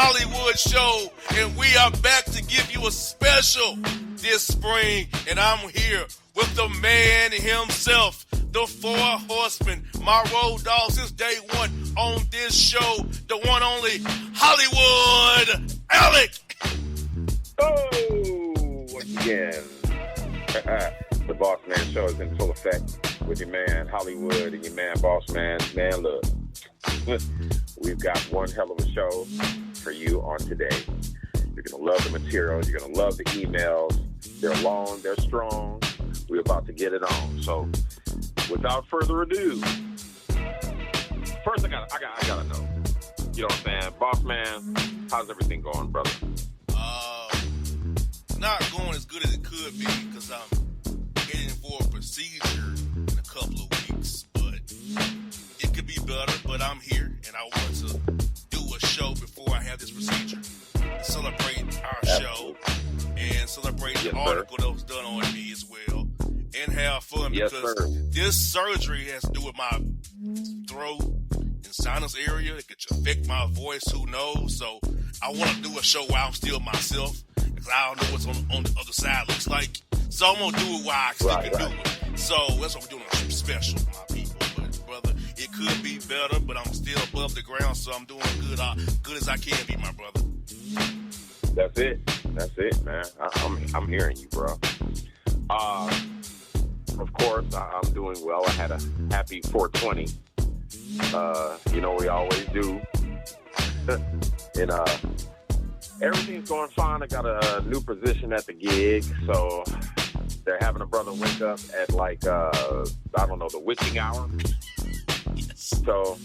Hollywood show, and we are back to give you a special this spring, and I'm here with the man himself, the Four Horsemen, my road dog since day one on this show, the one only Hollywood Alec. Oh, once again, the Bossman show is in full effect with your man Hollywood and your man Bossman. Man, look, we've got one hell of a show for you on today. You're going to love the material. You're going to love the emails. They're long. They're strong. We're about to get it on. So, without further ado, first I gotta know. You know what I'm saying? Bossman, how's everything going, brother? Not going as good as it could be because I'm heading for a procedure in a couple of weeks. But it could be better, but I'm here, and I want to do a show before I have this procedure and celebrate our show and celebrate the article that was done on me as well and have fun because this surgery has to do with my throat and sinus area. It could affect my voice, who knows? So I want to do a show while I'm still myself because I don't know what's on the other side looks like. So I'm going to do it while I still can do it. So that's what we're doing, a special for my people. But, brother, it could be better, but I'm still above the ground, so I'm doing good as I can be, my brother. That's it, man. I'm hearing you, bro. Of course, I'm doing well. I had a happy 420. You know, we always do. And everything's going fine. I got a new position at the gig, so they're having a brother wake up at the witching hour. Yes. So,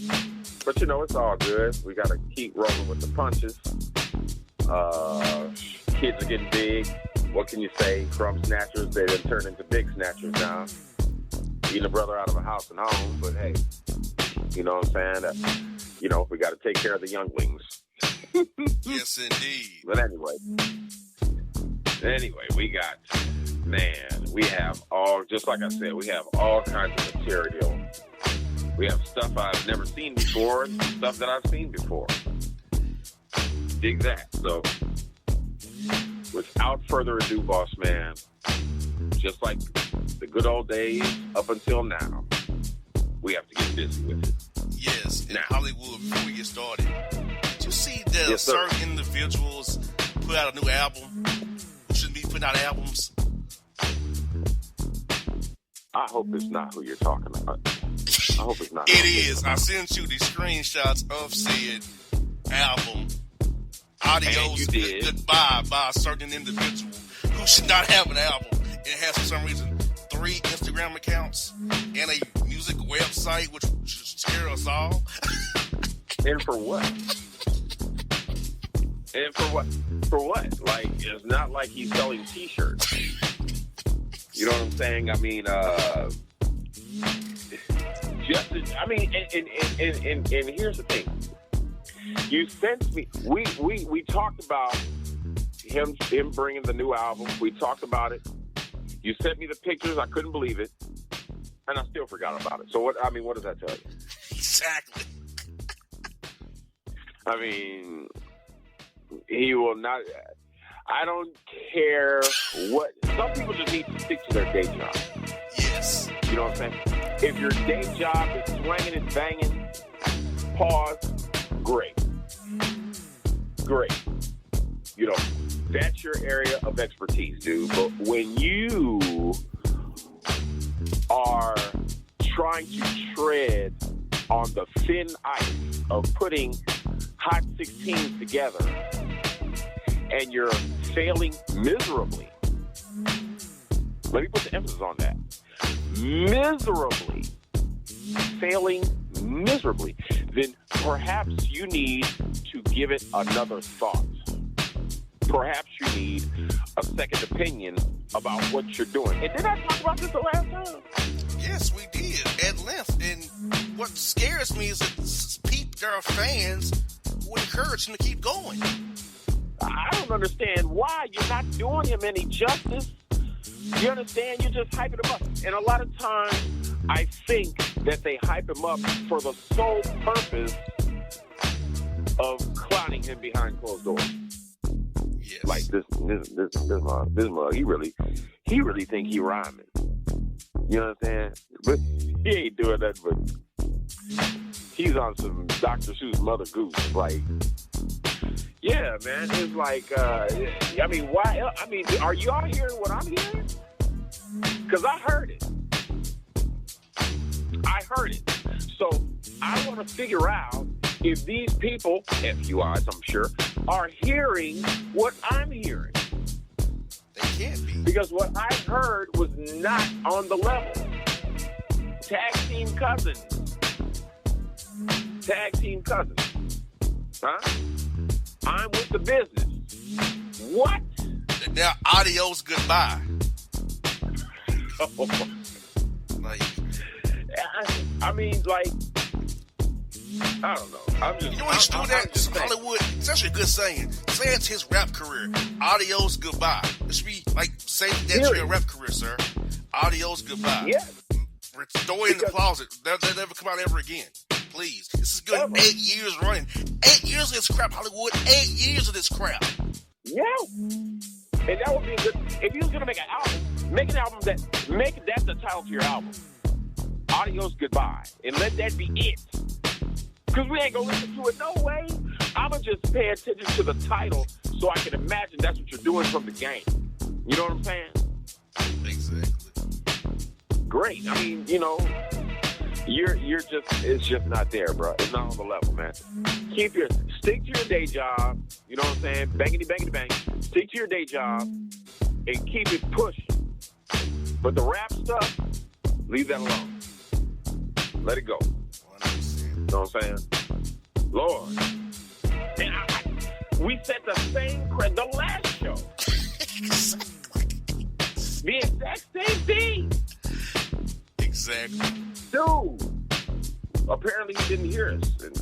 but you know, it's all good. We got to keep rolling with the punches. Kids are getting big. What can you say? Crumb snatchers, they done turned into big snatchers now. Eating a brother out of a house and home, but hey, you know what I'm saying? We got to take care of the younglings. Yes, indeed. But anyway, we have just like I said, we have all kinds of material. We have stuff I've never seen before, and stuff that I've seen before. Dig that. So, without further ado, Bossman, just like the good old days up until now, we have to get busy with it. Yes, in Hollywood, before we get started, did you see that certain individuals put out a new album who shouldn't be putting out albums? I hope it's not who you're talking about. I hope it's not. It is. I sent you the screenshots of said album. Adios, goodbye by a certain individual who should not have an album. It has, for some reason, 3 Instagram accounts and a music website, which should scare us all. And for what? For what? Like, it's not like he's selling T-shirts. You know what I'm saying? I mean, and here's the thing. You sent me. We talked about him bringing the new album. We talked about it. You sent me the pictures. I couldn't believe it, and I still forgot about it. So what does that tell you? Exactly. I mean, he will not. I don't care what. Some people just need to stick to their day job. Yes. You know what I'm saying? If your day job is swinging and banging, pause. Great. You know, that's your area of expertise, dude. But when you are trying to tread on the thin ice of putting Hot 16 together and you're failing miserably, let me put the emphasis on that. Failing miserably, then perhaps you need to give it another thought. Perhaps you need a second opinion about what you're doing. And did I talk about this the last time? Yes, we did, at length. And what scares me is that there are fans who encourage him to keep going. I don't understand why you're not doing him any justice. You understand? You're just hyping him up. And a lot of times, I think that they hype him up for the sole purpose of clowning him behind closed doors. Yes. Like this mug, he really think he rhyming. You know what I'm saying? But he ain't doing that. But he's on some Dr. Seuss Mother Goose. Like, yeah, man. It's like, I mean, why? I mean, are y'all hearing what I'm hearing? Because I heard it. So I want to figure out if these people, FUIs, I'm sure, are hearing what I'm hearing. They can't be. Because what I heard was not on the level. Tag team cousins. Huh? I'm with the business. What? And now, adios, goodbye. Oh. Like, I mean, like, I don't know. I'm just, you know he's doing that? It's Hollywood. It's actually a good saying. Say it's his rap career. Adios, goodbye. It should be like, say that's your rap career, sir. Adios, goodbye. Yeah. Throw it in the closet. They'll never come out ever again. Please. This is good. Ever. 8 years running. 8 years of this crap, Hollywood. 8 years of this crap. Yeah. And that would be good. If you was going to make an album, make that the title to your album. Adios, goodbye. And let that be it. Because we ain't going to listen to it no way. I'm going to just pay attention to the title so I can imagine that's what you're doing from the game. You know what I'm saying? Exactly. Great. I mean, you know, it's just not there, bro. It's not on the level, man. Stick to your day job. You know what I'm saying? Bangity, bangity, bang. Stick to your day job and keep it pushing. But the rap stuff, leave that alone. Let it go. 100%. You know what I'm saying? Lord. And we said the same the last show. The exact same thing. Exactly. Dude. Apparently he didn't hear us. And,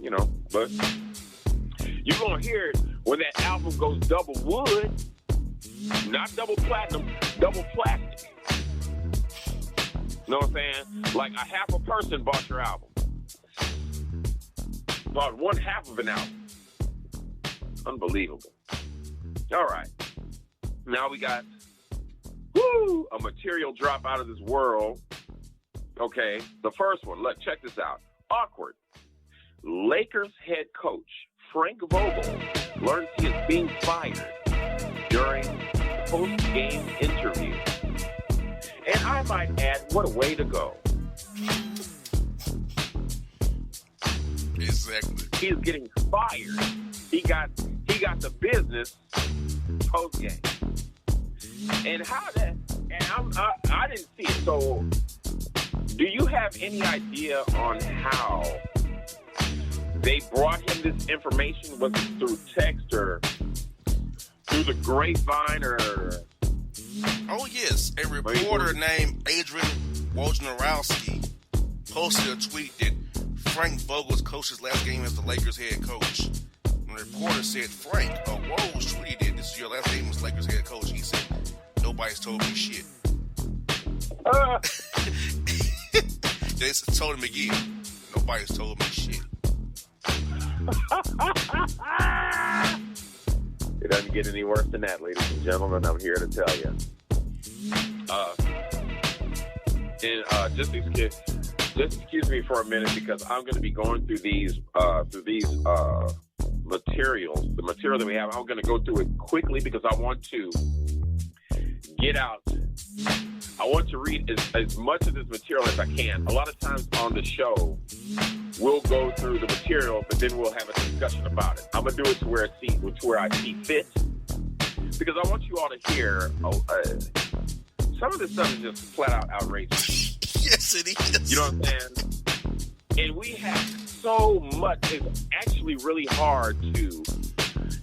you know, but you're going to hear it when that album goes double wood. Not double platinum, double plastic. You know what I'm saying? Like a half a person bought your album. Bought one half of an album. Unbelievable. All right. Now we got a material drop out of this world. Okay. The first one. Look, check this out. Awkward. Lakers head coach Frank Vogel learns he is being fired during post-game interview. And I might add, what a way to go. Exactly. He's getting fired. He got the business post-game. And how that, and I didn't see it. So do you have any idea on how they brought him this information? Was it through text or through the grapevine or? Oh, yes. A reporter named Adrian Wojnarowski posted a tweet that Frank Vogel's coached his last game as the Lakers head coach. And the reporter said, Frank, Woj tweeted that this is your last game as Lakers head coach. He said, nobody's told me shit. They told him again, nobody's told me shit. It doesn't get any worse than that, ladies and gentlemen. I'm here to tell you. Just excuse me for a minute because I'm going to be going through these materials. The material that we have, I'm going to go through it quickly because I want to get out. I want to read as much of this material as I can. A lot of times on the show, we'll go through the material, but then we'll have a discussion about it. I'm going to do it to where I see fit because I want you all to hear some of this stuff is just flat out outrageous. Yes, it is. You know what I'm saying? And we have so much. It's actually really hard to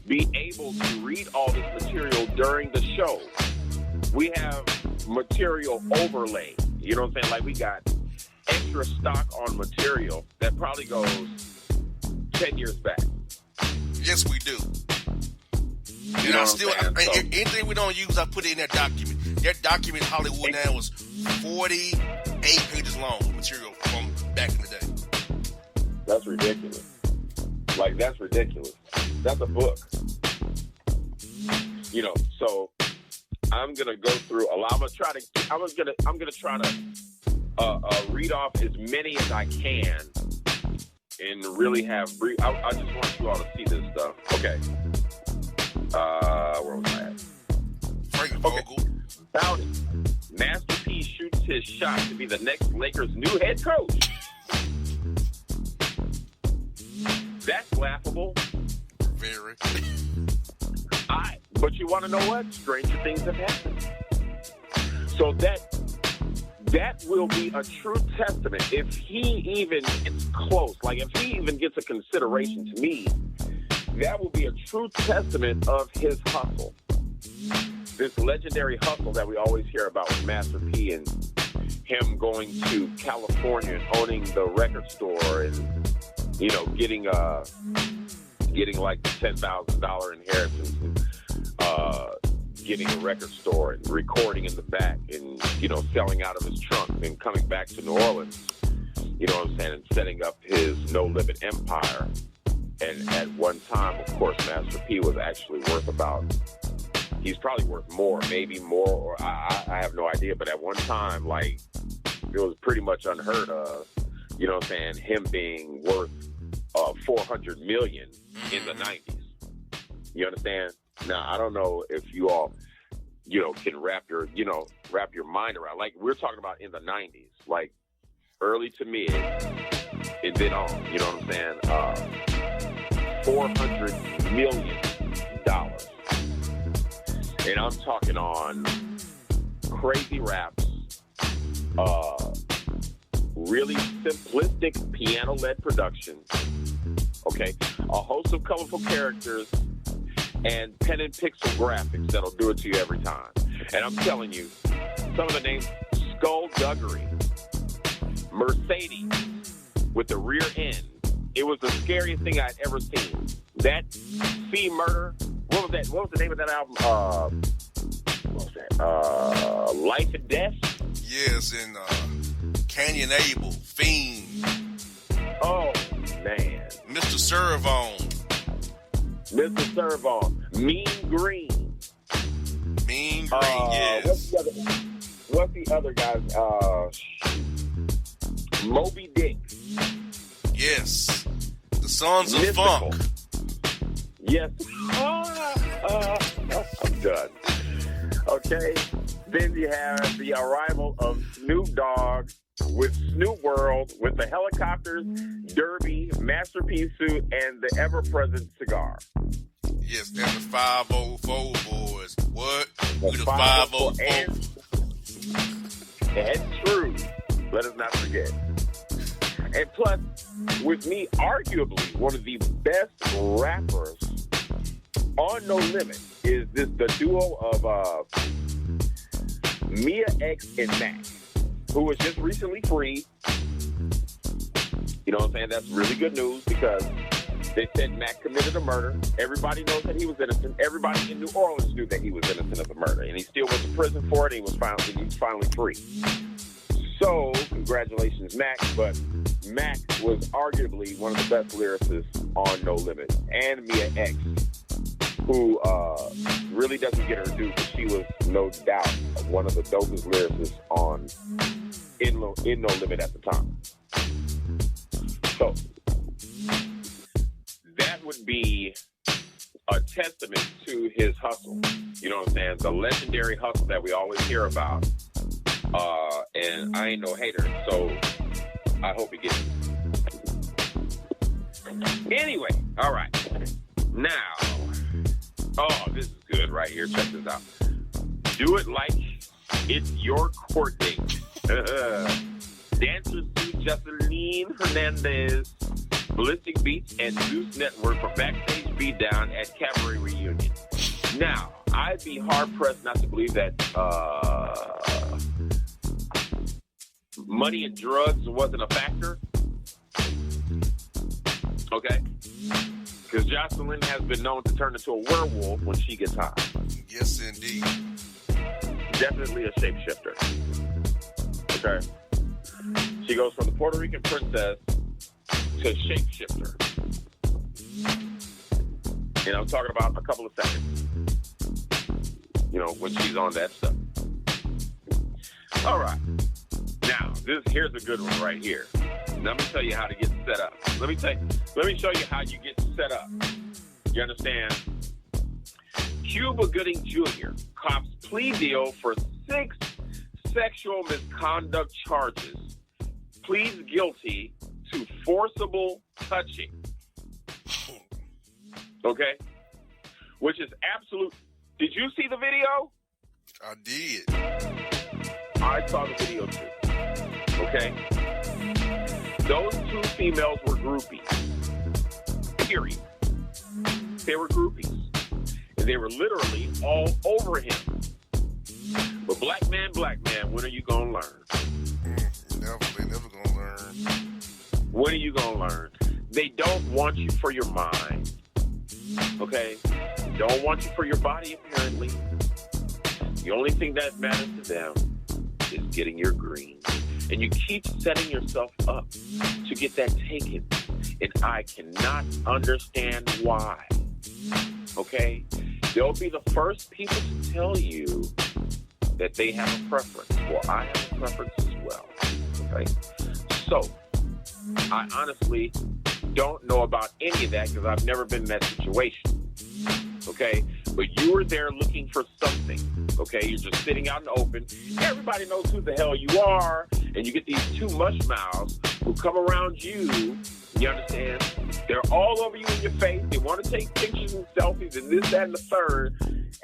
be able to read all this material during the show. We have material overlay. You know what I'm saying? Like we got extra stock on material that probably goes 10 years back. Yes, we do. You know anything we don't use, I put it in that document. That document, Hollywood now, was 48 pages long with material from back in the day. That's ridiculous. Like, that's ridiculous. That's a book. You know, so I'm gonna go through a lot. I'm gonna try to read off as many as I can and really have brief. I just want you all to see this stuff. Okay. Where was I at? Frank Vogel. Bounty. Master P shoots his shot to be the next Lakers' new head coach. That's laughable. Very. But you want to know what? Stranger things have happened. So that will be a true testament. If he even gets close, like if he even gets a consideration to me, that will be a true testament of his hustle. This legendary hustle that we always hear about with Master P and him going to California and owning the record store and, you know, getting like the $10,000 inheritance and getting a record store and recording in the back and, you know, selling out of his trunk and coming back to New Orleans, you know what I'm saying, and setting up his No Limit empire. And at one time, of course, Master P was actually worth he's probably worth more, maybe more, or I have no idea. But at one time, like, it was pretty much unheard of, you know what I'm saying, him being worth $400 million in the 90s. You understand? Now, I don't know if you all, you know, can wrap your mind around. Like, we're talking about in the 90s, like early to mid, and then on. You know what I'm saying? $400 million. And I'm talking on crazy raps, really simplistic piano-led production, okay? A host of colorful characters and pen and pixel graphics that'll do it to you every time. And I'm telling you, some of the names, Skullduggery, Mercedes with the rear end. It was the scariest thing I'd ever seen. That Fee Murder. What was that? What was the name of that album? What was that? Life and Death? Yes, and Canyon Abel, Fiend. Oh, man. Mr. Servon. Mean Green. Mean Green, yes. What's the other guys? Moby Dick. Yes. The Sons of Mystical. Funk. Yes. I'm done. Okay. Then you have the arrival of Snoop Dogg with Snoop World, with the helicopters, Derby, Master P suit, and the ever-present cigar. Yes, and the 504 boys. What? The The 504. And true. Let us not forget. And plus, with me, arguably one of the best rappers on No Limit is the duo of Mia X and Mac, who was just recently freed. You know what I'm saying? That's really good news because they said Mac committed a murder. Everybody knows that he was innocent. Everybody in New Orleans knew that he was innocent of the murder, and he still went to prison for it. And he was finally free. So, congratulations, Mac. But Mac was arguably one of the best lyricists on No Limit. And Mia X, who really doesn't get her due, but she was no doubt one of the dopest lyricists in No Limit at the time. So, that would be a testament to his hustle. You know what I'm saying? The legendary hustle that we always hear about. And I ain't no hater, so I hope he gets it. Anyway, all right. Now, this is good right here. Check this out. Do it like it's your court date. Dancers to Jocelyn Hernandez, Ballistic Beats, and Zeus Network for backstage beatdown at Cabaret Reunion. Now, I'd be hard-pressed not to believe that money and drugs wasn't a factor. Okay? Because Jocelyn has been known to turn into a werewolf when she gets high. Yes, indeed. Definitely a shapeshifter. Okay? She goes from the Puerto Rican princess to shapeshifter. And I'm talking about a couple of seconds. You know, when she's on that stuff. All right. Now, here's a good one right here. Let me tell you how to get set up. Let me show you how you get set up. You understand? Cuba Gooding Jr. cops plea deal for 6 sexual misconduct charges. Pleads guilty to forcible touching. Okay? Which is absolute. Did you see the video? I did. I saw the video too. Okay? Those 2 females were groupies. Period. They were groupies. And they were literally all over him. But black man, when are you going to learn? They never going to learn. When are you going to learn? They don't want you for your mind. Okay? They don't want you for your body, apparently. The only thing that matters to them is getting your green. And you keep setting yourself up to get that taken. And I cannot understand why. Okay? They'll be the first people to tell you that they have a preference. Well, I have a preference as well. Okay? So, I honestly don't know about any of that because I've never been in that situation. Okay? But you were there looking for something. Okay? You're just sitting out in the open. Everybody knows who the hell you are. And you get these 2 mush mouths who come around you. You understand? They're all over you in your face. They want to take pictures and selfies and this, that, and the third.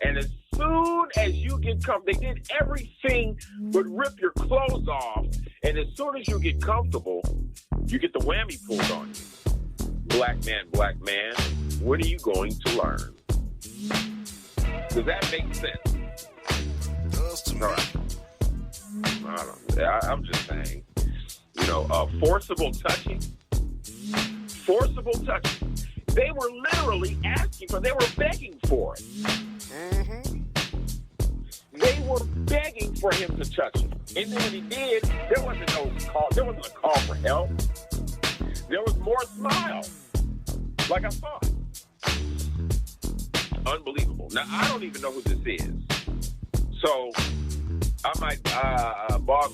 And as soon as you get comfortable, they did everything but rip your clothes off. And as soon as you get comfortable, you get the whammy pulled on you. Black man, what are you going to learn? Does that make sense? It does to me. All right. I'm just saying, you know, forcible touching. They were literally they were begging for it. Mm-hmm. They were begging for him to touch it. And then when he did, there wasn't a call for help. There was more smiles. Like I thought. Unbelievable. Now, I don't even know who this is. So, I might, Bob,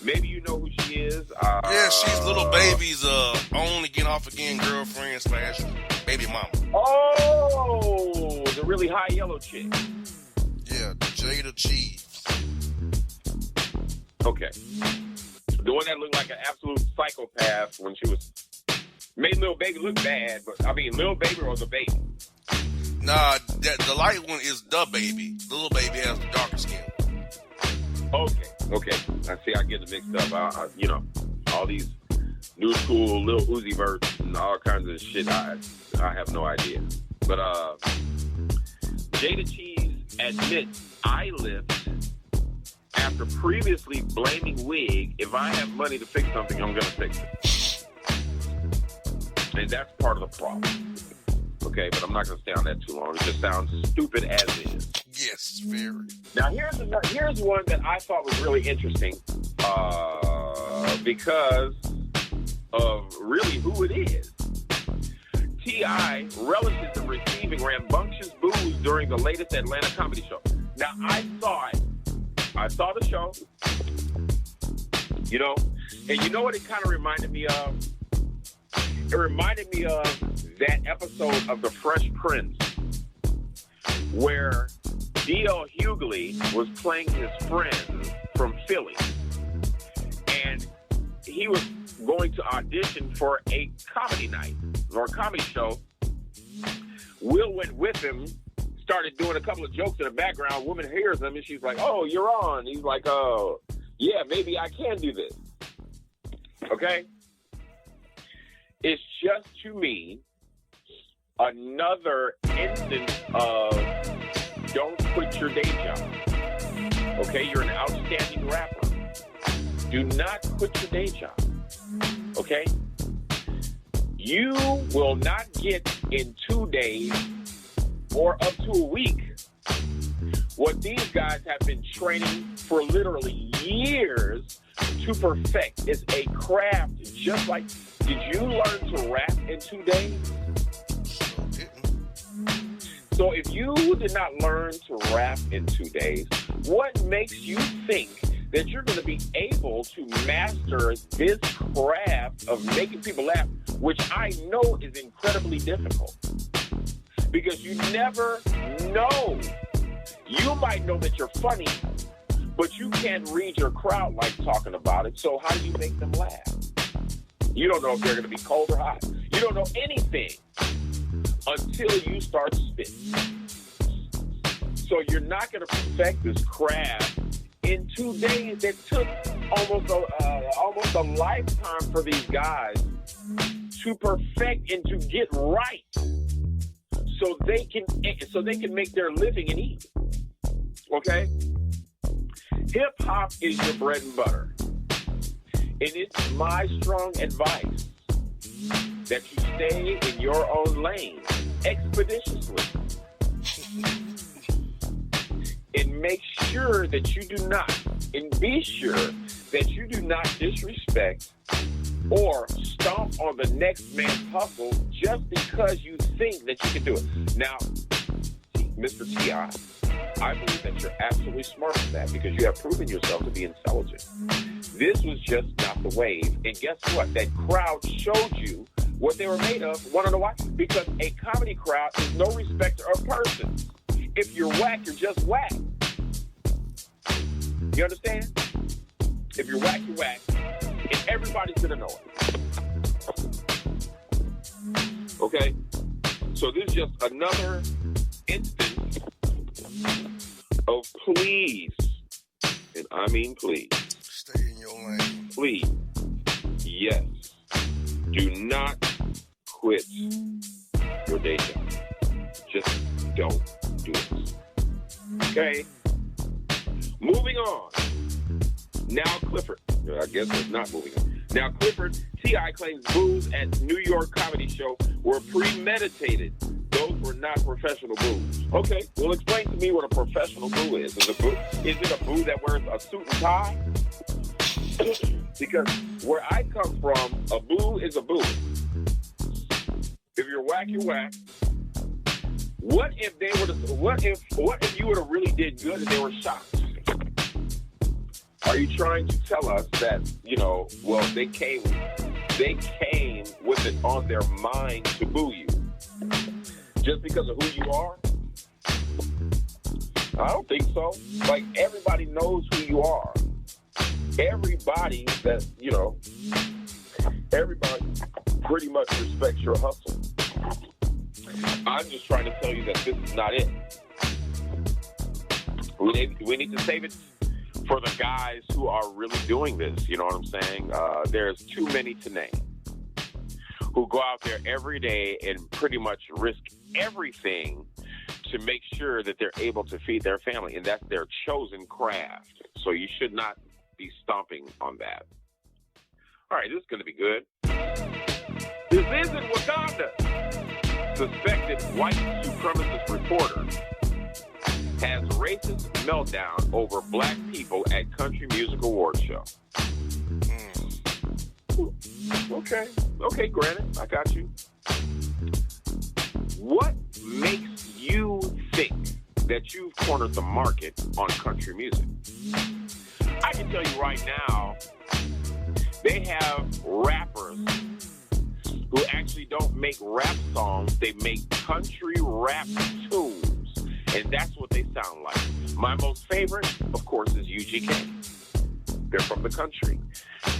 maybe you know who she is. Yeah, she's Little Baby's on again, off again girlfriend / baby mama. Oh, the really high yellow chick. Yeah, Jada Cheese. Okay. The one that looked like an absolute psychopath when she made Lil Baby look bad, but I mean, Lil Baby or the baby? Nah, the light one is the baby. The Little Baby has the darker skin. Okay. I see. I get it mixed up. You know, all these new school Lil Uzi Verts and all kinds of shit. I have no idea. But Jada Cheese admits I lift after previously blaming Wig. If I have money to fix something, I'm gonna fix it. And that's part of the problem. Okay, but I'm not going to stay on that too long. It just sounds stupid as is. Yes, very. Now, here's one that I thought was really interesting because of really who it is. T.I. relishes in receiving rambunctious boos during the latest Atlanta comedy show. Now, I saw it. I saw the show. You know, and you know what it kind of reminded me of? It reminded me of that episode of The Fresh Prince where D.L. Hughley was playing his friend from Philly. And he was going to audition for a comedy night or a comedy show. Will went with him, started doing a couple of jokes in the background. Woman hears him and she's like, "Oh, you're on." He's like, "Oh, yeah, maybe I can do this." Okay? It's just, to me, another instance of don't quit your day job. Okay? You're an outstanding rapper. Do not quit your day job. Okay? You will not get in 2 days or up to a week what these guys have been training for literally years to perfect. It's a craft. Just like, did you learn to rap in 2 days? Sure didn't. So if you did not learn to rap in 2 days, what makes you think that you're going to be able to master this craft of making people laugh, which I know is incredibly difficult? Because you never know. You might know that you're funny, but you can't read your crowd like talking about it. So how do you make them laugh? You don't know if they're going to be cold or hot. You don't know anything until you start spitting. So you're not going to perfect this craft in 2 days. That took almost a lifetime for these guys to perfect and to get right, so they can make their living and eat. Okay? Hip hop is your bread and butter, and it's my strong advice that you stay in your own lane expeditiously. And make sure that you do not, and be sure that you do not disrespect or stomp on the next man's hustle just because you think that you can do it. Now, Mr. T.I., I believe that you're absolutely smart in that because you have proven yourself to be intelligent. This was just not the wave. And guess what? That crowd showed you what they were made of. Want to know why? Because a comedy crowd is no respecter of persons. If you're whack, you're just whack. You understand? If you're whack, you're whack. And everybody's going to know it. Okay? So this is just another instance of please, and I mean please. Stay in your lane. Please. Yes. Do not quit your day job. Just don't do it. Okay? Moving on. Now Clifford. I guess it's not moving on. Now Clifford, T.I. claims boos at New York comedy show were premeditated. Those were not professional boos. Okay, well explain to me what a professional boo is. Is it a boo that wears a suit and tie? Because where I come from, a boo is a boo. If you're whack, you're whack. What if you would have really did good and they were shocked? Are you trying to tell us that, they came with it on their mind to boo you? Just because of who you are? I don't think so. Like, everybody knows who you are. Everybody everybody pretty much respects your hustle. I'm just trying to tell you that this is not it. We need to save it for the guys who are really doing this. You know what I'm saying? There's too many to name who go out there every day and pretty much risk everything to make sure that they're able to feed their family, and that's their chosen craft. So you should not be stomping on that. All right, this is going to be good. This is in Wakanda. Suspected white supremacist reporter has racist meltdown over black people at Country Music Awards show. Okay, granted, I got you. What makes you think that you've cornered the market on country music? I can tell you right now, they have rappers who actually don't make rap songs, they make country rap tunes, and that's what they sound like. My most favorite, of course, is UGK. They're from the country,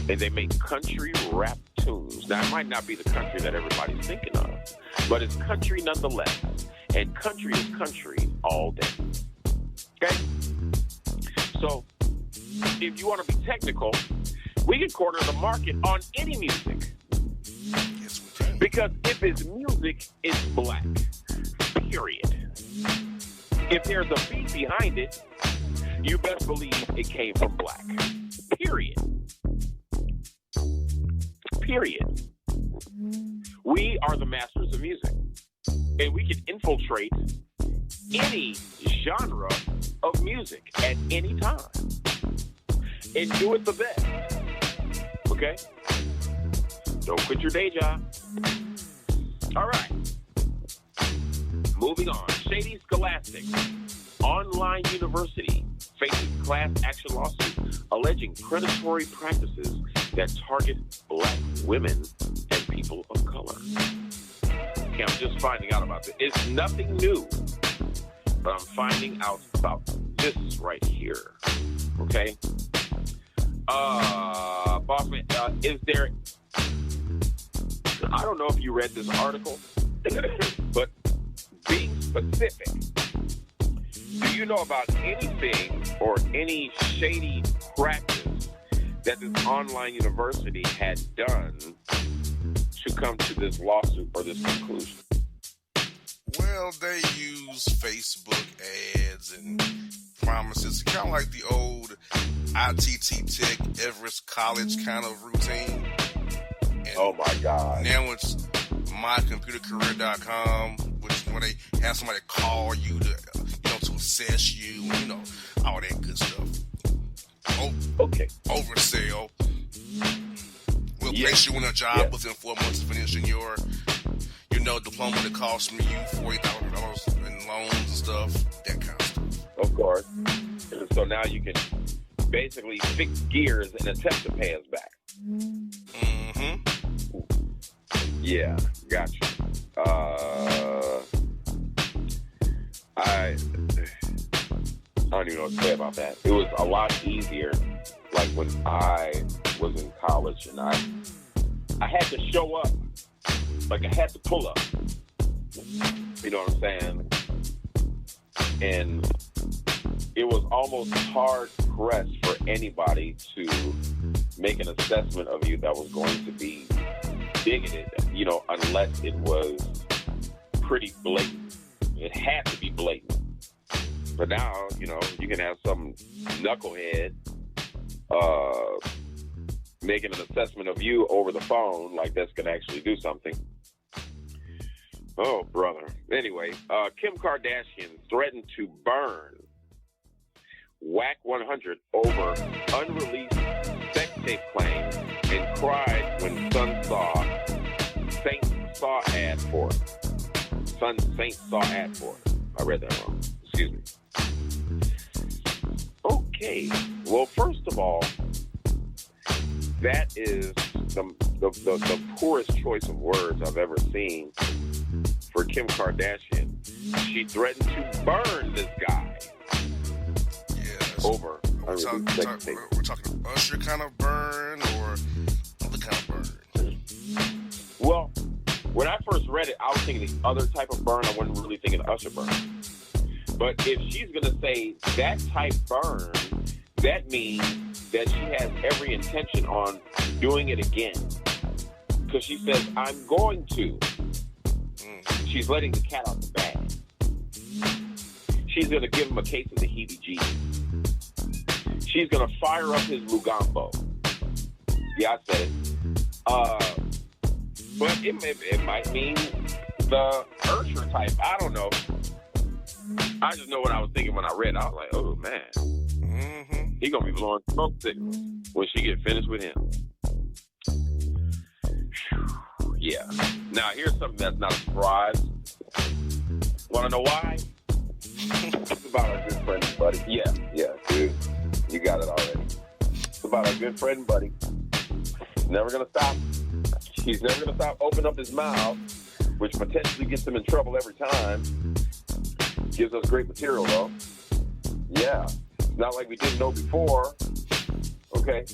and they make country rap tunes. Now, it might not be the country that everybody's thinking of, but it's country nonetheless, and country is country all day. Okay? So, if you want to be technical, we can corner the market on any music. Yes, we can. Because if it's music, it's black. Period. If there's a beat behind it, you best believe it came from black. Period. We are the masters of music. And we can infiltrate any genre of music at any time. And do it the best. Okay? Don't quit your day job. All right. Moving on. Shady Scholastics Online University faces class action lawsuit alleging predatory practices that target black women and people of color. Okay, I'm just finding out about this. It's nothing new, but I'm finding out about this right here. Okay? Bossman, is there... I don't know if you read this article, but being specific, do you know about anything or any shady practice that this online university had done to come to this lawsuit or this conclusion? Well, they use Facebook ads and promises, kind of like the old ITT Tech Everest College kind of routine. And oh my God! Now it's mycomputercareer.com, which when they have somebody call you to assess you, all that good stuff. Okay. Oversell. We'll place you in a job within 4 months of finishing your diploma that cost me $40,000 in loans and stuff, that kind of stuff. Of course. So now you can basically fix gears and attempt to pay us back. Mm-hmm. Yeah, gotcha. I don't even know what to say about that. It was a lot easier, like when I was in college and I had to show up. Like I had to pull up. You know what I'm saying? And it was almost hard pressed for anybody to make an assessment of you that was going to be bigoted, unless it was pretty blatant. It had to be blatant. But now, you can have some knucklehead making an assessment of you over the phone, like that's going to actually do something. Oh, brother. Anyway, Kim Kardashian threatened to burn Whack 100 over unreleased sex tape claims and cried when Saint saw ad for it. Saint saw ad for it. I read that wrong. Excuse me. Okay. Well, first of all, that is the poorest choice of words I've ever seen for Kim Kardashian. She threatened to burn this guy over. We're talking Usher kind of burn or other kind of burn? Well, when I first read it, I was thinking the other type of burn. I wasn't really thinking Usher burn. But if she's going to say that type burn, that means that she has every intention on doing it again. Because she says, I'm going to. She's letting the cat out the bag. She's going to give him a case of the heebie-jeebies. She's going to fire up his Lugambo. Yeah, I said it. But it might mean the Usher type. I don't know. I just know what I was thinking when I read it. I was like, oh, man. Mm-hmm. He going to be blowing smoke signals when she get finished with him. Yeah. Now, here's something that's not a surprise. Want to know why? It's about our good friend and buddy. Yeah, dude. You got it already. It's about our good friend and buddy. He's never going to stop. He's never going to stop opening up his mouth, which potentially gets him in trouble every time. Gives us great material, though. Yeah. It's not like we didn't know before. Okay.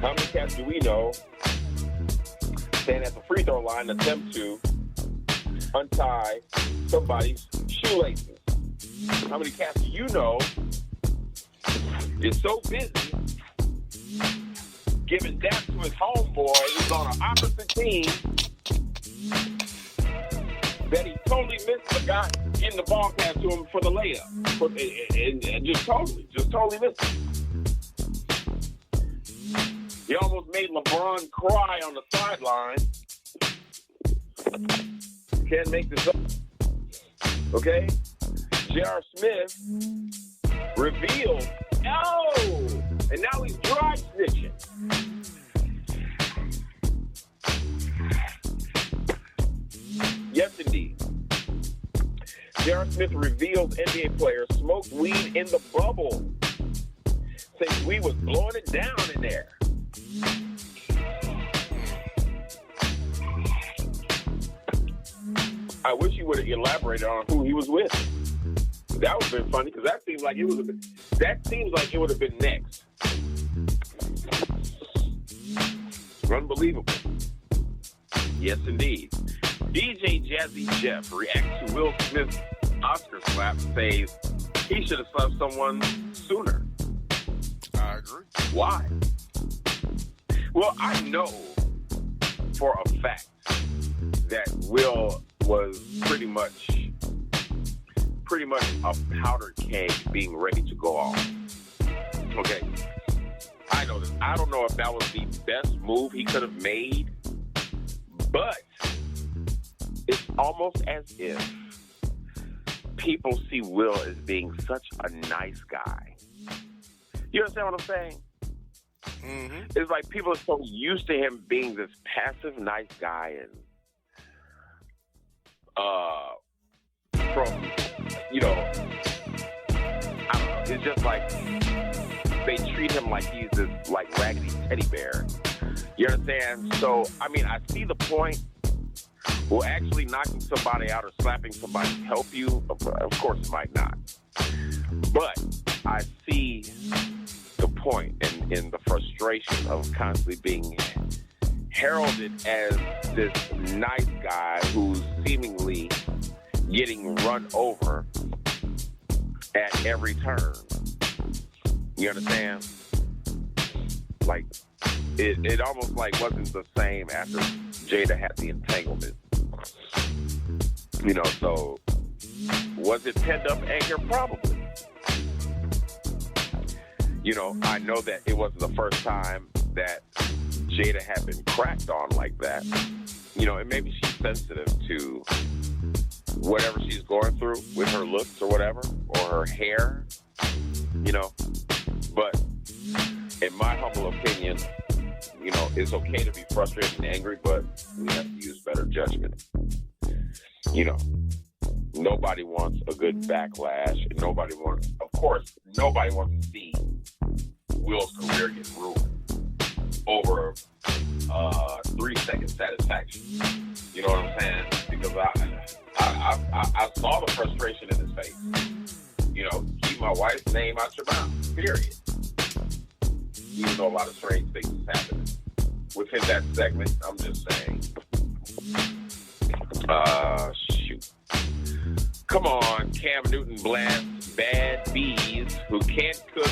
How many cats do we know stand at the free throw line and attempt to untie somebody's shoelaces? How many cats do you know is so busy giving dap to his homeboy who's on an opposite team that he totally missed the guy getting the ball pass to him for the layup. And just totally missed it. He almost made LeBron cry on the sideline. Can't make this up. Okay? J.R. Smith revealed, and now he's dry snitching. Yes, indeed. J.R. Smith reveals NBA players smoked weed in the bubble. Says weed was blowing it down in there. I wish you would have elaborated on who he was with. That would have been funny because that seems like it would have been next. Unbelievable. Yes, indeed. DJ Jazzy Jeff reacts to Will Smith's Oscar slap, says he should have slapped someone sooner. I agree. Why? Well, I know for a fact that Will was pretty much a powder keg being ready to go off. Okay. I know this. I don't know if that was the best move he could have made, but it's almost as if people see Will as being such a nice guy. You understand what I'm saying? Mm-hmm. It's like people are so used to him being this passive, nice guy, and from, you know, I don't know. It's just like they treat him like he's this like raggedy teddy bear. You understand? So, I mean, I see the point. Will actually knocking somebody out or slapping somebody help you? Of course it might not. But I see the point in the frustration of constantly being heralded as this nice guy who's seemingly getting run over at every turn. You understand? Like, it almost like wasn't the same after Jada had the entanglement. You know, so was it pent up anger? Probably. You know, I know that it wasn't the first time that Jada had been cracked on like that. You know, and maybe she's sensitive to whatever she's going through with her looks or whatever, or her hair, you know. But in my humble opinion, you know, it's okay to be frustrated and angry, but we have to use better judgment. You know, nobody wants a good backlash. Nobody wants to see Will's career get ruined over 3-second satisfaction. You know what I'm saying? Because I saw the frustration in his face. You know, keep my wife's name out your mouth, period. Even though a lot of strange things is happening within that segment, I'm just saying. Shoot. Come on, Cam Newton blasts bad bees who can't cook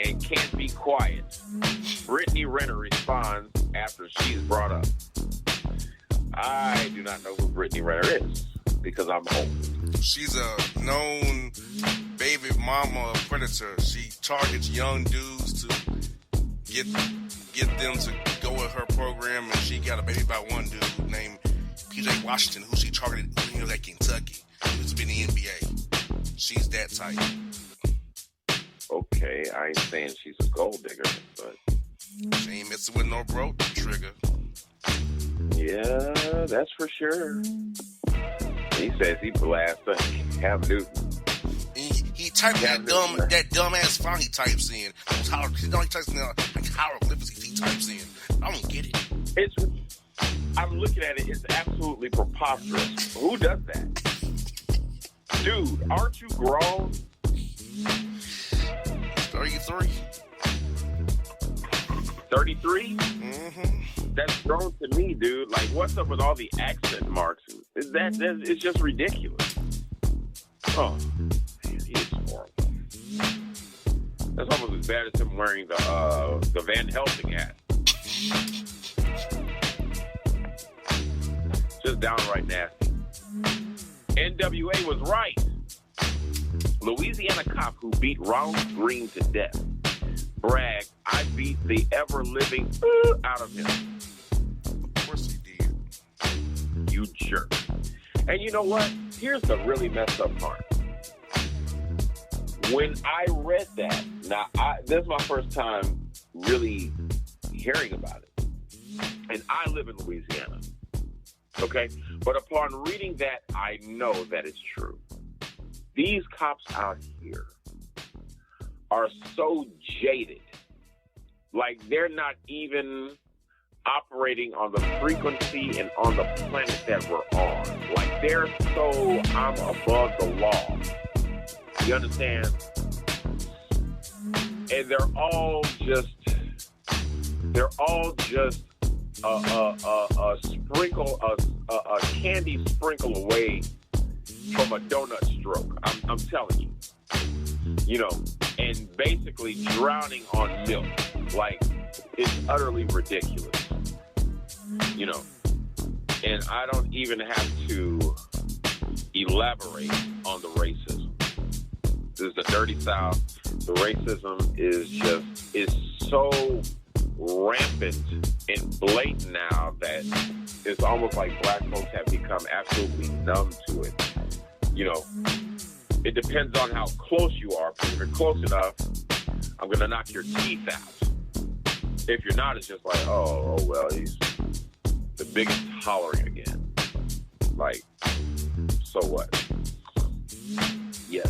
and can't be quiet. Brittany Renner responds after she's brought up. I do not know who Brittany Renner is because I'm old. She's a known baby mama predator. She targets young dudes to get them to go with her program, and she got a baby by one dude named PJ Washington, who she targeted when he was at Kentucky. He was in the NBA. She's that type. Okay, I ain't saying she's a gold digger, but she ain't messing with no broke trigger. Yeah, that's for sure. He says he blasted Cam Newton. He typed that dumbass font he types in. He types in like hieroglyphics he types in. I don't get it. I'm looking at it. It's absolutely preposterous. Who does that? Dude, aren't you grown? 33. 33? Mm-hmm. That's grown to me, dude. Like, what's up with all the accent marks? It's just ridiculous. Oh, man, he is horrible. That's almost as bad as him wearing the Van Helsing hat. Just downright nasty. NWA was right. Louisiana cop who beat Ronald Green to death bragged, "I beat the ever-living out of him." Of course he did. You jerk. And you know what? Here's the really messed up part. When I read that, this is my first time really hearing about it. And I live in Louisiana. Okay? But upon reading that, I know that it's true. These cops out here are so jaded, like they're not even operating on the frequency and on the planet that we're on. Like they're so, I'm above the law. You understand? And they're all just a sprinkle, a candy sprinkle away from a donut stroke. I'm telling you. You know, and basically drowning on milk. Like, it's utterly ridiculous. You know, and I don't even have to elaborate on the racism. This is the dirty South. The racism is so rampant and blatant now that it's almost like black folks have become absolutely numb to it. You know, it depends on how close you are. Because if you're close enough, I'm going to knock your teeth out. If you're not, it's just like, oh well, he's the biggest hollering again. Like, so what? Yes.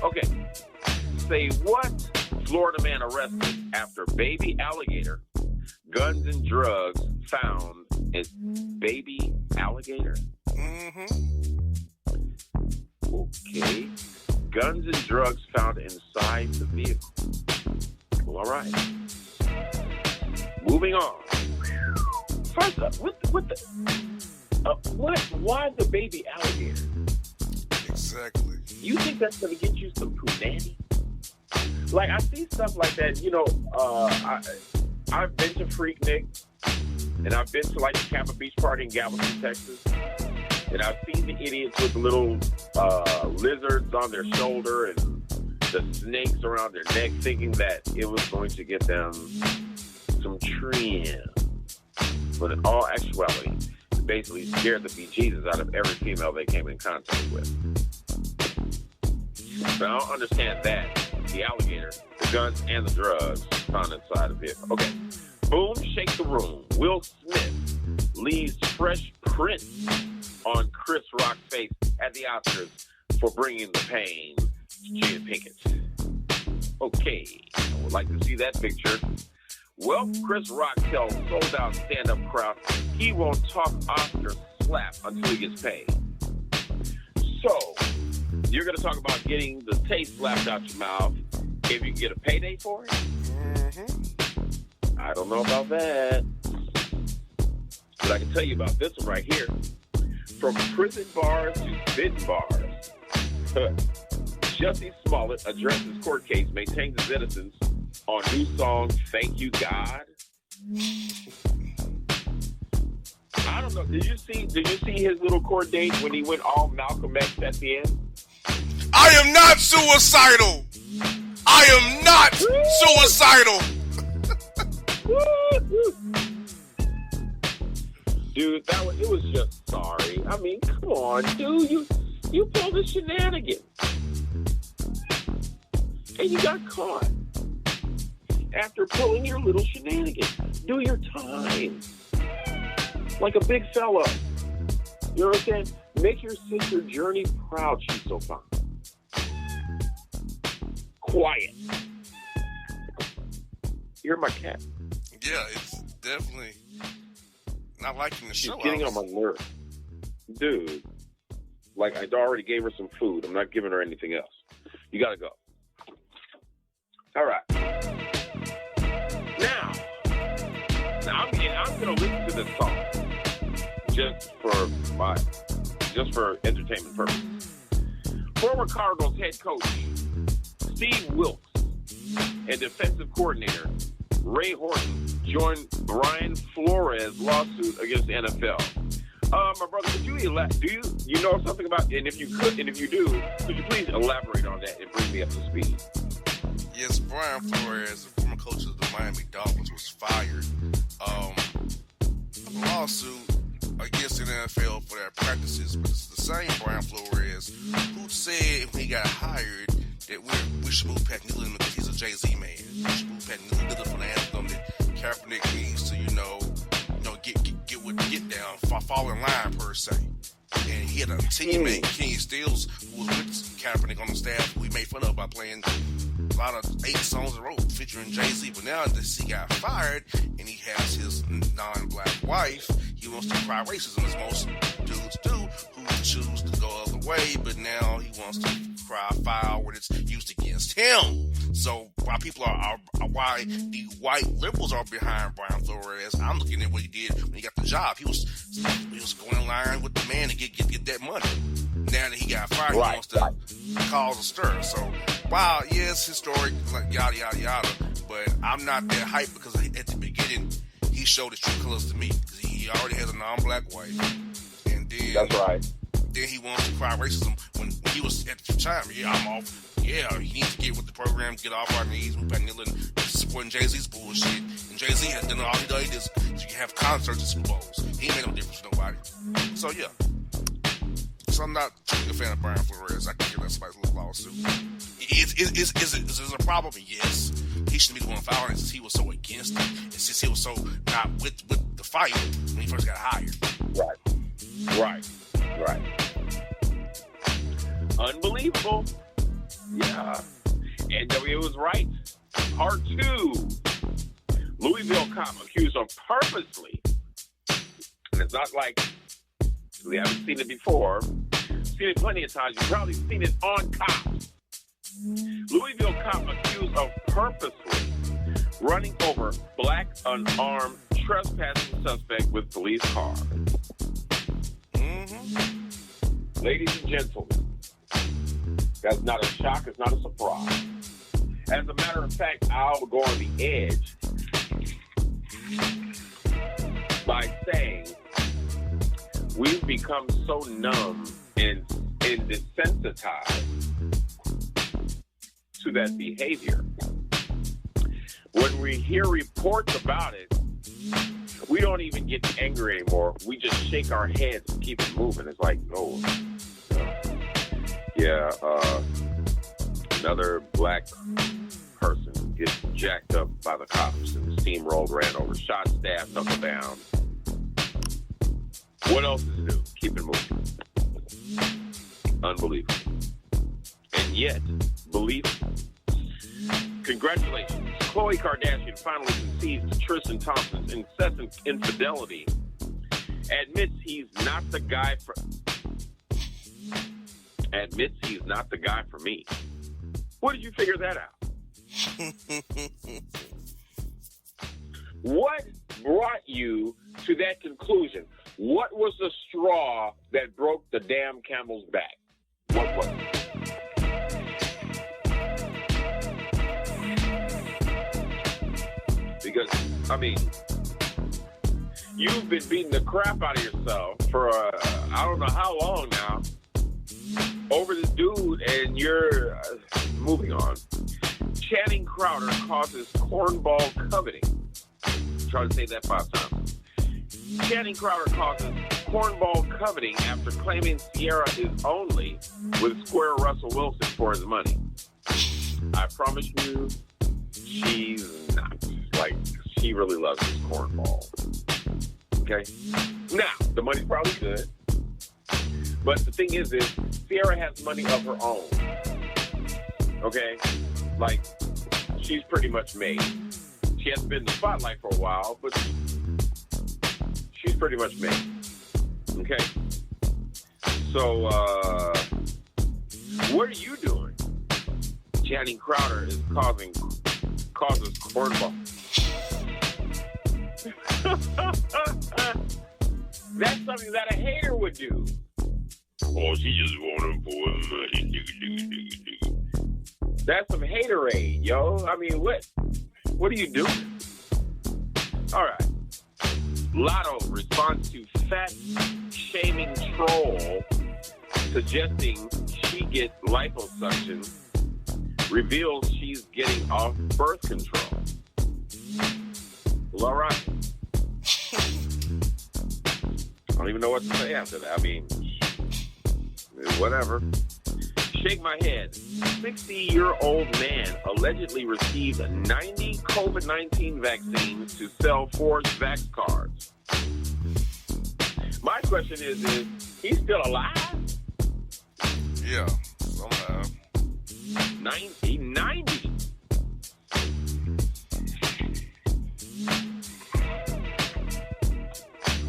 Okay. Say what? Florida man arrested after baby alligator. Guns and drugs found in baby alligator. Okay. Guns and drugs found inside the vehicle. Well, all right. Moving on. First up, why the baby alligator? Exactly. You think that's going to get you some punani? Like, I see stuff like that, you know, I've been to Freaknik, and I've been to, like, the Kappa Beach Park in Galveston, Texas, and I've seen the idiots with the little lizards on their shoulder and the snakes around their neck, thinking that it was going to get them some trim. But in all actuality, it basically scared the bejesus out of every female they came in contact with. But I don't understand that. The alligator, the guns, and the drugs found inside the vehicle. Okay. Boom, shake the room. Will Smith leaves fresh prints on Chris Rock's face at the Oscars for bringing the pain to Jada Pinkett. Okay. I would like to see that picture. Well, Chris Rock tells sold-out stand-up crowd he won't talk Oscar slap until he gets paid. So, you're going to talk about getting the taste slapped out your mouth if you can get a payday for it? I don't know about that. But I can tell you about this one right here. From prison bars to spitting bars. Jussie Smollett addresses court case, maintains his innocence on new song, Thank You, God. I don't know. Did you see his little court date when he went all Malcolm X at the end? I am not suicidal. I am not suicidal. Dude, it was just sorry. I mean, come on, dude. You pulled a shenanigan. And you got caught. After pulling your little shenanigan. Do your time. Like a big fella. You know what I'm saying? Make your sister Journey proud. She's so fine. Quiet. You're my cat. Yeah, it's definitely not liking the show. She's getting on my nerves. Dude, like I already gave her some food. I'm not giving her anything else. You gotta go. All right. Now I'm gonna listen to this song just for entertainment purposes. Former Cardinals head coach Steve Wilkes and defensive coordinator Ray Horton joined Brian Flores' lawsuit against the NFL. My brother, could you know something about? And if you do, could you please elaborate on that and bring me up to speed? Yes, Brian Flores, the former coach of the Miami Dolphins, was fired. A lawsuit against the NFL for their practices, but it's the same Brian Flores who said when he got hired that we should move Pat Newland because he's a Jay-Z man. We should move Pat Newland for the anthem that Kaepernick needs to, get down, fall in line per se. he had a teammate, Kenny Stills, who was with Kaepernick on the staff, who he made fun of by playing a lot of 8 songs in a row featuring Jay-Z. But now that he got fired and he has his non-black wife, he wants to cry racism, as most dudes do, who choose to go the other way. But now he wants to cry foul when it's used against him. So why people are why the white liberals are behind Brian Flores, I'm looking at what he did when he got the job. He was going in line with the man to get that money. Now that he got fired, he wants to cause a stir. So wow, yes, historic, like yada yada yada. But I'm not that hype because at the beginning he showed his true colors to me because he already has a non-black wife, and then that's right. Then he wants to cry racism when he was at the time. Yeah, I'm off. Yeah, he needs to get with the program, get off our knees, move back kneeling, supporting Jay-Z's bullshit. And Jay-Z has done all he does is you can have concerts and Super Bowls. He ain't made no difference to nobody. So yeah. So I'm not a fan of Brian Flores. I can get that somebody's little lawsuit. Is it a problem? Yes. He shouldn't be the one filing it since he was so against it. And since he was so not with the fight when he first got hired. Right. Unbelievable. Yeah. NWA was right. Part 2. Louisville cop accused of purposely, and it's not like we haven't seen it before. Seen it plenty of times. You've probably seen it on cops. Louisville cop accused of purposely running over black unarmed trespassing suspect with police car. Mm-hmm. Ladies and gentlemen, that's not a shock. It's not a surprise. As a matter of fact, I'll go on the edge by saying we've become so numb and desensitized to that behavior. When we hear reports about it, we don't even get angry anymore. We just shake our heads and keep it moving. It's like, oh, another black person gets jacked up by the cops and steamrolled, ran over, shot, stabbed, knuckle down. What else is new? Keep it moving. Unbelievable. And yet, believable. Congratulations. Khloe Kardashian finally concedes to Tristan Thompson's incessant infidelity. Admits he's not the guy for me. What did you figure that out? What brought you to that conclusion? What was the straw that broke the damn camel's back? What was it? Because, I mean, you've been beating the crap out of yourself for, I don't know how long now, over this dude, and you're moving on. Channing Crowder causes cornball coveting. Try to say that 5 times. Channing Crowder causes cornball coveting after claiming Sierra is only with Square Russell Wilson for his money. I promise you, she's not. Like, she really loves his cornball. Okay? Now, the money's probably good. But the thing is Sierra has money of her own. Okay? Like, she's pretty much made. She hasn't been in the spotlight for a while, but she's pretty much made. Okay? So, what are you doing? Channing Crowder is causes cornball. That's something that a hater would do. Oh, she just want him for money. That's some haterade, yo. I mean, what are you doing? All right. Lotto responds to fat-shaming troll suggesting she get liposuction, reveals she's getting off birth control. Well, all right. I don't even know what to say after that. I mean, whatever. Shake my head. 60-year-old man allegedly received 90 COVID-19 vaccines to sell forged vax cards. My question is He's still alive? Yeah, somehow. 90.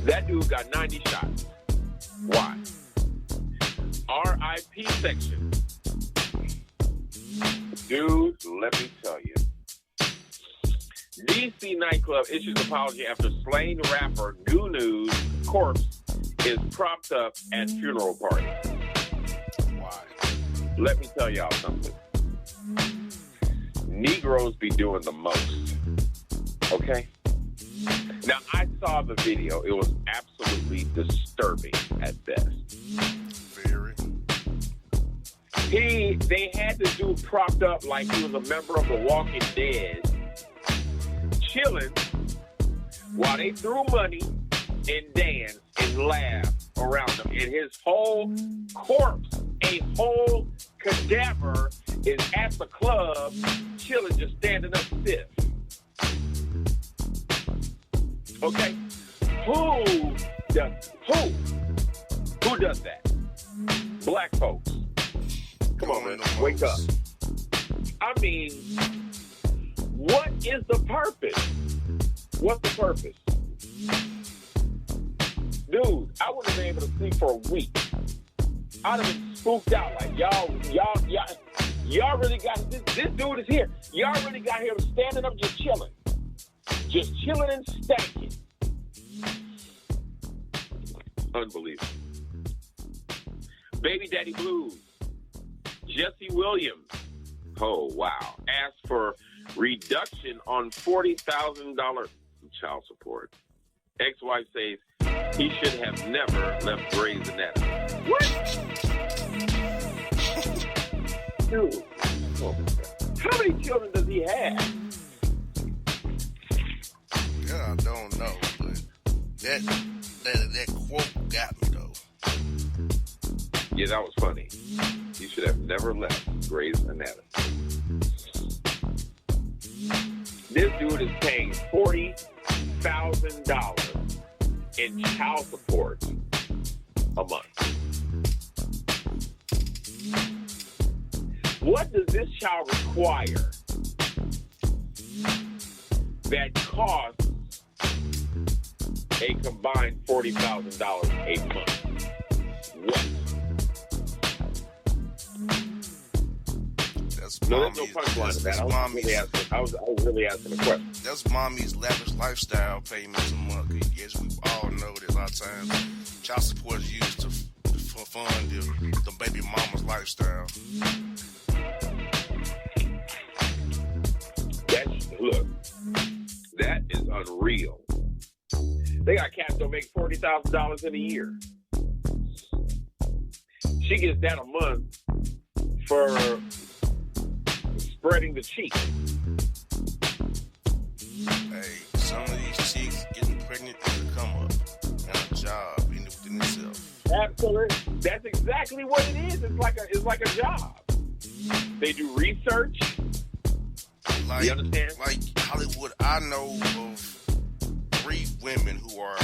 That dude got 90 shots. Why? RIP section. Dude, let me tell you. DC nightclub issues apology after slain rapper Gunu's corpse is propped up at funeral party. Why? Let me tell y'all something. Negroes be doing the most. Okay? Now, I saw the video. It was absolutely disturbing at best. Very. They had this dude propped up like he was a member of The Walking Dead, chilling while they threw money and danced and laughed around him. And his whole corpse, a whole cadaver, is at the club, chilling, just standing up stiff. Okay? Who does that? Black folks. Come on, man. Wake up. I mean, what is the purpose? What's the purpose? Dude, I wouldn't have been able to sleep for a week. I'd have been spooked out. Like, y'all really got this dude is here. Y'all really got him standing up just chilling. Just chilling and stanking. Unbelievable. Baby Daddy Blues. Jesse Williams. Oh, wow. Asked for reduction on $40,000 child support. Ex-wife says he should have never left Grey's Anatomy. What? Dude. Oh, my God. How many children does he have? Yeah, I don't know, but that quote got me though. Yeah, that was funny. He should have never left Grey's Anatomy. This dude is paying $40,000 in child support a month. What does this child require that costs a combined $40,000 a month? What? No, there's no punchline to that. I was really asking a question. That's mommy's lavish lifestyle payments a month. Yes, we all know that a lot of times child support is used to fund the baby mama's lifestyle. Look, that is unreal. They got cats that make $40,000 in a year. She gets that a month for spreading the cheek. Hey, some of these chicks getting pregnant is a come up and a job in within itself. Absolutely, that's exactly what it is. It's like a job. They do research. You understand? Like Hollywood, I know of 3 women who are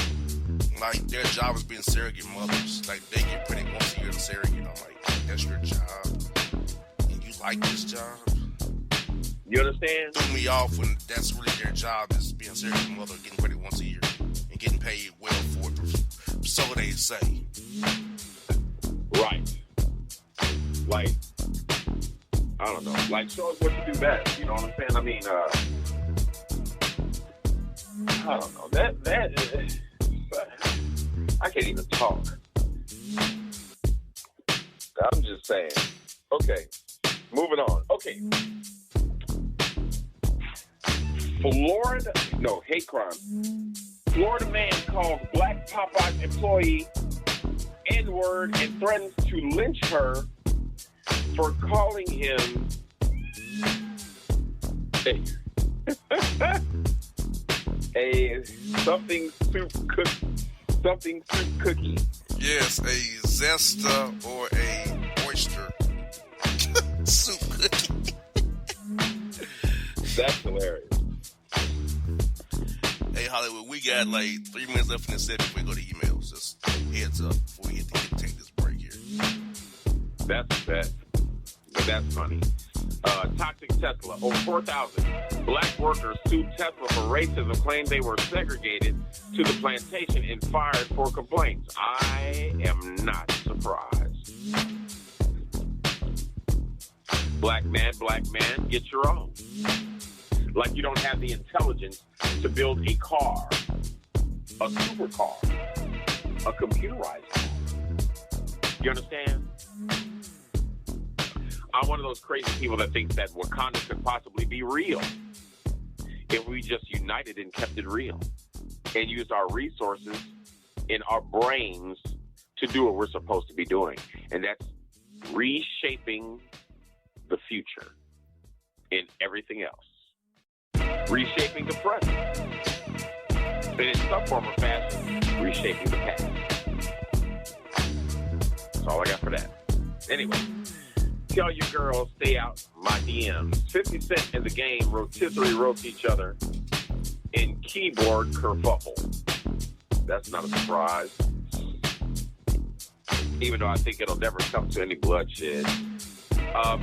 like their job is being surrogate mothers. Like they get pregnant once a year as a surrogate. I'm like, that's your job, and you like this job? You understand? Threw me off when that's really their job is being a surrogate mother, getting pregnant once a year, and getting paid well for it. So they say. Right. Like, I don't know. Like, show us what you do best. You know what I'm saying? I mean, I don't know. That I can't even talk. I'm just saying. Okay. Moving on. Okay. Hate crime. Florida man calls black Popeyes employee N-word and threatens to lynch her for calling him a something soup cookie. Yes, a zesta or a oyster soup cookie. That's hilarious. Hey, Hollywood, we got like 3 minutes left in the set before we go to emails. Just heads up before we hit the That's funny. Toxic Tesla. Over 4,000 black workers sued Tesla for racism, claimed they were segregated to the plantation and fired for complaints. I am not surprised. Black man, get your own. Like you don't have the intelligence to build a car, a supercar, a computerized car. You understand? I'm one of those crazy people that thinks that Wakanda could possibly be real if we just united and kept it real and used our resources and our brains to do what we're supposed to be doing. And that's reshaping the future in everything else. Reshaping the present. And in some form or fashion, reshaping the past. That's all I got for that. Anyway. Tell your girls stay out my DMs. 50 Cent and the Game rotisserie roast each other in keyboard kerfuffle. That's not a surprise. Even though I think it'll never come to any bloodshed.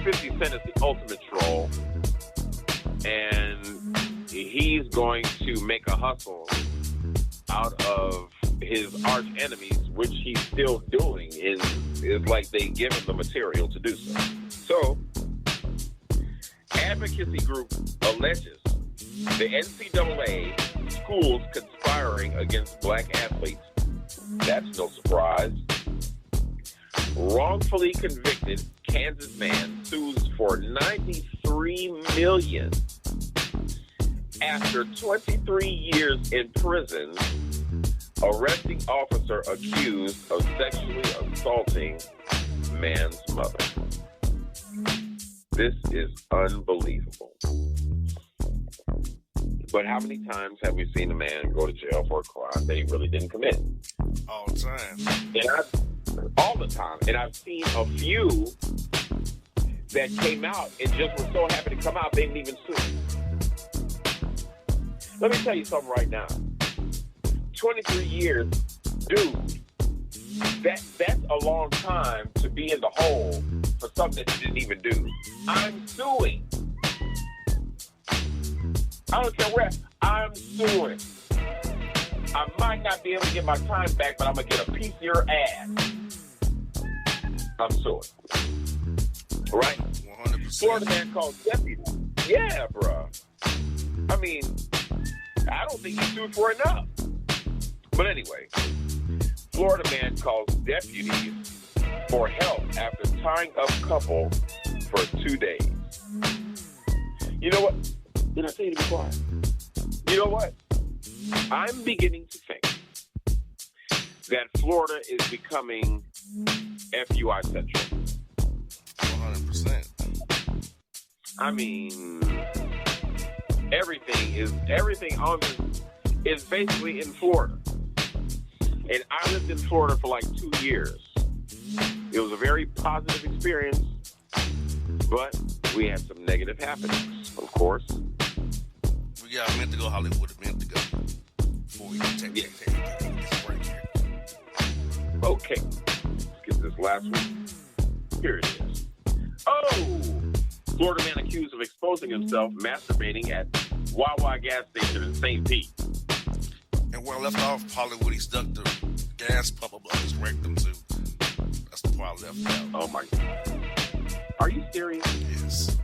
50 Cent is the ultimate troll. And he's going to make a hustle out of his arch enemies, which he's still doing. Is like they give him the material to do so. So, advocacy group alleges the NCAA schools conspiring against black athletes. That's no surprise. Wrongfully convicted Kansas man sues for $93 million after 23 years in prison. Arresting officer accused of sexually assaulting man's mother. This is unbelievable. But how many times have we seen a man go to jail for a crime that he really didn't commit? All the time. All the time. And I've seen a few that came out and just were so happy to come out they didn't even sue. Let me tell you something right now. 23 years, dude, that's a long time to be in the hole for something that you didn't even do. I'm suing. I don't care where. I'm suing. I might not be able to get my time back, but I'm going to get a piece of your ass. I'm suing. Right? 100%. Florida man called deputy. Yeah, bro. I mean, I don't think he sued for enough. But anyway, Florida man calls deputies for help after tying up couple for 2 days. You know what? Did I say you to be quiet? You know what? I'm beginning to think that Florida is becoming FUI central. 100%. I mean, everything on this is basically in Florida. And I lived in Florida for like 2 years. It was a very positive experience, but we had some negative happenings, of course. We got a minute to go, Hollywood, a minute to go. Before we take this break here. Okay. Let's get this last one. Here it is. Oh! Florida man accused of exposing himself masturbating at Wawa gas station in St. Pete. And where I left off, Hollywood, he stuck the gas pump up his rectum too. That's the part I left out. Oh my God. Are you serious? Yes.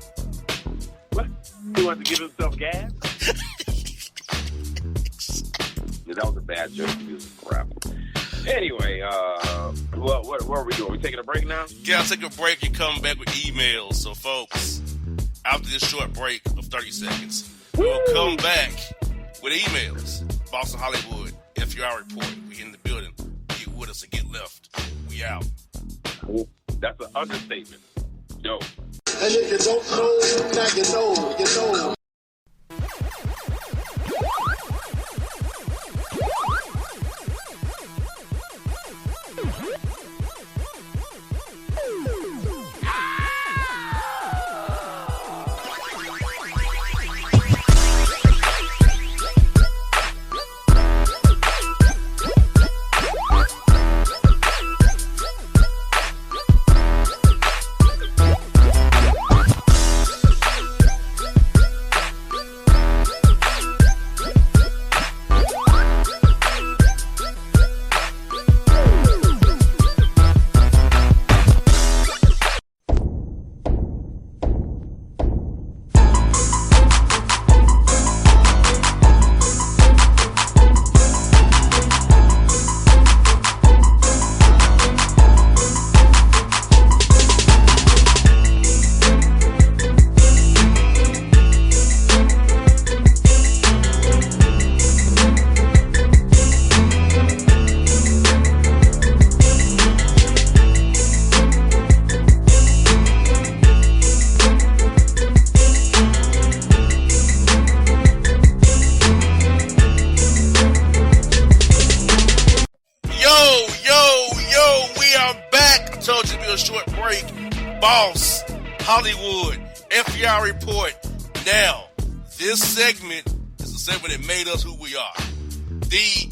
What? He wanted to give himself gas? Yeah, that was a bad joke. He was crap. Anyway, what are we doing? We taking a break now? Yeah, I'll take a break and come back with emails. So, folks, after this short break of 30 seconds, we'll come back with emails. Boston Hollywood, FUI report. We in the building. Get with us and get left. We out. That's an understatement. Dope. And if you don't know, now you know, you know. Boss, Hollywood, FUI Report. Now, this segment is a segment that made us who we are. The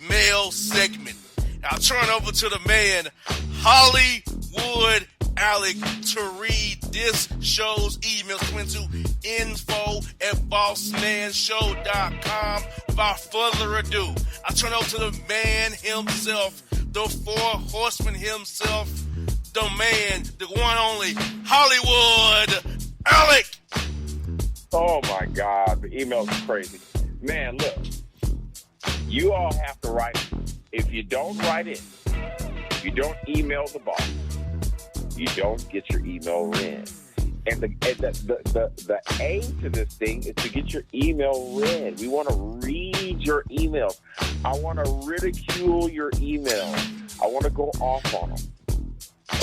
email segment. I'll turn over to the man, Hollywood Alec, to read this show's emails coming to info@bossmanshow.com. Without further ado, I turn over to the man himself, the four horsemen himself, the man, the one only, Hollywood Alec. Oh my God, the emails are crazy. Man, look, you all have to write. If you don't write it, you don't email the boss, you don't get your email read. And the aim to this thing is to get your email read. We want to read your emails. I want to ridicule your emails. I want to go off on them.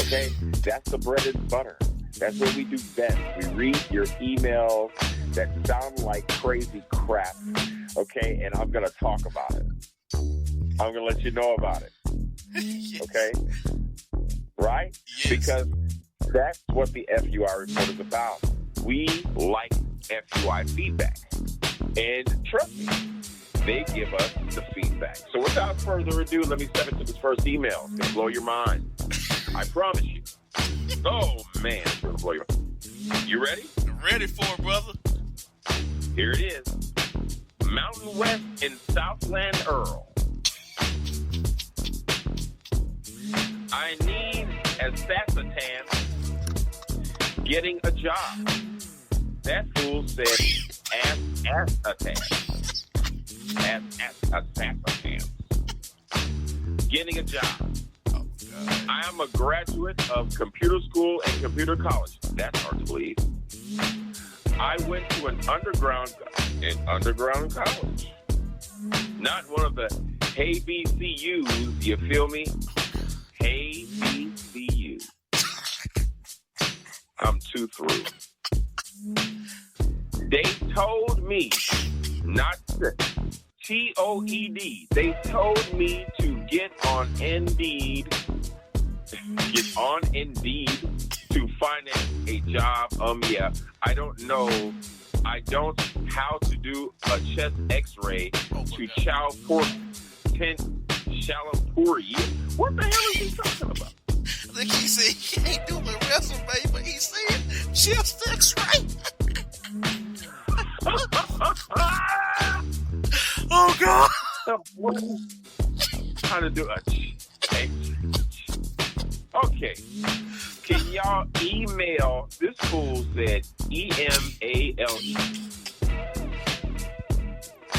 Okay? That's the bread and butter. That's what we do best. We read your emails that sound like crazy crap. Okay? And I'm going to talk about it. I'm going to let you know about it. Okay? Right? Yes. Because that's what the FUI report is about. We like FUI feedback. And trust me, they give us the feedback. So without further ado, let me step into this first email. It's going to blow your mind. I promise you. Oh, man, it's going to blow your mind. You ready? Ready for it, brother. Here it is. Mountain West and Southland Earl. I need aspartame getting a job. That fool said aspartame. Aspartame. Getting a job. Oh, God. I am a graduate of computer school and computer college. That's hard to believe. I went to an underground college. Not one of the HBCUs, you feel me? HBCU. I'm too through. They told me not to, TOED. They told me to get on Indeed to finance a job. Yeah, I don't know how to do a chest X-ray to Shalampuri. What the hell is he talking about? I think he said he can't do the resume, but he said chest X-ray. Oh, God. How to do a X-ray. Okay. Can y'all email? This fool said EMALE.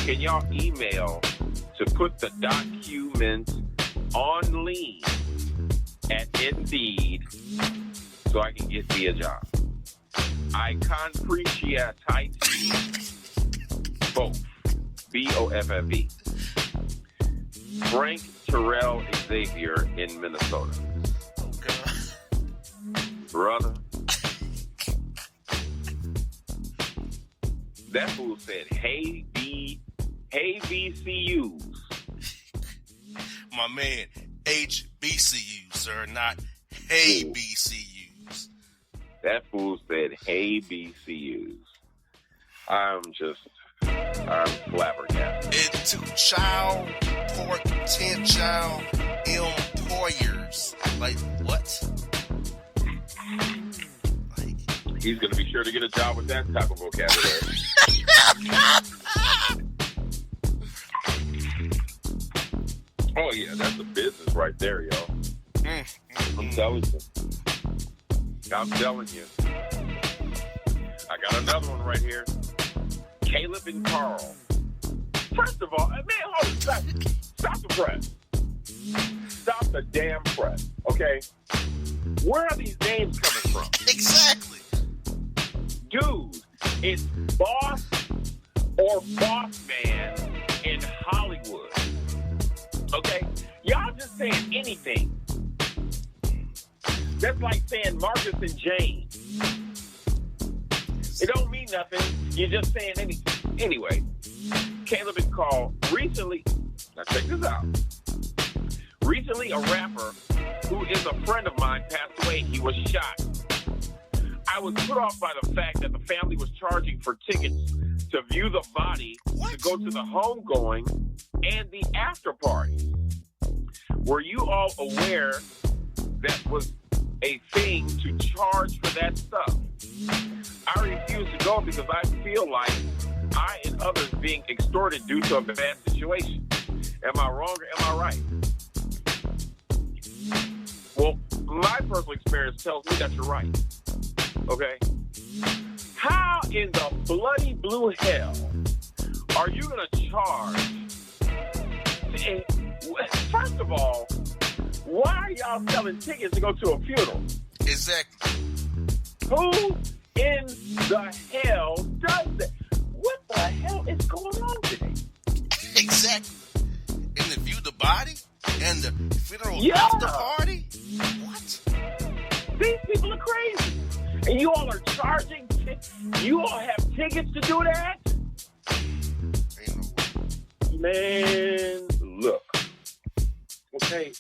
Can y'all email to put the document on lean at Indeed so I can get me a job? I can appreciate both. BOFFE. Frank Terrell Xavier in Minnesota. Oh, God. Brother. That fool said, hey VCUs. My man, HBCUs, sir, not hey BCUs. That fool said, hey VCUs. I'm flabbergasted. It's to child potential employers. Like, what? Like, he's going to be sure to get a job with that type of vocabulary. Oh, yeah, that's a business right there, yo. I'm telling you. I got another one right here. Caleb and Carl. First of all, man, stop the press. Stop the damn press, okay? Where are these names coming from? exactly. Dude, it's Boss or Bossman in Hollywood. Okay? Y'all just saying anything. That's like saying Marcus and James. It don't mean nothing. You're just saying anything. Anyway, Caleb and Carl recently, now check this out. Recently, a rapper who is a friend of mine passed away. He was shot. I was put off by the fact that the family was charging for tickets to view the body, to go to the homegoing, and the after party. Were you all aware that was a thing to charge for that stuff? I refuse to go because I feel like I and others being extorted due to a bad situation. Am I wrong or am I right? Well, my personal experience tells me that you're right. Okay? How in the bloody blue hell are you going to charge? First of all, why are y'all selling tickets to go to a funeral? Exactly. Who in the hell does that? What the hell is going on today? Exactly. And to view the body and the funeral after party? What? These people are crazy. And you all are charging? You all have tickets to do that? Ain't no way. Man, look. Okay.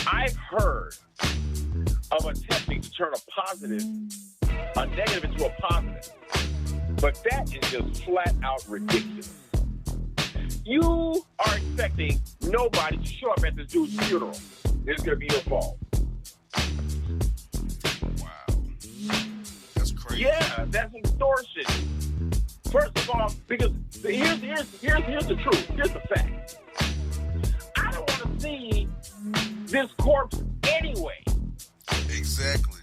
I've heard of attempting to turn a negative into a positive. But that is just flat out ridiculous. You are expecting nobody to show up at this dude's funeral. It's going to be your fault. Wow. That's crazy. Yeah, that's extortion. First of all, because here's the truth. Here's the fact. I don't want to see this corpse anyway. Exactly.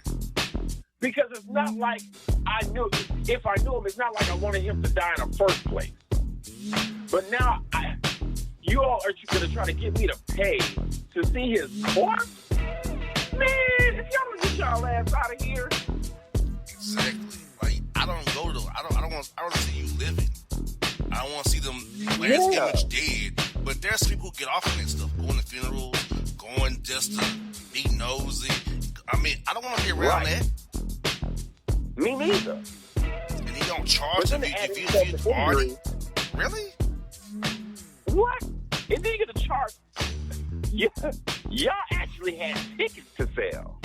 Because it's not like I knew. If I knew him, it's not like I wanted him to die in the first place. But now, you all are going to try to get me to pay to see his corpse? Man, if y'all don't get y'all ass out of here. Exactly. Like, I don't want to see you living. I don't want to see them last image dead. But there's people who get off on that stuff, going to funerals, going just to be nosy. I mean, I don't want to be around that. Me neither. And he don't charge them if he's party. Really? What? And then you get a charge. Y'all actually had tickets to sell.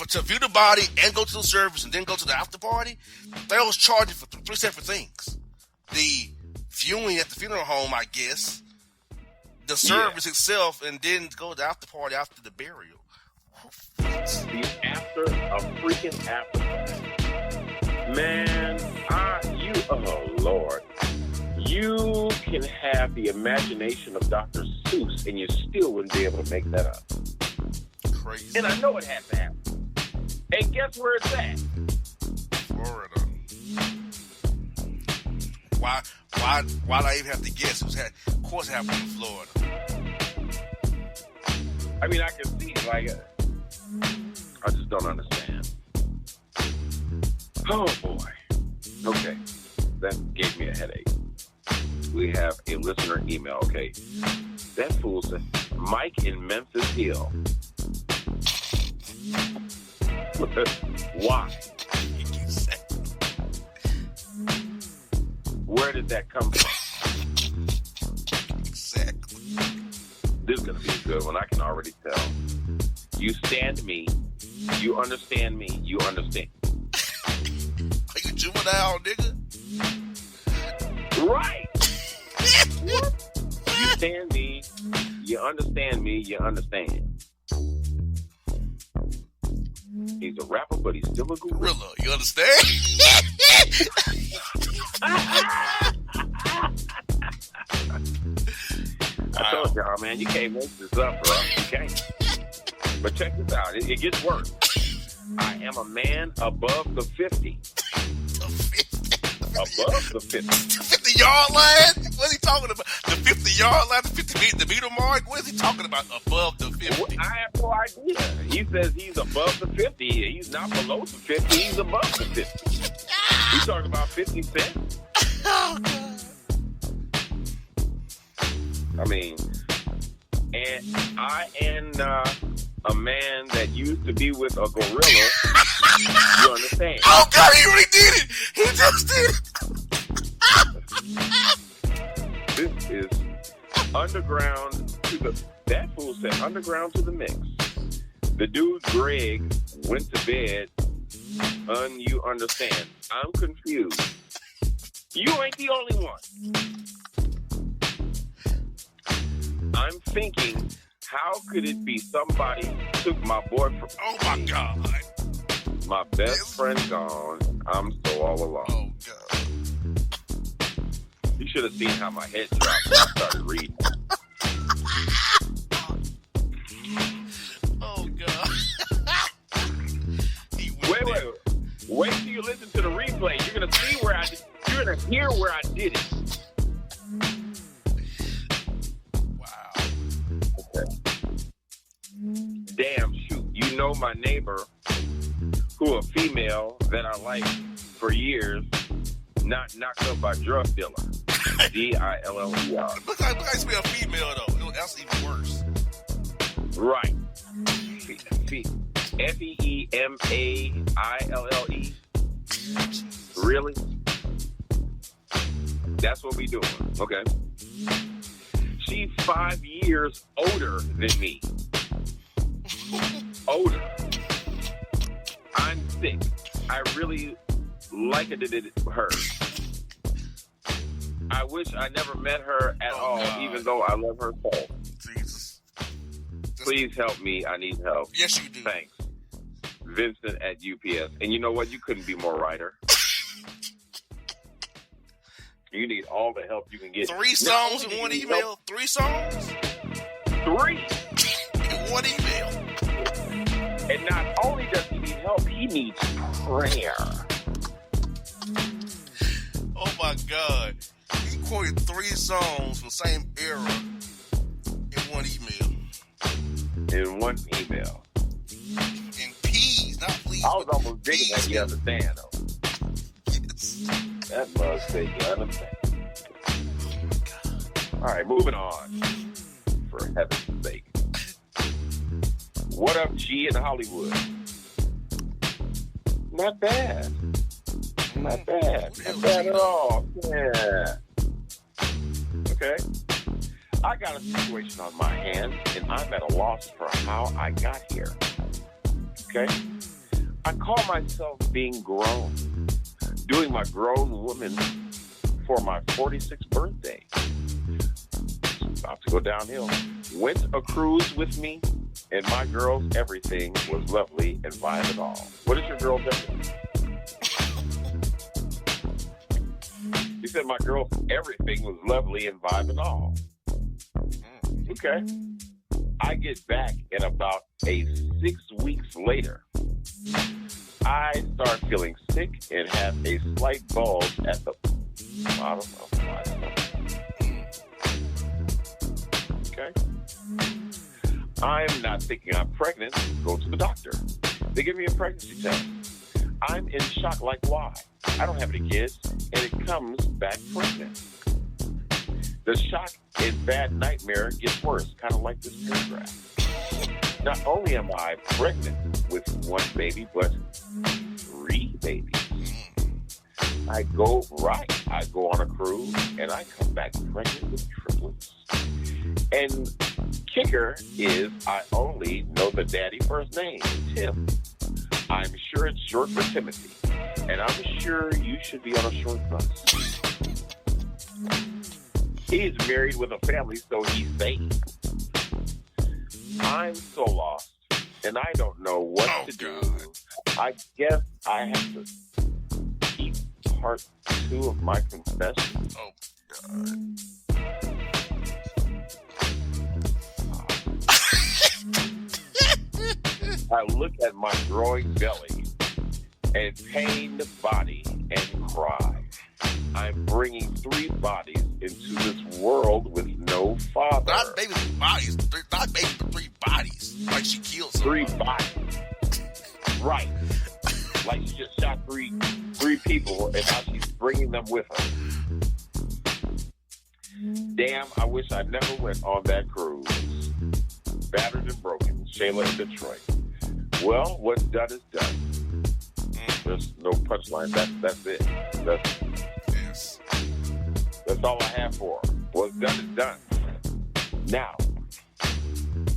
To view the body and go to the service and then go to the after party, they was charging for three separate things. The viewing at the funeral home, I guess, the service itself, and then go to the after party after the burial. A freaking after party. Man, oh Lord. You can have the imagination of Dr. Seuss and you still wouldn't be able to make that up. Crazy. And I know it has to happen. And guess where it's at? Florida. Why do I even have to guess? Of course it happened in Florida. I mean, I can see it. Like, I just don't understand. Oh, boy. Okay. That gave me a headache. We have a listener email, okay? That fool said, Mike in Memphis Hill. Why? Where did that come from? Exactly. This is going to be a good one. I can already tell. You stand me. You understand me. You understand. Are you juvenile, nigga? Right. What? You stand me. You understand me. You understand. He's a rapper, but he's still a gorilla. You understand? I told y'all, man, you can't make this up, bro. You can't. But check this out. It gets worse. I am a man above the 50. Above the 50. The 50-yard line? What is he talking about? The 50-yard line, the meter mark? What is he talking about above the 50? I have no idea. He says he's above the 50. He's not below the 50. He's above the 50. He's talking about 50 cents. Oh, God. I mean, and I am a man that used to be with a gorilla. You understand? Oh, God, he really did it. He just did it. This is Underground to the, that fool said underground to the mix. The dude Greg went to bed. You understand. I'm confused. You ain't the only one. I'm thinking, how could it be somebody took my boyfriend? Oh my God. My best friend gone. I'm so all alone. Oh God. You should have seen how my head dropped when I started reading. Oh God. Wait till you listen to the replay. You're gonna see where I did. You're gonna hear where I did it. Wow. Okay. Damn, shoot. You know my neighbor, who a female that I like for years, not knocked up by drug dealer. Diller. Look like to be a female though. That's even worse. Right. FEEMAILLE. Really? That's what we doing. Okay. She's 5 years older than me. Older. I'm sick. I really like it her. I wish I never met her at all, God. even though I love her so. Jesus. Please help me. I need help. Yes, you do. Thanks. Vincent at UPS. And you know what? You couldn't be more righter. You need all the help you can get. 3 songs in one email. Help. 3 songs? 3 in one email. And not only does he need help, he needs prayer. Oh my God. He quoted 3 songs from the same era in one email. In one email. In P's, not please. I was almost digging that you understand, though. Yes. That must say you understand. All right, moving on. For heaven's sake. What up, G in Hollywood? Not bad. Not bad. Not bad at all. Yeah. Okay. I got a situation on my hands, and I'm at a loss for how I got here. Okay? I call myself being grown. Doing my grown woman for my 46th birthday. It's about to go downhill. Went a cruise with me, and my girl's everything was lovely and fine at all. What is your girl's everything? You said my girl's everything was lovely and vibe and all. Okay. I get back, and about 6 weeks later, I start feeling sick and have a slight bulge at the bottom of my stomach. Okay. I'm not thinking I'm pregnant. Go to the doctor. They give me a pregnancy test. I'm in shock, like why? I don't have any kids, and it comes back pregnant. The shock and bad nightmare gets worse, kind of like this paragraph. Not only am I pregnant with 1 baby, but 3 babies. I go on a cruise, and I come back pregnant with triplets. And kicker is I only know the daddy first name, Tim. I'm sure it's short for Timothy, and I'm sure you should be on a short bus. He's married with a family, so he's safe. I'm so lost, and I don't know what to do. I guess I have to keep part 2 of my confession. Oh, God. I look at my growing belly and pained body and cry. I'm bringing 3 bodies into this world with no father. Not baby bodies. Not baby, but 3 bodies. Like she killed somebody. 3 bodies. Right. Like she just shot three people, and now she's bringing them with her. Damn, I wish I never went on that cruise. Battered and broken. Shayla in Detroit. Well, what's done is done. There's no punchline. That's it. That's all I have for her. What's done is done. Now,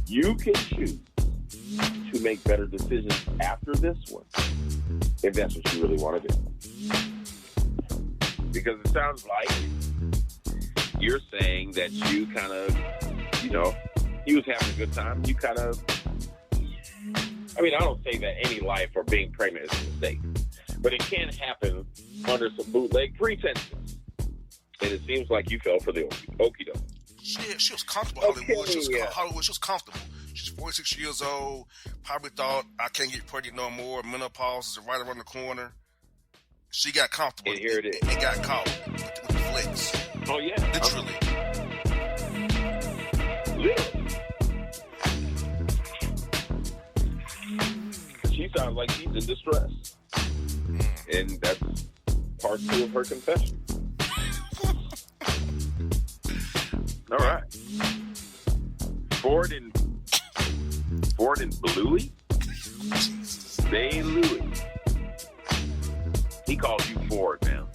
you can choose to make better decisions after this one, if that's what you really want to do. Because it sounds like you're saying that you kind of, he was having a good time. You kind of, I don't say that any life or being pregnant is a mistake, but it can happen under some bootleg pretenses. And it seems like you fell for the okie doke. She was comfortable, Hollywood. She was comfortable. She's 46 years old. Probably thought, I can't get pregnant no more. Menopause is right around the corner. She got comfortable. And here it is. And got caught with the flicks. Oh, yeah. Literally. She sounds like she's in distress. And that's part 2 of her confession. All right. Ford and Bluey? They Louie. He calls you Ford, man.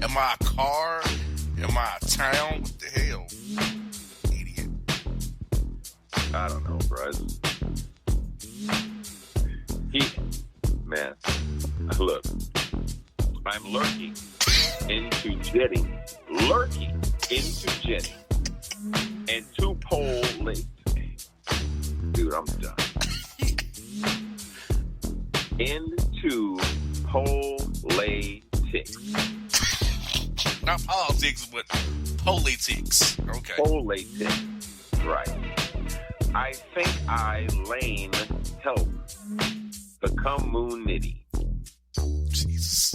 Am I a car? Am I a town? What the hell? Idiot. I don't know, bro. Look, I'm lurking into jetting, and 2 pole late. Dude, I'm done. Into politics. Not politics, but politics. Okay. Politics. Right. I think I lane help the community. Jesus.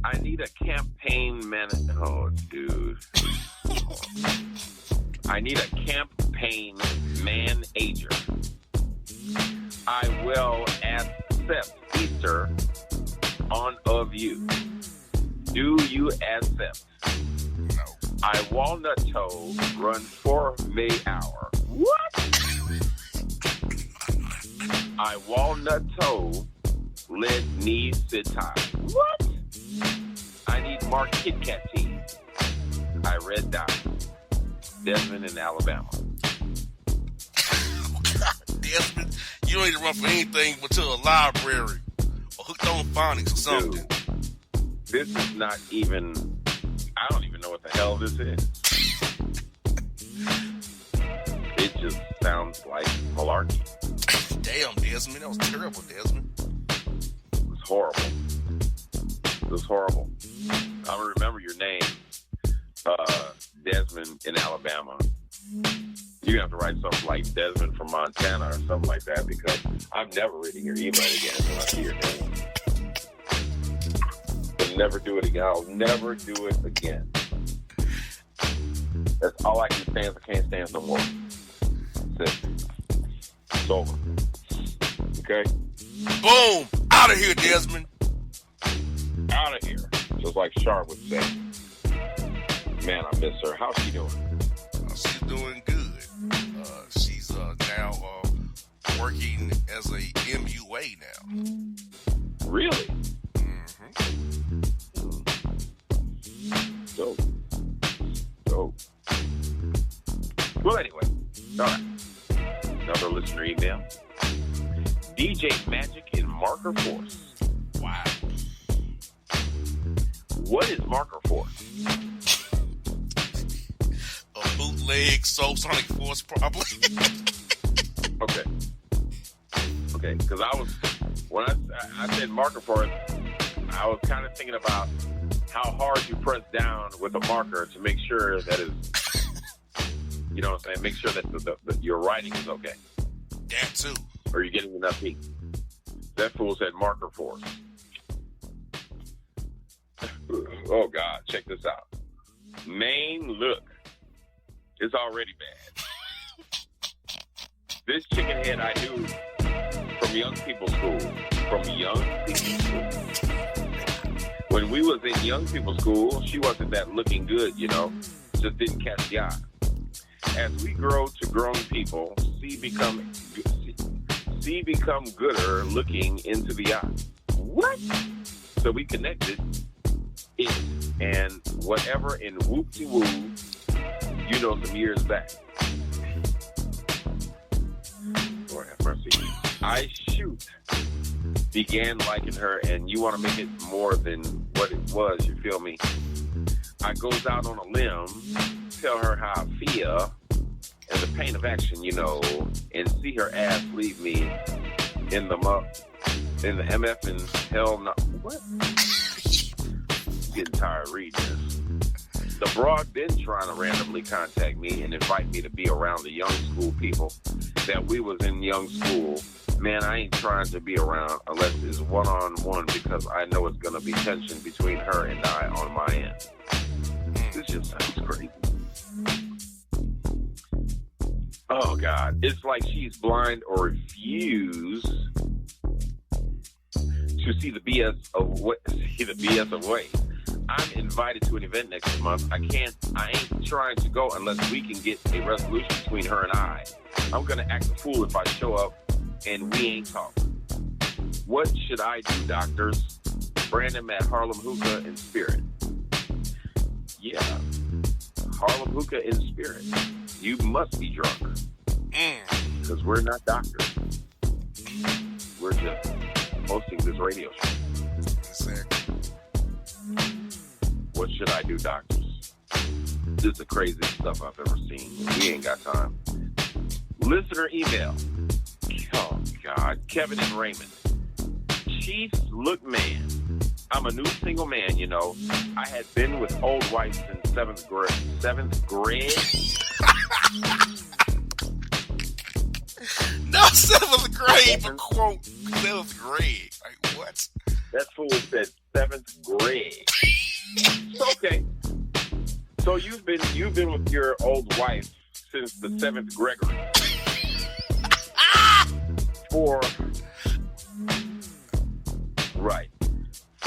I need a campaign Oh, dude. I need a campaign manager. I will accept Easter on of you. Do you accept? No. I walnut toe run 4 May hour. What? I walnut toe let knee sit high. What? I need Mark Kit Kat team. I read dot. Desmond in Alabama. Desmond, you don't need to run for anything but to a library or hooked on phonics or something. Dude, this is not even, I don't even know what the hell this is. It just sounds like malarkey. Damn, Desmond. That was terrible, Desmond. It was horrible. I remember your name, Desmond in Alabama. You're going to have to write something like Desmond from Montana or something like that, because I'm never reading your email again when I see your name. I'll never do it again. I'll never do it again. That's all I can stand. I can't stand no more. That's it. It's over. Okay? Boom! Out of here, Desmond. Out of here. Just like Sharp would say. Man, I miss her. How's she doing? She's doing good. She's now working as a MUA now. Really? Mm-hmm. Dope. Well, anyway. All right. Another listener email. DJ Magic in Marker Force. Wow. What is Marker Force? A bootleg Soulsonic Force, probably. Okay, because when I said Marker Force, I was kind of thinking about how hard you press down with a marker to make sure that it's, you know what I'm saying, make sure that your writing is okay. That too. Or you're getting enough heat. That fool said Marker Force. Oh, God, check this out. Main look is already bad. This chicken head I knew from young people's school. When we was in young people's school, she wasn't that looking good, just didn't catch the eye. As we grow to grown people, see become gooder looking into the eye. What? So we connected it and whatever in whoop-de-woo, you know, some years back. Lord have mercy. I began liking her, and you want to make it more than what it was, you feel me? I goes out on a limb, tell her how I feel, and the pain of action, you know, and see her ass leave me in the MF and hell no. What? Getting tired of reading this. The broad been trying to randomly contact me and invite me to be around the young school people that we was in young school. Man, I ain't trying to be around unless it's one-on-one because I know it's going to be tension between her and I on my end. This just sounds crazy. Oh, God. It's like she's blind or refused to see the BS away. I'm invited to an event next month. I ain't trying to go unless we can get a resolution between her and I. I'm going to act a fool if I show up and we ain't talking. What should I do, doctors? Brandon at Harlem Hookah in Spirit. Yeah, Harlem Hookah in Spirit. You must be drunk. Because we're not doctors. We're just hosting this radio show. Exactly. What should I do, doctors? This is the craziest stuff I've ever seen. We ain't got time. Listener email. Oh, God. Kevin and Raymond. Chief, look, man. I'm a new single man, you know. I had been with old wife since 7th grade. 7th grade? No, 7th grade, but quote, 7th grade. Like, what? That fool said 7th grade. Okay. So you've been with your old wife since the 7th Gregory.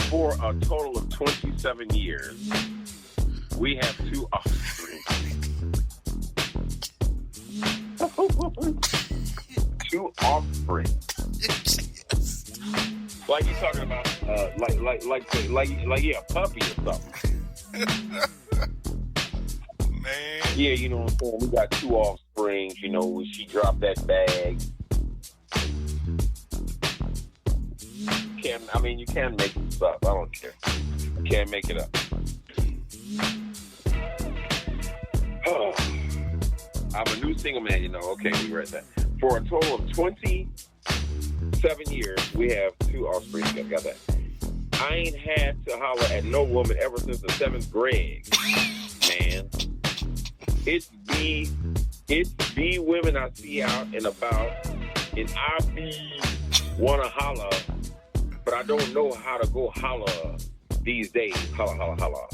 For a total of 27 years, we have 2 offspring. 2 offspring. Yes. Like you talking about, like yeah, a puppy or something. Man. Yeah, you know what I'm saying? We got 2 offspring, you know, when she dropped that bag. You can make this up. I don't care. You can't make it up. Oh, I'm a new single man, you know. Okay, we read that. For a total of 27 years, we have 2 offspring. I got that. I ain't had to holler at no woman ever since the 7th grade. Man. It's be women I see out and about, and I be wanna holler, but I don't know how to go holler these days. Holla, holla, holla.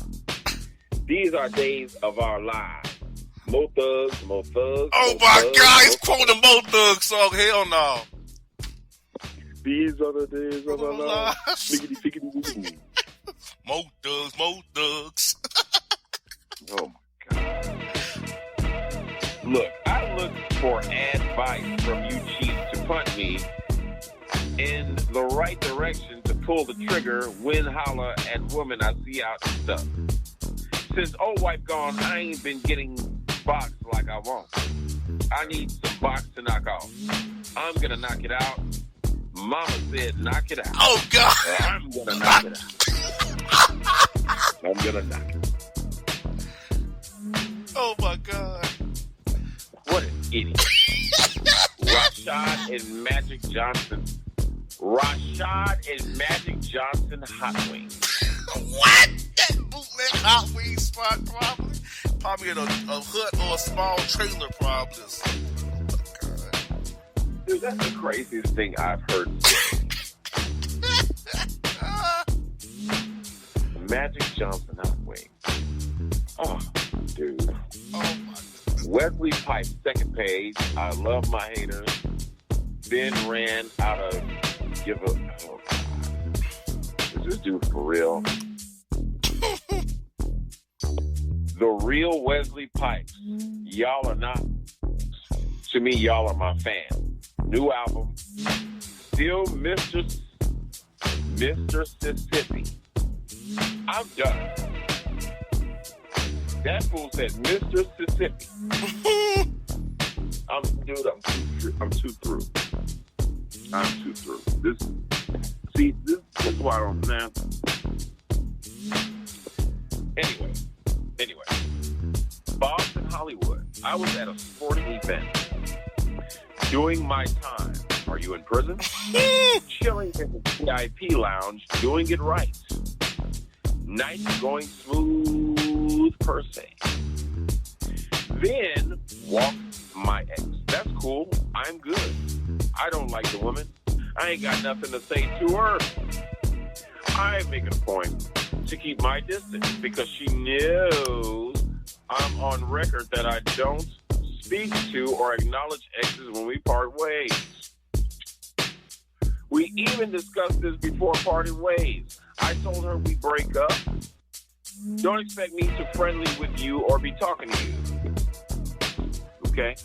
These are days of our lives. Mo thugs, mo thugs. Oh my God, he's quoting Mo Thug song. Hell no. These are the days of our lives. Figgity, figgity, figgity. Mo thugs, Mo thugs. Oh my God. Look, I look for advice from you chiefs to punt me in the right direction to pull the trigger when holler at women I see out and stuff. Since old wife gone, I ain't been getting boxed like I want. I need some box to knock off. I'm gonna knock it out. Mama said knock it out. Oh God. I'm gonna knock it out. I'm gonna knock it. Oh my God. What an idiot. Rashad and Magic Johnson. Rashad and Magic Johnson Hot Wings. What? That bootleg Hot Wings spot probably? Probably in a hut or a small trailer probably. Oh my God. Dude, that's the craziest thing I've heard. Magic Johnson Hot Wings. Oh, dude. Oh my God. Wesley Pipes, second page. I love my haters. Then ran out of give up. Oh, God. Is this dude for real? The real Wesley Pipes. Y'all are not. To me, y'all are my fan. New album. Still Mr. Mississippi. I'm done. That fool said, Mr. Mississippi. I'm too through. This is why I don't, man. Anyway. Boston, Hollywood. I was at a sporting event. Doing my time. Are you in prison? Chilling in the VIP lounge, doing it right. Night going smooth per se. Then walked my ex. That's cool. I'm good. I don't like the woman. I ain't got nothing to say to her. I make it a point to keep my distance because she knows I'm on record that I don't speak to or acknowledge exes when we part ways. We even discussed this before parting ways. I told her we break up. Don't expect me to friendly with you or be talking to you. Okay?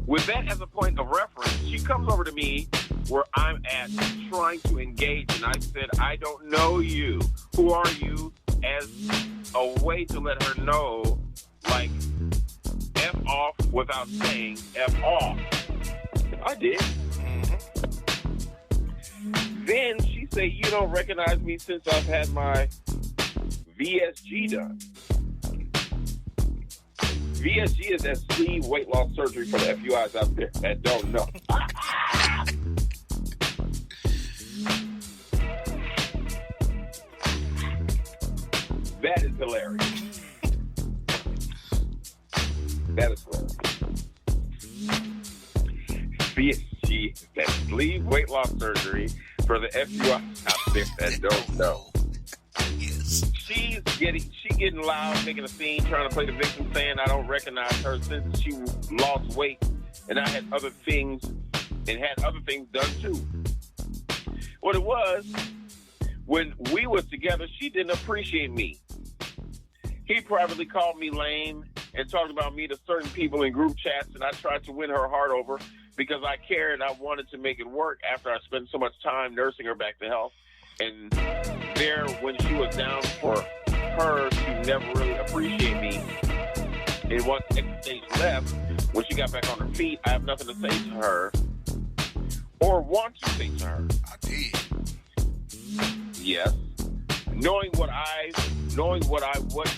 With that as a point of reference, she comes over to me where I'm at trying to engage, and I said, I don't know you. Who are you? As a way to let her know, like, F off without saying F off. I did. Then she said, you don't recognize me since I've had my VSG done. VSG is that sleeve weight loss surgery for the FUIs out there that don't know. That is hilarious. That is hilarious. VSG is that sleeve weight loss surgery for the FUIs out there that don't know. Yes. She getting loud, making a scene, trying to play the victim, saying I don't recognize her since she lost weight, and I had other things, and had other things done too. What it was, when we was together, she didn't appreciate me. He privately called me lame and talked about me to certain people in group chats, and I tried to win her heart over because I cared and I wanted to make it work after I spent so much time nursing her back to health. And there, when she was down for her to never really appreciate me, and once X stage left, when she got back on her feet, I have nothing to say to her or want to say to her. I did. Yes. Knowing what I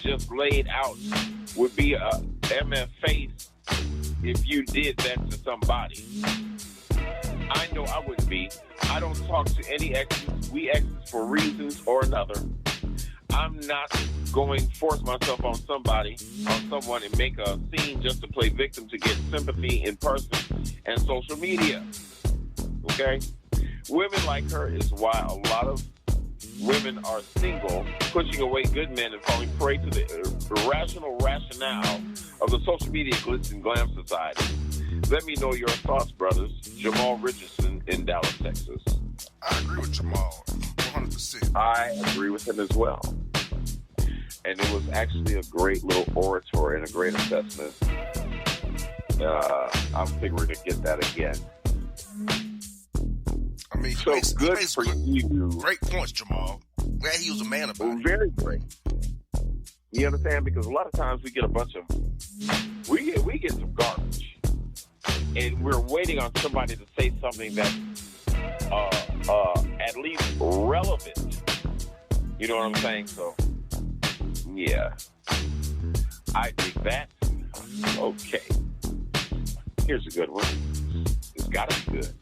just laid out would be a MF face if you did that to somebody. I know I wouldn't be. I don't talk to any exes. We exes for reasons or another. I'm not going to force myself on someone and make a scene just to play victim to get sympathy in person and social media. Okay? Women like her is why a lot of women are single, pushing away good men and falling prey to the irrational rationale of the social media glitz and glam society. Let me know your thoughts, brothers. Jamal Richardson in Dallas, Texas. I agree with Jamal, 100%. I agree with him as well. And it was actually a great little oratory and a great assessment. I'm figuring to get that again. I mean, so good for you. Great points, Jamal. Glad he was a man about it. Very great. You understand? Because a lot of times we get a bunch of, we get some garbage. And we're waiting on somebody to say something that's at least relevant. You know what I'm saying? So, yeah. I dig that. Okay. Here's a good one. It's got to be good.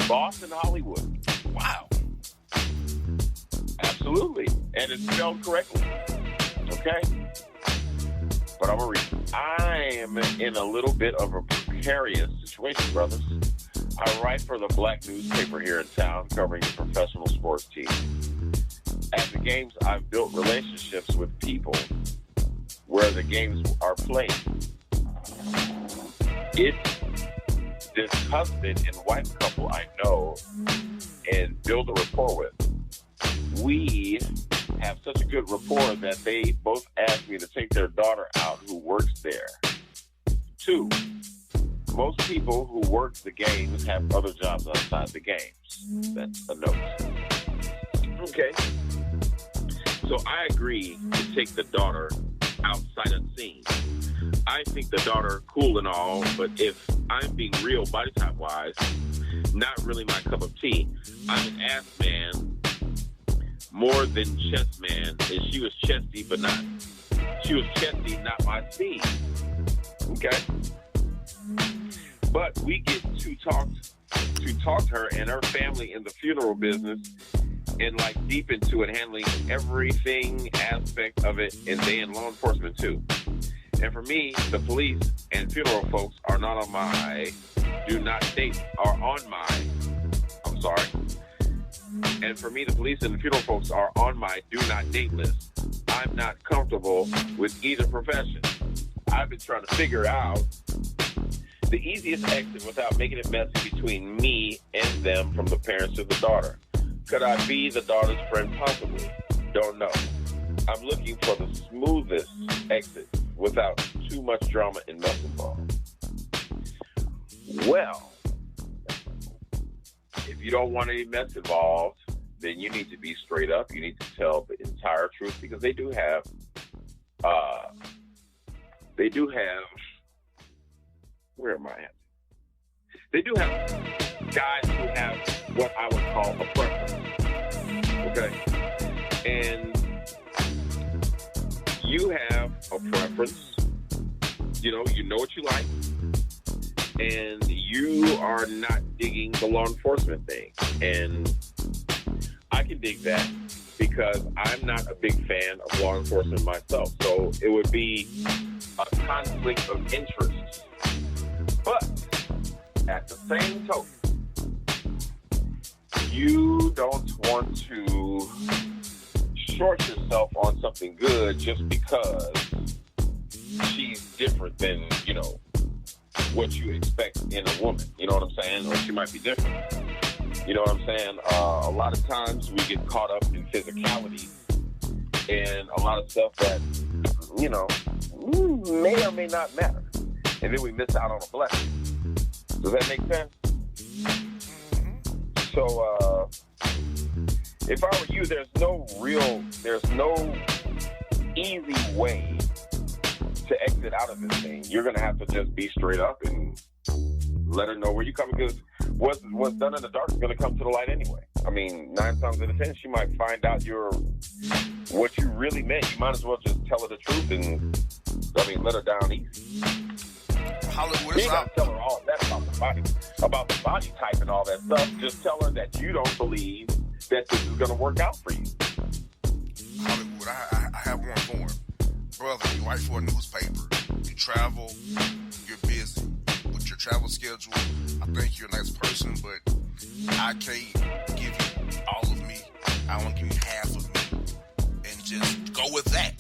Boston, Hollywood. Wow. Absolutely. And it's spelled correctly. Okay? But I'm going to read. I am in a little bit of a precarious situation, brothers. I write for the black newspaper here in town covering the professional sports team. At the games, I've built relationships with people where the games are played. It's this husband and wife couple I know and build a rapport with. We have such a good rapport that they both asked me to take their daughter out who works there. 2, most people who work the games have other jobs outside the games. That's a note. Okay. So I agree to take the daughter outside unseen. I think the daughter cool and all, but if I'm being real body type wise, not really my cup of tea. I'm an ass man more than chest man, and she was chesty, but not. She was chesty, not my speed. Okay, but we get to talk to her and her family in the funeral business, and like deep into it, handling everything aspect of it, and they in law enforcement too. And for me, the police and funeral folks are not on my do not date, are on my, I'm sorry. And for me, the police and the funeral folks are on my do not date list. I'm not comfortable with either profession. I've been trying to figure out the easiest exit without making it messy between me and them from the parents to the daughter. Could I be the daughter's friend possibly? Don't know. I'm looking for the smoothest exit without too much drama and mess involved. Well, if you don't want any mess involved, then you need to be straight up. You need to tell the entire truth, because they do have, where am I at? They do have guys who have what I would call a preference. Okay? And you have a preference. You know what you like. And you are not digging the law enforcement thing. And I can dig that because I'm not a big fan of law enforcement myself. So it would be a conflict of interest. But at the same token, you don't want to short yourself on something good just because she's different than, what you expect in a woman. You know what I'm saying? Or she might be different. You know what I'm saying? A lot of times we get caught up in physicality and a lot of stuff that, may or may not matter. And then we miss out on a blessing. Does that make sense? So, if I were you, there's no easy way to exit out of this thing. You're going to have to just be straight up and let her know where you're coming, because what's done in the dark is going to come to the light anyway. I mean, 9 times out of 10, she might find out what you really meant. You might as well just tell her the truth and, let her down easy. Hollywood, you not tell her all that about the body type and all that stuff. Just tell her that you don't believe that this is going to work out for you. Hollywood, I have one form. Brother, you write for a newspaper. You travel. You're busy with your travel schedule. I think you're a nice person, but I can't give you all of me. I want to give you half of me. And just go with that.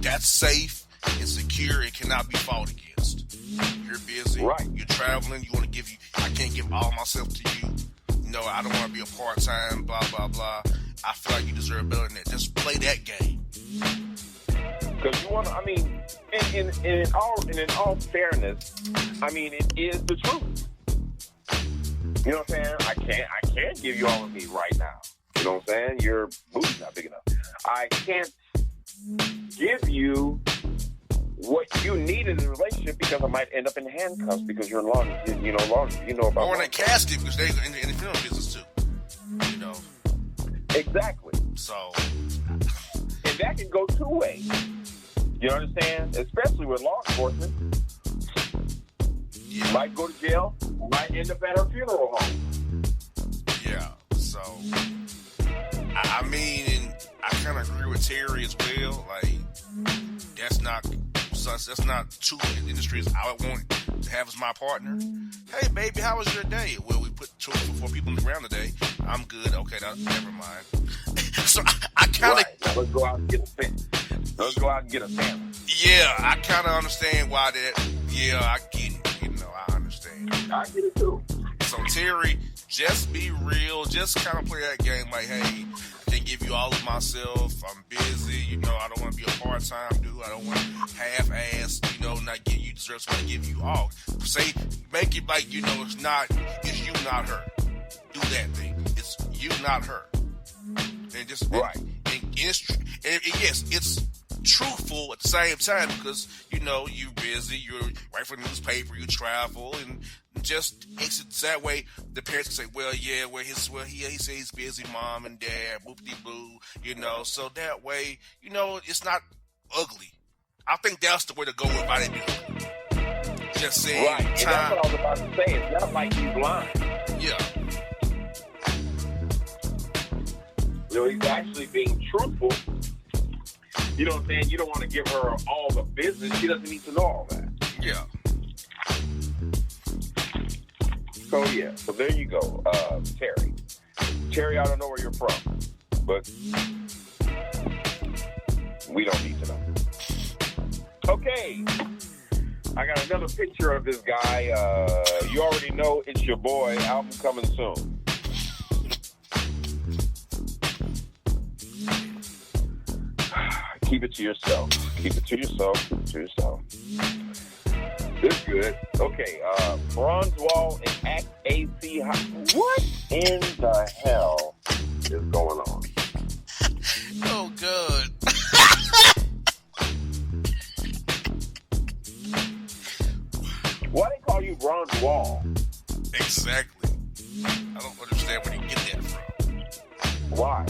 That's safe and secure and cannot be fought against. You're busy. Right. You're traveling. I can't give all myself to you. No, I don't want to be a part-time, blah, blah, blah. I feel like you deserve better than that. Just play that game. Because you want to, in all fairness, it is the truth. You know what I'm saying? I can't give you all of me right now. You know what I'm saying? Your booty's not big enough. I can't give you what you need in a relationship because I might end up in handcuffs because you're in law. You know about. Or in a casket because they in the funeral business too. Exactly. So, and that can go two ways. You understand? Especially with law enforcement. Yeah. Might go to jail, might end up at her funeral home. Yeah. So, I kind of agree with Terry as well. Like, that's not two industries I would want to have as my partner. Hey, baby, how was your day? Well, we put 2 or 4 people on the ground today. I'm good. Okay, never mind. So I kind of... Right. Now let's go out and get a sandwich. Yeah, I kind of understand why that... Yeah, I get it. I understand. I get it too. So, Terry, just be real. Just kind of play that game like, hey, I can't give you all of myself. I'm busy. I don't want to be a part-time dude. I don't want to half-ass, not give you deserve somebody to give you all. Say, make it like, it's you, not her. Do that thing. It's you, not her. And just, right. And yes, it's truthful at the same time because, you know, you're busy, you write for the newspaper, you travel, and just exit that way. The parents can say, well, yeah, he says he's busy, mom and dad, boop-de-boo, you know, so that way, you know, it's not ugly. I think that's the way to go about it. Just saying right, and that's what I was about to say. It's not like he's lying. Yeah. You know, he's actually being truthful. You know what I'm saying? You don't want to give her all the business. She doesn't need to know all that. Yeah. So, yeah. So, there you go, Terry. Terry, I don't know where you're from, but we don't need to know. Okay. I got another picture of this guy. You already know it's your boy. Album coming soon. Keep it to yourself. Keep it to yourself. Keep it to yourself. This is good. Okay. Bronze Wall and Act AC. What in the hell is going on? Oh, good. Why they call you Bronze Wall? Exactly. I don't understand where you get that from. Why?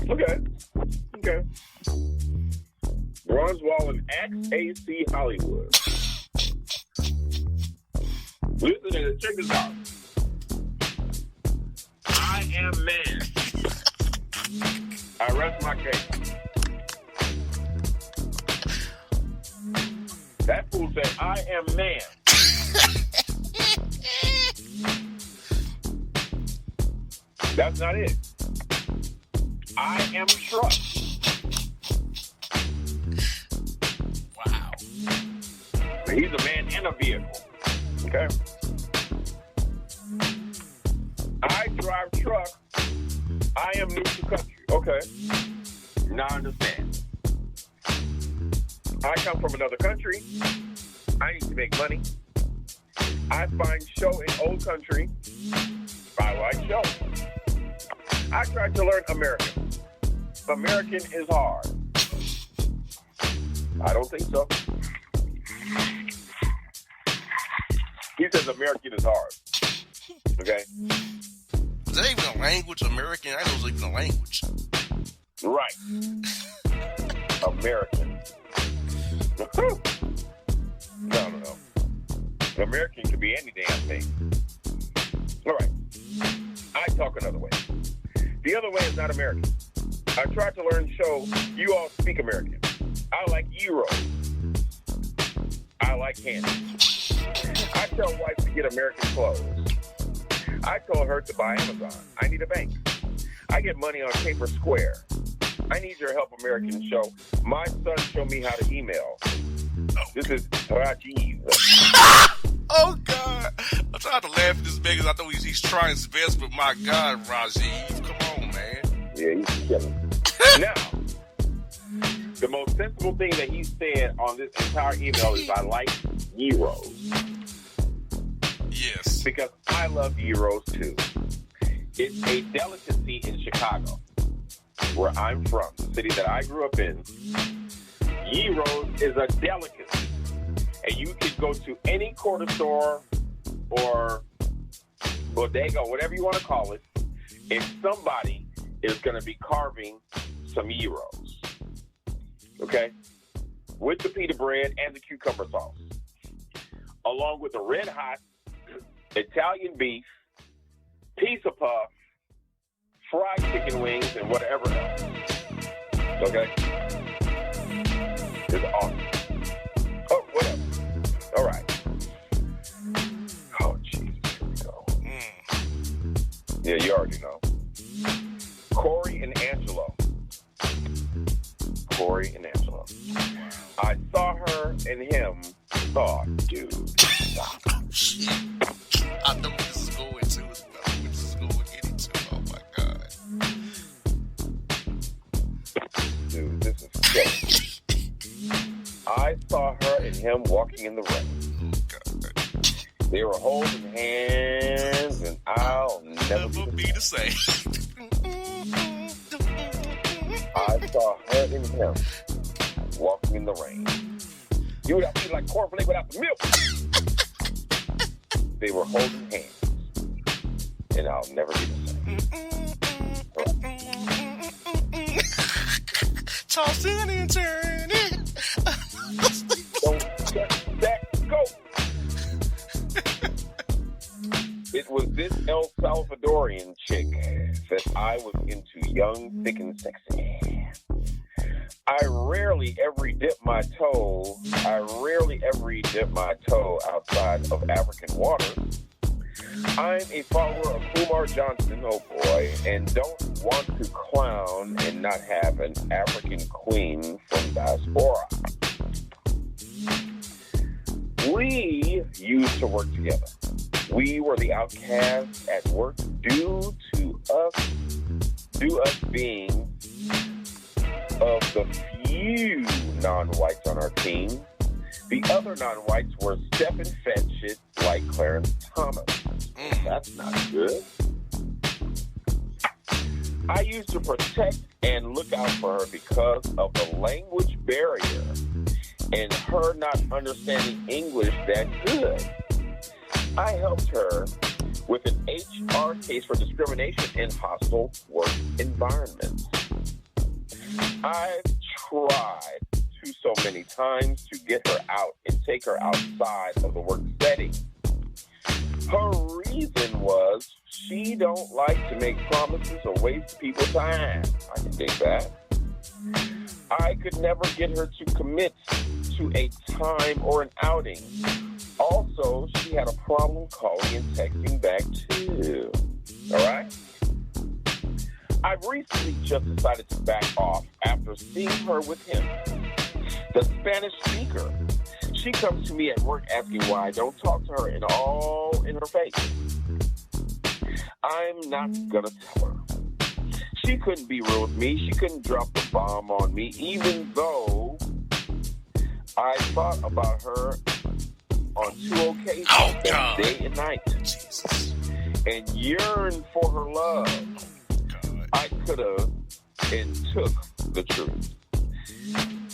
Okay. Bronze Wall and XAC Hollywood. Listen to this. Check this out. I am man. I rest my case. That fool said, I am man. That's not it. I am truck. Wow. He's a man in a vehicle. Okay? I drive truck. I am new to country. Okay. Now I understand. I come from another country. I need to make money. I find show in old country. I like show. I try to learn American. American is hard. I don't think so. He says American is hard. Okay? Is that even a language? American? I know it's even a language. Right. American. No. American could be any damn thing. All right. I talk another way. The other way is not American. I tried to learn show you all speak American. I like Euro. I like candy. I tell wife to get American clothes. I told her to buy Amazon. I need a bank. I get money on Paper Square. I need your help, American show. My son showed me how to email. This is Rajiv. Oh, God. I'm trying to laugh at this man because I know he's trying his best, but my God, Rajiv, come on, man. Yeah, he's killing. Now, the most sensible thing that he said on this entire email is I like gyros. Yes. Because I love gyros, too. It's a delicacy in Chicago, where I'm from, the city that I grew up in. Gyros is a delicacy. And you can go to any corner store or bodega, whatever you want to call it, and somebody is going to be carving some gyros. Okay? With the pita bread and the cucumber sauce. Along with the red hot Italian beef, pizza puff, fried chicken wings, and whatever else. Okay? It's awesome. Oh, whatever. All right. Oh, Jesus. Here we go. Yeah, you already know. Corey and Angelo. I saw her and him. Oh, dude. Stop. Oh, shit. I know what this is going to. Oh, my God. Dude, this is killing. I saw her and him walking in the rain. Oh, God. They were holding hands, and I'll never be the same. I saw in him, walking in the rain. You would have feel like cornflake without the milk. They were holding hands, and I'll never be the same. Tossing and turning. Don't touch that goat. It was this El Salvadorian chick that I was into, young, thick, and sexy. I rarely ever dip my toe outside of African waters. I'm a follower of Umar Johnson, oh boy, and don't want to clown and not have an African queen from diaspora. We used to work together. We were the outcasts at work due to us being of the few non-whites on our team. The other non-whites were stepping fat shit like Clarence Thomas. That's not good. I used to protect and look out for her because of the language barrier and her not understanding English that good. I helped her with an HR case for discrimination in hostile work environments. I've tried so many times to get her out and take her outside of the work setting. Her reason was she don't like to make promises or waste people's time. I can dig that. I could never get her to commit to a time or an outing. Also, she had a problem calling and texting back too. All right? I've recently just decided to back off after seeing her with him. The Spanish speaker. She comes to me at work asking why I don't talk to her in her face. I'm not gonna tell her. She couldn't be real with me. She couldn't drop the bomb on me, even though I thought about her on 2 occasions, day and night. Jesus. And yearned for her love. God. I could have and took the truth.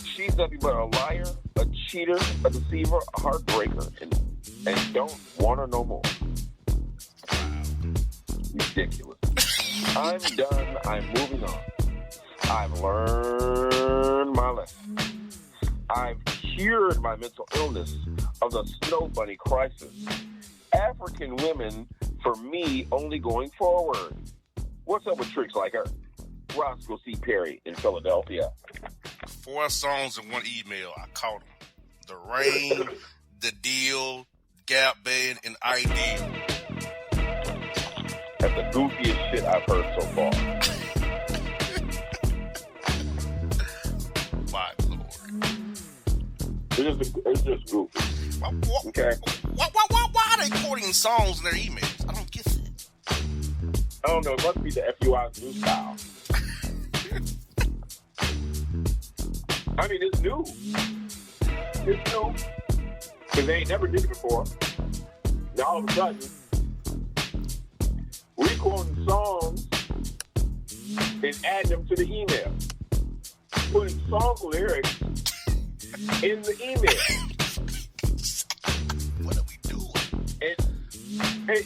She's nothing but a liar, a cheater, a deceiver, a heartbreaker, and don't want her no more. Ridiculous. I'm done. I'm moving on. I've learned my lesson. I've cured my mental illness of the snow bunny crisis. African women, for me, only going forward. What's up with tricks like her? Roscoe C. Perry in Philadelphia. 4 songs in one email. I caught them. The Rain, The Deal, Gap Band, and Ideal. That's the goofiest shit I've heard so far. My Lord. It's just goofy. Okay. Why are they quoting songs in their emails? I don't get that. I don't know. It must be the FUI's new style. I mean, it's new. It's new. Because they ain't never did it before. Now all of a sudden, we're quoting songs and adding them to the email. Putting song lyrics in the email. What are we doing? And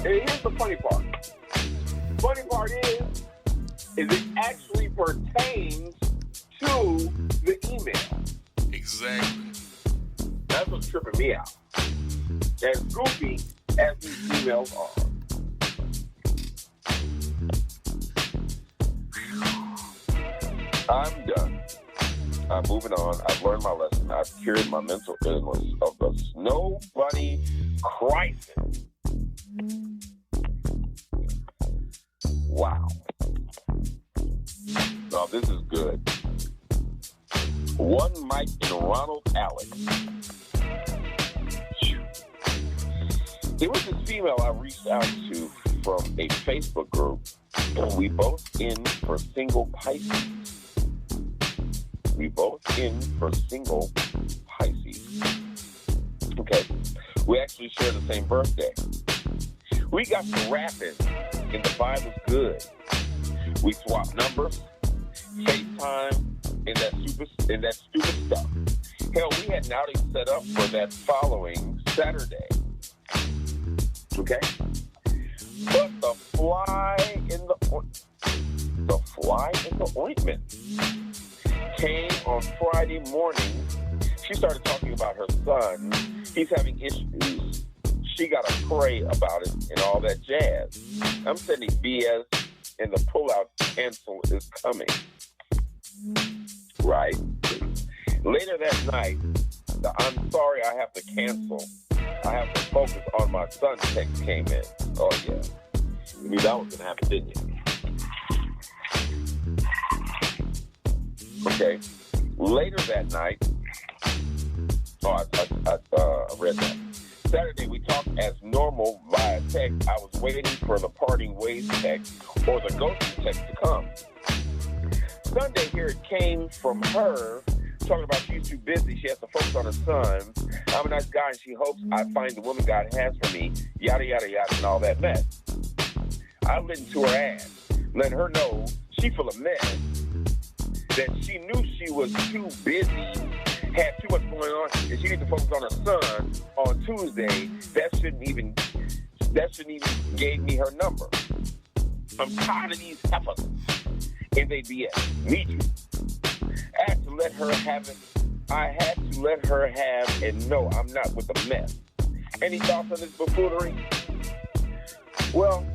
here's the funny part. Funny part is it actually pertains to the email. Exactly. That's what's tripping me out. As goofy as these emails are. I'm done. I'm moving on. I've learned my lesson. I've cured my mental illness of the snow bunny crisis. Wow. Now this is good. One Mike and Ronald Alex. It was this female I reached out to from a Facebook group. We both in for single Pisces. Okay. We actually share the same birthday. We got to rapping, and the vibe was good. We swapped numbers, FaceTime, in that stupid stuff. Hell, we had an outing set up for that following Saturday. Okay? But the fly in the ointment came on Friday morning. She started talking about her son. He's having issues. She got to pray about it and all that jazz. I'm sending BS, and the pullout cancel is coming. Right? Later that night, the I'm sorry I have to cancel. I have to focus on my son text came in. Oh, yeah. You knew that was going to happen, didn't you? Okay. Later that night, I read that. Saturday, we talked as normal via text. I was waiting for the parting ways text or the ghosting text to come. Sunday, here it came from her, talking about she's too busy. She has to focus on her son. I'm a nice guy, and she hopes I find the woman God has for me, yada, yada, yada, and all that mess. I listened to her ass, letting her know she full of mess, that she knew she was too busy, had too much going on, and she needs to focus on her son on Tuesday. That shouldn't even gave me her number. I'm tired of these heifers and they BS. Me too. I had to let her have it. I had to let her have, and no, I'm not with the mess. Any thoughts on this buffoonery? Well,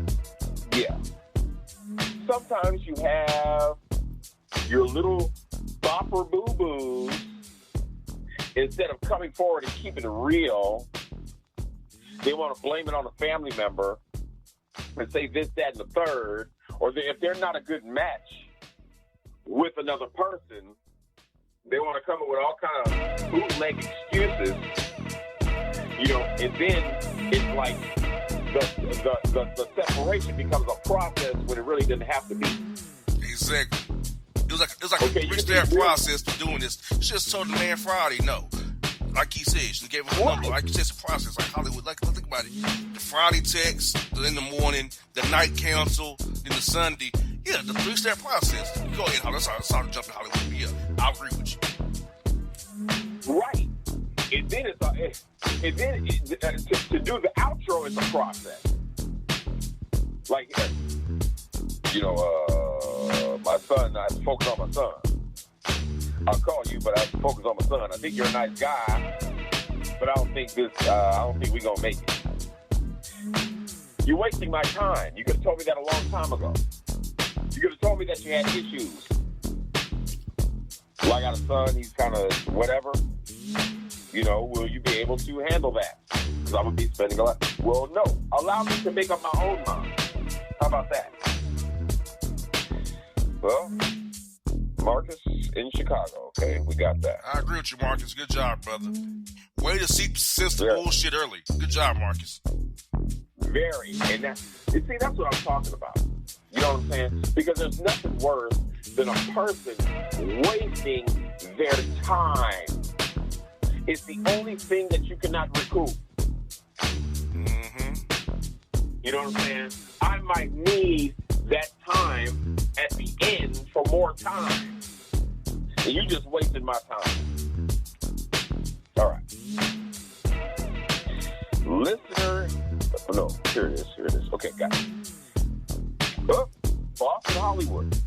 yeah. Sometimes you have your little bopper boo-boos. Instead of coming forward and keeping it real, they want to blame it on a family member and say this, that, and the third. Or if they're not a good match with another person, they want to come up with all kind of bootleg excuses, and then it's like the separation becomes a process when it really didn't have to be. Exactly. It was like okay, a three-step process to doing this. She just told the man Friday no. Like he said, she gave him a number. Like you said, it's a process. Like Hollywood. Like think about it. The Friday text, in the morning, the night cancel, then the Sunday. Yeah, the three-step process. Go ahead, Hollywood. That's how to jump in Hollywood. Yeah, I agree with you. Right. And then to do the outro is a process. Like, my son, I focus on my son. I'll call you, but I focus on my son. I think you're a nice guy, but I don't think we're gonna make it. You're wasting my time. You could have told me that a long time ago. You could have told me that you had issues. Well, I got a son, he's kind of whatever. Will you be able to handle that? Because I'm going to be spending a lot. Well, no. Allow me to make up my own mind. How about that? Well, Marcus in Chicago. Okay, we got that. I agree with you, Marcus. Good job, brother. Way to sense the bullshit early. Good job, Marcus. Very. And that's what I'm talking about. You know what I'm saying? Because there's nothing worse than a person wasting their time. It's the only thing that you cannot recoup. Mm-hmm. You know what I'm saying? I might need that time at the end for more time. And you just wasted my time. All right. Listener. No, here it is. Okay, got it. Boston, Hollywood.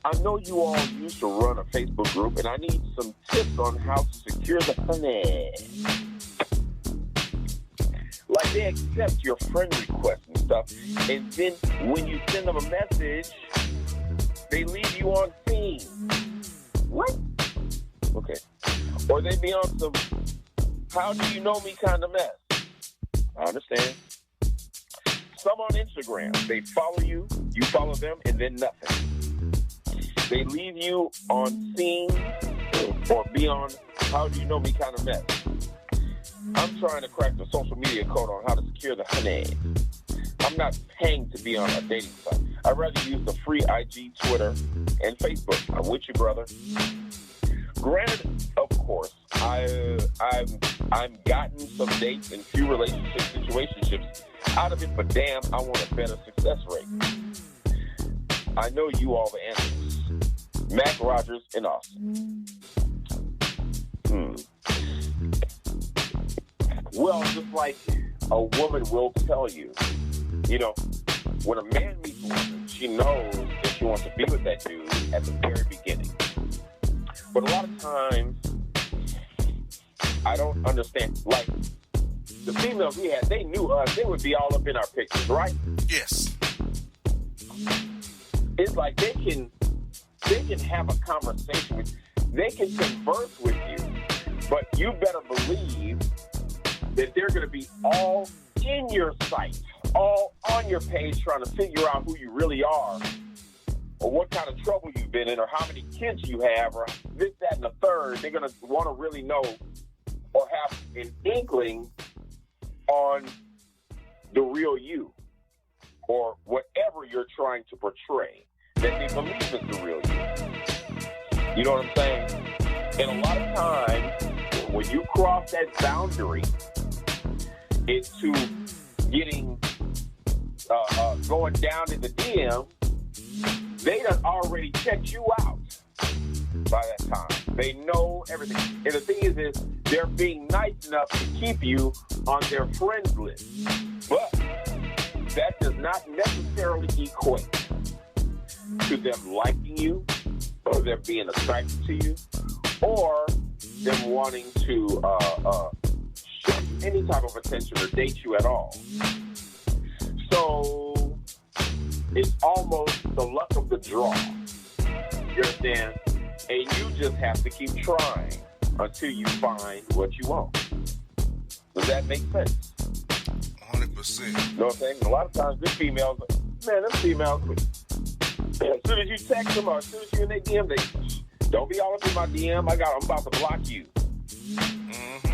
I know you all used to run a Facebook group, and I need some tips on how to secure the honey. Like they accept your friend request and stuff, and then when you send them a message, they leave you on scene. What? Okay. Or they be on some, how do you know me kind of mess. I understand. Some on Instagram, they follow you, you follow them, and then nothing. They leave you on scene or be on how do you know me kind of mess. I'm trying to crack the social media code on how to secure the honey. I'm not paying to be on a dating site. I'd rather use the free IG, Twitter, and Facebook. I'm with you, brother. Granted, of course, I've gotten some dates and few situationships out of it, but damn, I want a better success rate. I know you all the answers. Mac Rogers in Austin. Well, just like a woman will tell you, when a man meets a woman, she knows that she wants to be with that dude at the very beginning. But a lot of times, I don't understand. Like, the females we had, they knew us. They would be all up in our pictures, right? Yes. It's like they can have a conversation with you. They can converse with you. But you better believe that they're going to be all in your sight, all on your page trying to figure out who you really are, or what kind of trouble you've been in, or how many kids you have, or this, that, and the third. They're going to want to really know or have an inkling on the real you, or whatever you're trying to portray, that they believe is the real you. You know what I'm saying? And a lot of times, when you cross that boundary into getting, going down in the DM, they done already checked you out by that time. They know everything. And the thing is they're being nice enough to keep you on their friends list. But that does not necessarily equate to them liking you, or them being attracted to you, or them wanting to show you any type of attention or date you at all. So it's almost the luck of the draw. You understand? And you just have to keep trying until you find what you want. Does that make sense? 100%. You know what I'm saying? A lot of times, them females, as soon as you text them or as soon as you're in their DM, they don't be all up in my DM. I'm about to block you. Mm-hmm.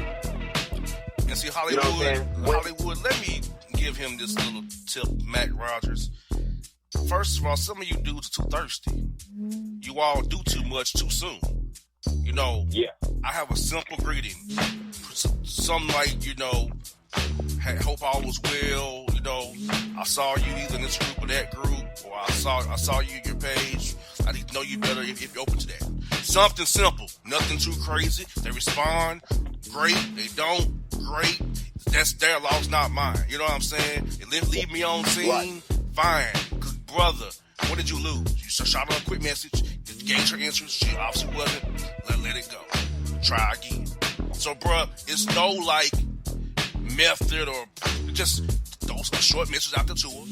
And see, Hollywood, let me give him this little tip, Mac Rogers. First of all, some of you dudes are too thirsty. You all do too much too soon. Yeah. I have a simple greeting. Something like, hope all was well. I saw you either in this group or that group, or I saw you in your page. I need to know you better if you're open to that. Something simple, nothing too crazy. They respond, great. They don't, great. That's their loss, not mine. You know what I'm saying? They leave me on scene, fine. Because, brother, what did you lose? You shot her a quick message, gained her interest. She obviously wasn't. Let it go. Try again. So, bruh, it's no, method or just those short messages out there to her.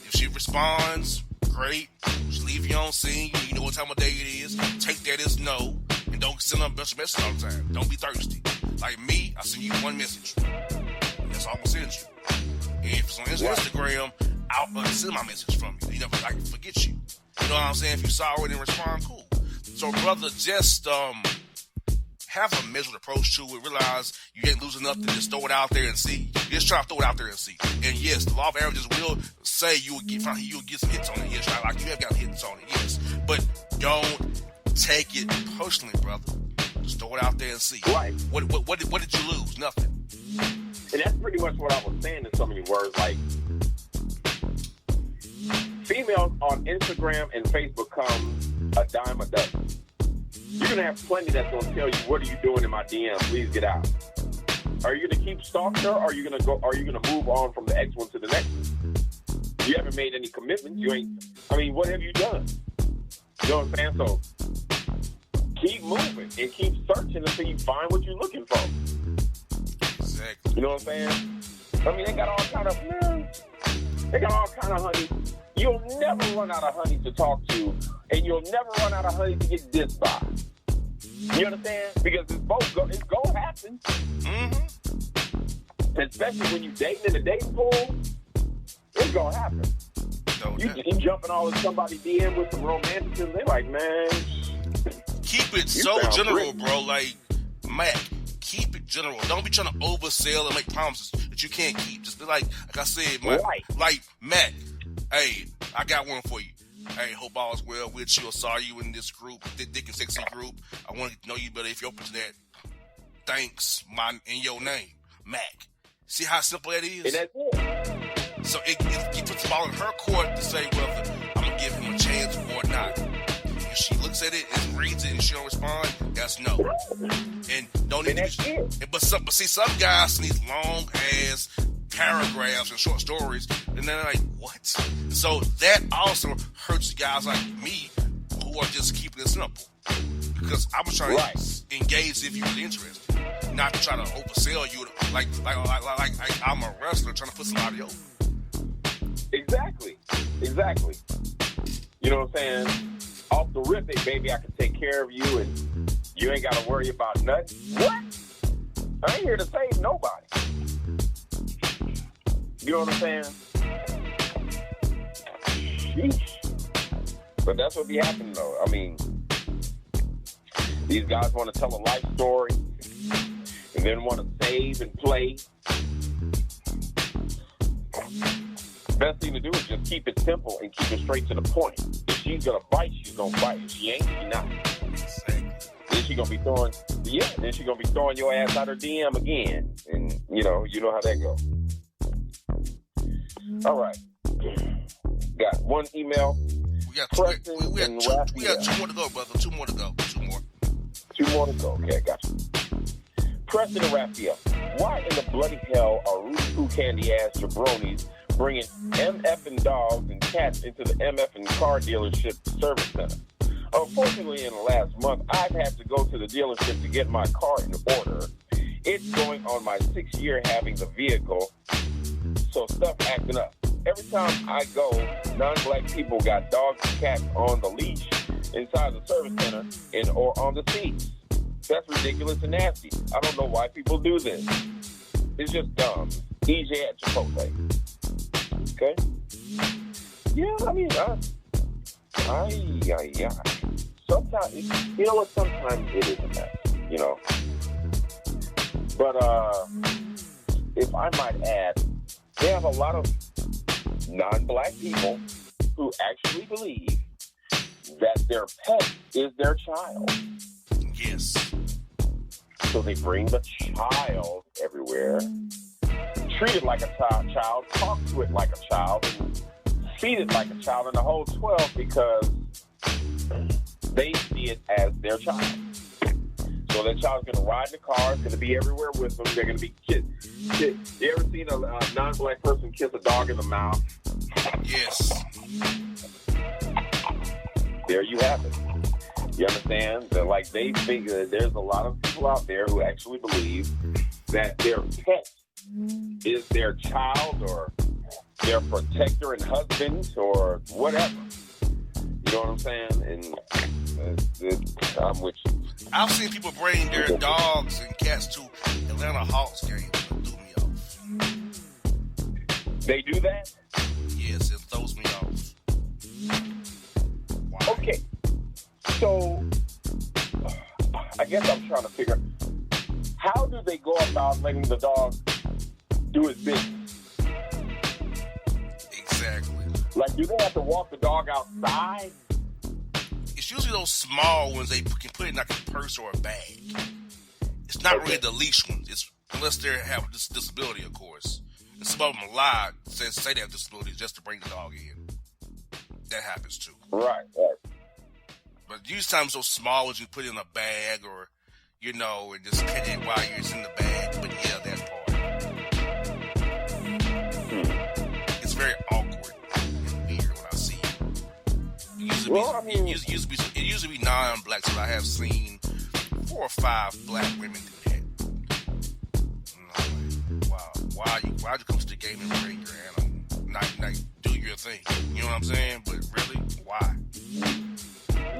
If she responds, great. Just leave you on scene. You know what time of day it is. Take that as no. And don't send her a bunch of messages all the time. Don't be thirsty. Like me, I send you one message. That's all I'm going to send you. And if it's on Instagram, I'll send my message from you. You never forget you. You know what I'm saying? If you saw it and respond, cool. So, brother, just have a measured approach to it. Realize you ain't losing nothing. Just throw it out there and see. Just try to throw it out there and see. And yes, the law of averages will say you will get some hits on it. Yes, like you have got hits on it. Yes, but don't take it personally, brother. Just throw it out there and see. Right. What did you lose? Nothing. And that's pretty much what I was saying in so many words. Like, females on Instagram and Facebook come a dime a dozen. You're going to have plenty that's going to tell you, what are you doing in my DM? Please get out. Are you going to keep stalking her, or are you going to move on from the X one to the next one? You haven't made any commitments. What have you done? You know what I'm saying? So keep moving and keep searching until you find what you're looking for. Exactly. You know what I'm saying? They got all kind of honey. You'll never run out of honey to talk to, and you'll never run out of honey to get dissed by. You understand? Because it's gonna happen. Mm-hmm. Especially when you're dating in the dating pool, it's gonna happen. You jumping all in somebody's DM with some romanticism, they're like, man. Keep it so general, bro. Like, Mac, keep it general. Don't be trying to oversell and make promises that you can't keep. Just be like I said, like Mac, hey, I got one for you. Hey, hope all is well with you. I saw you in this group, Dick and Sexy group. I want to know you better if you're open to that. Thanks, in your name, Mac. See how simple that is? And that's it. So it puts the ball in her court to say whether I'm going to give him a chance or not. if she looks at it and reads it and she don't respond, that's no. And don't And even. But some guys need long ass paragraphs and short stories, and they're like, what? So that also hurts guys like me who are just keeping it simple. Because I was trying to engage if you were interested, not to try to oversell you like I'm a wrestler trying to put somebody over. Exactly. You know what I'm saying? Off the rip, baby, I can take care of you, and you ain't got to worry about nothing. What? I ain't here to save nobody. You know what I'm saying? Sheesh. But that's what be happening, though. I mean, these guys want to tell a life story and then want to save and play. Best thing to do is just keep it simple and keep it straight to the point. If she's going to bite, she's going to bite. If she ain't, she not. Then she's going to be throwing your ass out her DM again. And, you know how that goes. All right. Got one email. We got two more to go, brother. Two more to go. Okay, gotcha. Preston and Raphael. Why in the bloody hell are Rudy Poo candy ass jabronis bringing MFing dogs and cats into the MFing car dealership service center? Unfortunately, in the last month, I've had to go to the dealership to get my car in order. It's going on my 6th year having the vehicle, so stuff acting up. Every time I go, non-black people got dogs and cats on the leash inside the service center or on the seats. That's ridiculous and nasty. I don't know why people do this. It's just dumb. EJ at Chipotle. Okay? Yeah, I mean, sometimes, you know what? Sometimes it is a mess, you know. But if I might add, they have a lot of non-black people who actually believe that their pet is their child. Yes. So they bring the child everywhere, treat it like a child, talk to it like a child, and feed it like a child, and the whole 12 because they see it as their child. So that child's going to ride in the car, it's going to be everywhere with them, they're going to be kissed. You ever seen a non-black person kiss a dog in the mouth? Yes. There you have it. You understand? That, like, they think that there's a lot of people out there who actually believe that their pet is their child or their protector and husband or whatever. You know what I'm saying? And I'm with you. I've seen people bring their dogs and cats to Atlanta Hawks games. It threw me off. They do that? Yes, it throws me off. Why? Okay. So, I guess I'm trying to figure out, how do they go about letting the dog do his business? Exactly. Like, do they have to walk the dog outside? It's usually those small ones they can put in like a purse or a bag. It's not really the leash ones. It's unless they have this disability, of course. And some of them lie, say they have disabilities just to bring the dog in. That happens too. Right. But usually times those small ones you put in a bag or, you know, and just pet it while you're in the bag. But yeah, that part. It's very awkward and weird when I see it. It usually be non-black, so I have seen 4 or 5 black women do that. And I'm like, wow, why'd you come to the game and bring your animal? Not do your thing. You know what I'm saying? But really, why?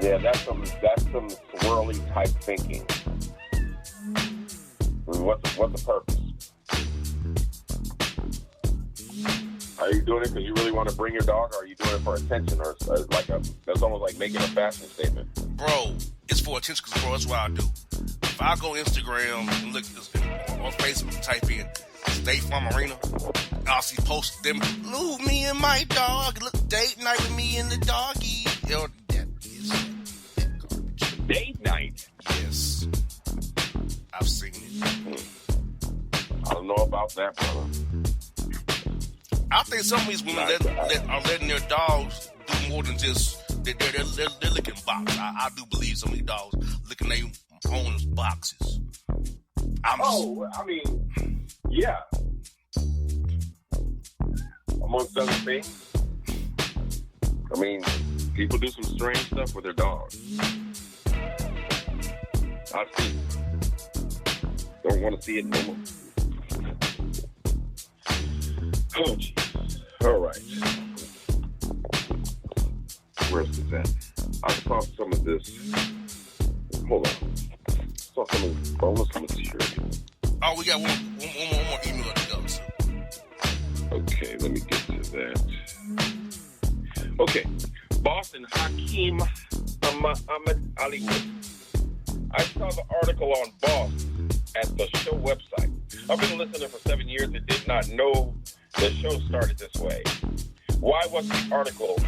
Yeah, that's some swirly type thinking. What's the purpose? Are you doing it because you really want to bring your dog, or are you doing it for attention, or that's almost like making a fashion statement? Bro, it's for attention because, bro, that's what I do. If I go Instagram and look or Facebook and type in State Farm Arena, I'll see posts them, "Move me and my dog, look, date night with me and the doggy." Yo, that is that garbage. Date night? Yes. I've seen it. I don't know about that, brother. I think some of these women are letting their dogs do more than just they're licking boxes. I do believe some of these dogs licking their owners' boxes. I mean, yeah. Amongst other things, I mean, people do some strange stuff with their dogs. I've seen it. Don't want to see it no more. Oh, jeez. All right. Where's this at? I saw some of this. Hold on. I saw some of this bonus material. Oh, we got one more email to go to. Okay, let me get to that. Okay. Boston Hakeem Ahmed Aliwood. I saw the article on Boss at the show website. I've been listening for 7 years and did not know the show started this way. Why was the article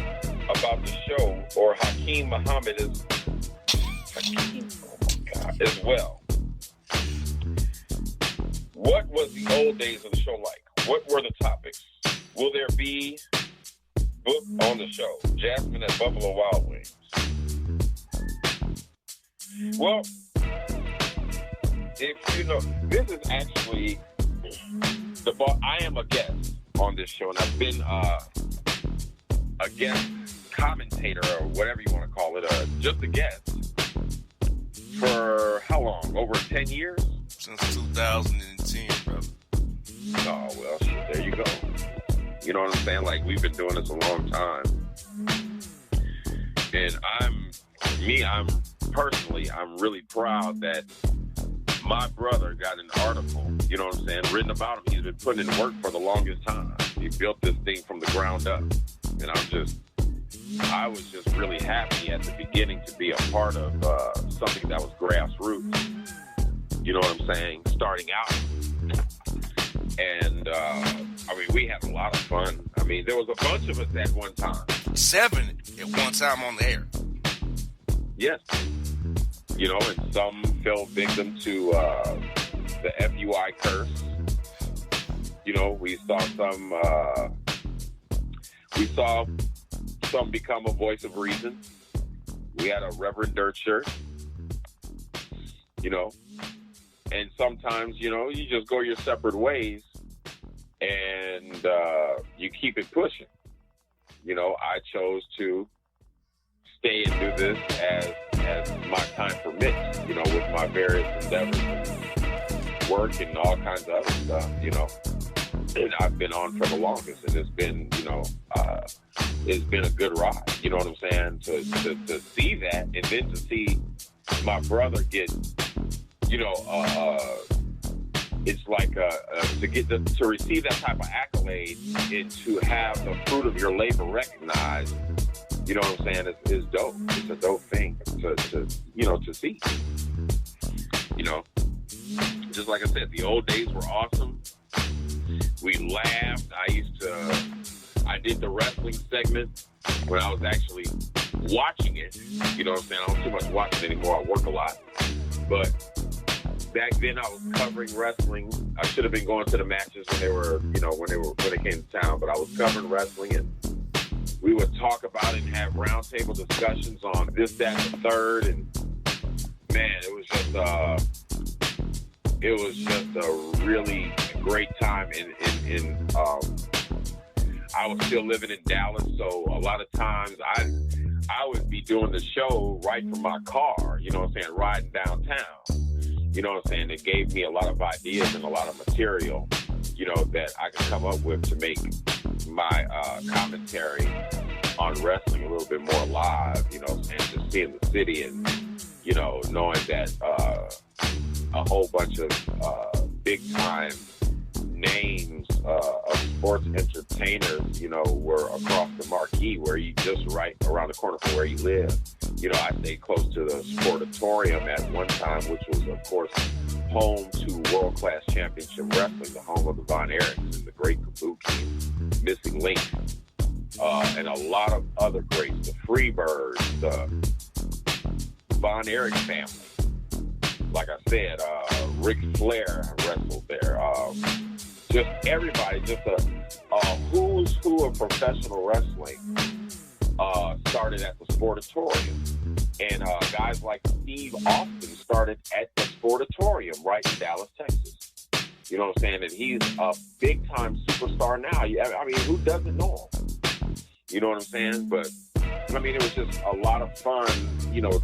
about the show or Hakeem Muhammad is Hakeem? Oh my God, as well. What was the old days of the show like? What were the topics? Will there be book on the show? Jasmine at Buffalo Wild Wings. Well, if you know, this is actually I am a guest on this show, and I've been a guest commentator or whatever you want to call it, just a guest for how long? Over 10 years? Since 2010, brother. Oh, well, shit, there you go. You know what I'm saying? Like, we've been doing this a long time. And I'm really proud that my brother got an article, you know what I'm saying, written about him. He's been putting in work for the longest time. He built this thing from the ground up. And I was just really happy at the beginning to be a part of something that was grassroots. You know what I'm saying? Starting out. And, I mean, we had a lot of fun. I mean, there was a bunch of us at one time. 7 at one time on the air. Yes. You know, and some fell victim to the FUI curse. You know, we saw some become a voice of reason. We had a Reverend Dirt shirt. You know, and sometimes, you know, you just go your separate ways and you keep it pushing. You know, I chose to stay and do this as my time permits, you know, with my various endeavors and work and all kinds of other stuff, you know. And I've been on for the longest, and it's been, you know, it's been a good ride, you know what I'm saying? To see that, and then to see my brother get, you know, it's like to receive that type of accolade and to have the fruit of your labor recognized, you know what I'm saying, is dope. It's a dope thing to you know, to see. You know, just like I said, the old days were awesome. We laughed. I did the wrestling segment when I was actually watching it. You know what I'm saying? I don't too much watch it anymore. I work a lot. But back then I was covering wrestling. I should have been going to the matches when they came to town, but I was covering wrestling, and we would talk about it and have roundtable discussions on this, that, and the third. And man, it was just a really great time. I was still living in Dallas, so a lot of times I would be doing the show right from my car, you know what I'm saying, riding downtown. You know what I'm saying? It gave me a lot of ideas and a lot of material, you know, that I could come up with to make my commentary on wrestling a little bit more live, you know what I'm saying? Just seeing the city and, you know, knowing that a whole bunch of big-time names of sports entertainers, you know, were across the marquee where you just right around the corner from where you live. You know, I stayed close to the Sportatorium at one time, which was, of course, home to world-class championship wrestling, the home of the Von Erichs and the Great Kabuki, Missing Link, and a lot of other greats, the Freebirds, the Von Erich family. Like I said, Ric Flair wrestled there. Just everybody, just a who's who of professional wrestling started at the Sportatorium. And guys like Steve Austin started at the Sportatorium right in Dallas, Texas. You know what I'm saying? And he's a big-time superstar now. I mean, who doesn't know him? You know what I'm saying? But, I mean, it was just a lot of fun, you know,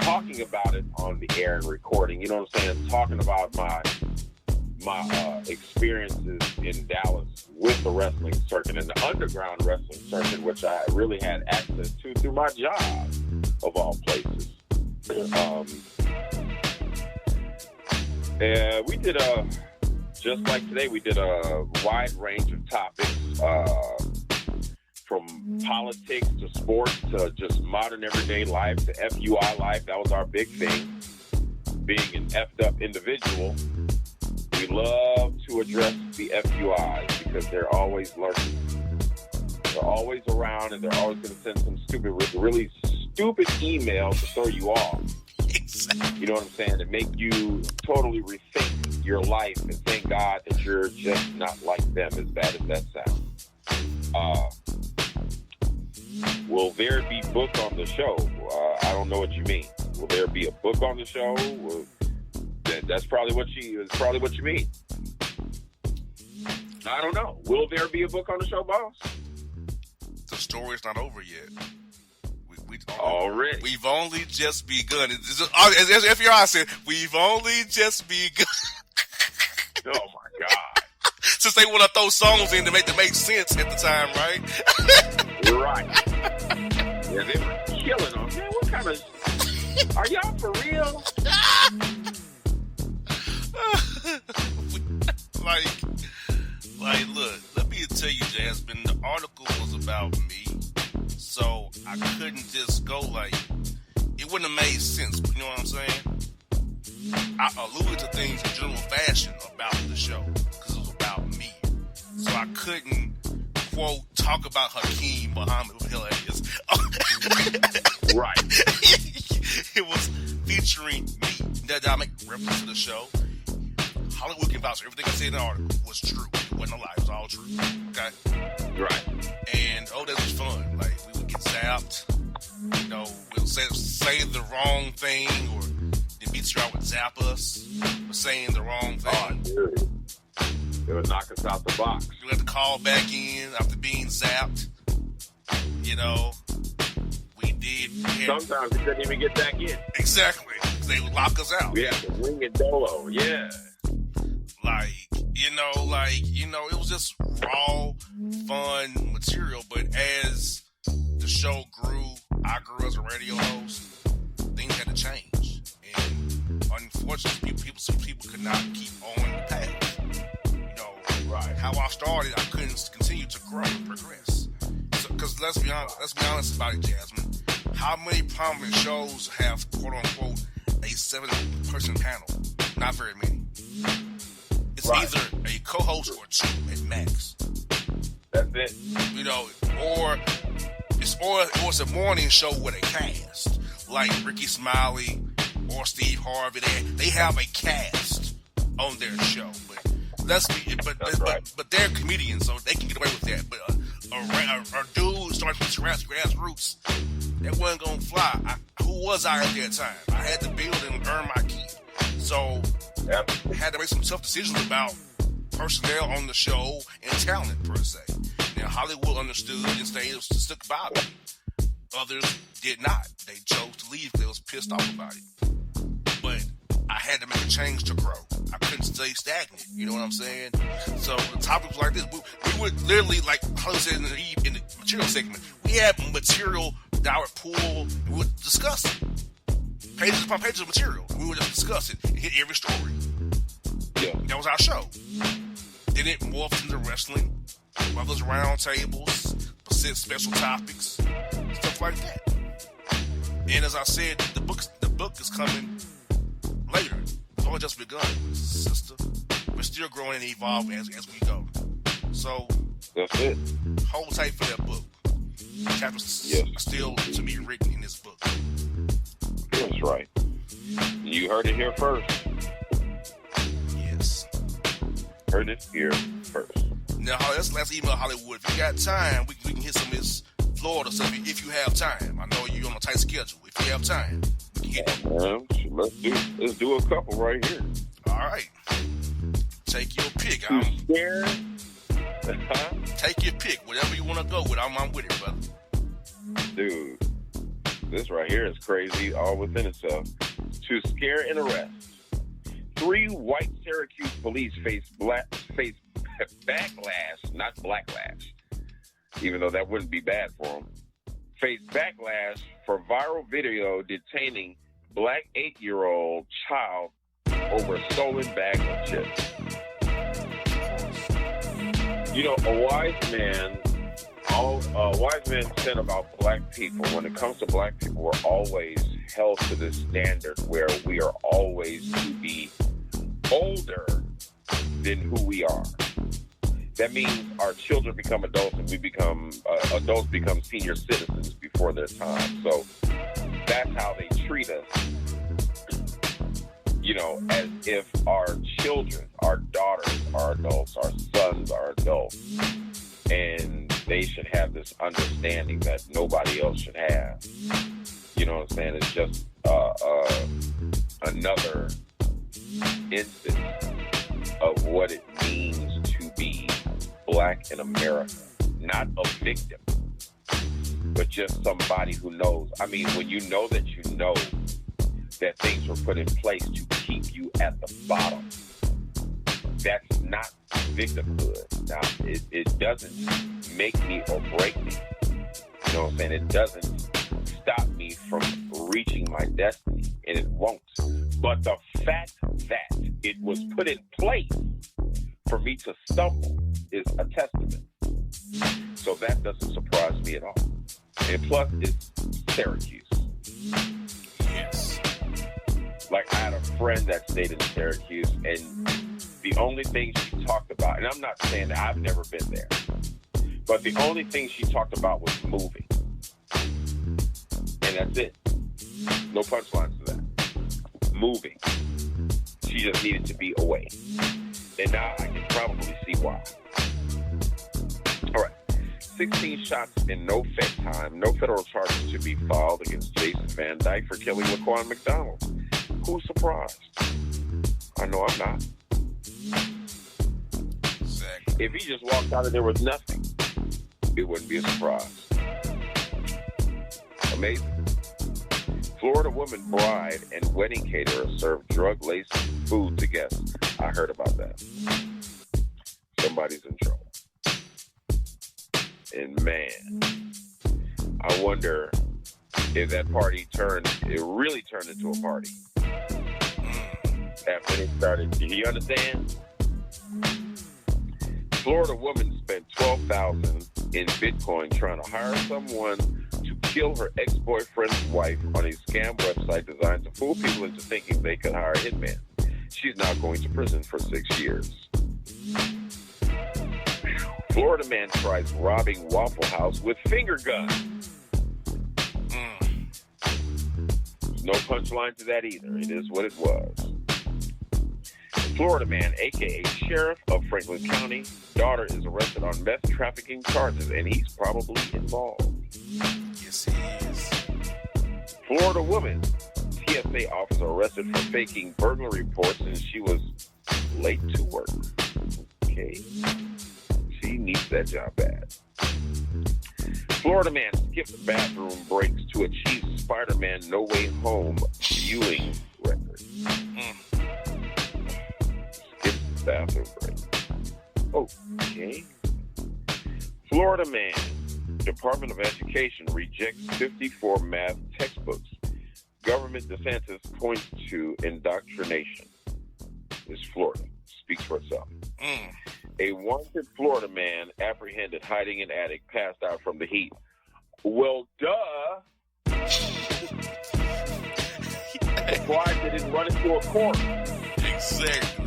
talking about it on the air and recording. You know what I'm saying? Talking about my experiences in Dallas with the wrestling circuit and the underground wrestling circuit, which I really had access to through my job, of all places. We did just like today, we did a wide range of topics, from politics to sports to just modern everyday life to FUI life. That was our big thing, being an effed up individual. We love to address the FUIs because they're always lurking. They're always around, and they're always going to send some really stupid emails to throw you off. You know what I'm saying? To make you totally rethink your life and thank God that you're just not like them, as bad as that sounds. Will there be book on the show? I don't know what you mean. Will there be a book on the show? That's probably what you mean. I don't know. Will there be a book on the show, boss? The story's not over yet. Already. We've only just begun. As FUI said, we've only just begun. Oh my God. Since they want to throw songs in to make sense at the time, right? Right. Yeah, they were killing them. Man, what kind of... Are y'all for real? Look, let me tell you, Jasmine, the article was about me, so I couldn't just go it wouldn't have made sense, you know what I'm saying? I alluded to things in general fashion about the show, because it was about me, so I couldn't, quote, talk about Hakeem Muhammad, what the hell that is. Right. It was featuring me. That I make reference to the show. Hollywood can vouch for everything I said in the article was true. It wasn't a lie. It was all true. Okay? Right. And, that was fun. We would get zapped. You know, we'll say the wrong thing, or the meteor would zap us for saying the wrong thing. Oh, dude. They would knock us out the box. We had to call back in after being zapped. You know, we did. Sometimes we couldn't even get back in. Exactly. Because they would lock us out. We had to ring and dolo. Yeah. It was just raw, fun material. But as the show grew, I grew as a radio host, things had to change. And unfortunately, people could not keep on the path. Right. How I started, I couldn't continue to grow and progress. Because let's be honest about it, Jasmine. How many prominent shows have, quote unquote, a 7-person panel? Not very many. It's either a co-host or two at max. That's it. Or it's a morning show with a cast, like Ricky Smiley or Steve Harvey. They have a cast on their show, but they're comedians, so they can get away with that. But a dude starting from grassroots, that wasn't gonna fly. Who was I at that time? I had to build and earn my keep. So I had to make some tough decisions about personnel on the show and talent, per se. Now, Hollywood understood and stuck by me. Others did not. They chose to leave because they was pissed off about it. But I had to make a change to grow. I couldn't stay stagnant. You know what I'm saying? So the topics like this, we would literally, like Hollywood said in the material segment, we had material that I would pull and we would discuss it. Pages upon pages of material. We would just discuss it and hit every story. Yeah. That was our show. Then it morphed into wrestling, brothers round tables, special topics, stuff like that. And as I said, the book is coming later. It's only just begun, sister. We're still growing and evolving as we go. So that's it. Hold tight for that book. Chapters are still to be written in this book. That's right. You heard it here first. Yes. Heard it here first. Now, let's email Hollywood. If you got time, we can hit some of this Florida stuff if you have time. I know you're on a tight schedule. If you have time, we can hit it. Let's do a couple right here. All right. Take your pick. I'm scared. Take your pick. Whatever you want to go with, I'm with it, brother. Dude, this right here is crazy all within itself. To scare and arrest. 3 white Syracuse police face backlash, not blacklash, even though that wouldn't be bad for them. Face backlash for viral video detaining black 8-year-old child over a stolen bag of chips. You know, a wise man said about black people, when it comes to black people, we're always held to this standard where we are always to be older than who we are. That means our children become adults and we become adults become senior citizens before their time. So that's how they treat us, you know, as if our children, our daughters are adults, our sons are adults, and they should have this understanding that nobody else should have. You know what I'm saying? It's just another instance of what it means to be black in America. Not a victim, but just somebody who knows. I mean, when you know that that things were put in place to keep you at the bottom, that's not victimhood. Now, it doesn't make me or break me. You know what I'm saying? It doesn't stop me from reaching my destiny, and it won't. But the fact that it was put in place for me to stumble is a testament. So that doesn't surprise me at all. And plus, it's Syracuse. Yes. Like, I had a friend that stayed in Syracuse, and the only thing she talked about, and I'm not saying that I've never been there, but the only thing she talked about was moving. And that's it. No punchlines to that. Moving. She just needed to be away. And now I can probably see why. All right. 16 shots in no Fed time. No federal charges should be filed against Jason Van Dyke for killing Laquan McDonald. Who's surprised? I know I'm not. Exactly. If he just walked out and there was nothing, it wouldn't be a surprise. Amazing. Florida woman bride and wedding caterer served drug-laced food to guests. I heard about that. Somebody's in trouble. And man, I wonder if that party really turned into a party. After they started, do you understand? Florida woman spent $12,000 in Bitcoin trying to hire someone to kill her ex-boyfriend's wife on a scam website designed to fool people into thinking they could hire a hitman. She's now going to prison for 6 years. Florida man tries robbing Waffle House with finger gun. No punchline to that either. It is what it was. Florida man, a.k.a. Sheriff of Franklin County, daughter is arrested on meth trafficking charges, and he's probably involved. Yes, he is. Florida woman, TSA officer arrested for faking burglary reports since she was late to work. Okay. She needs that job bad. Florida man skipped bathroom breaks to achieve Spider-Man No Way Home viewing record. Skipped bathroom break. Okay. Florida man, Department of Education rejects 54 math textbooks. Government DeSantis points to indoctrination. This Florida speaks for itself. A wanted Florida man apprehended hiding in attic passed out from the heat. Well, duh. Why did it run into a corner? Exactly.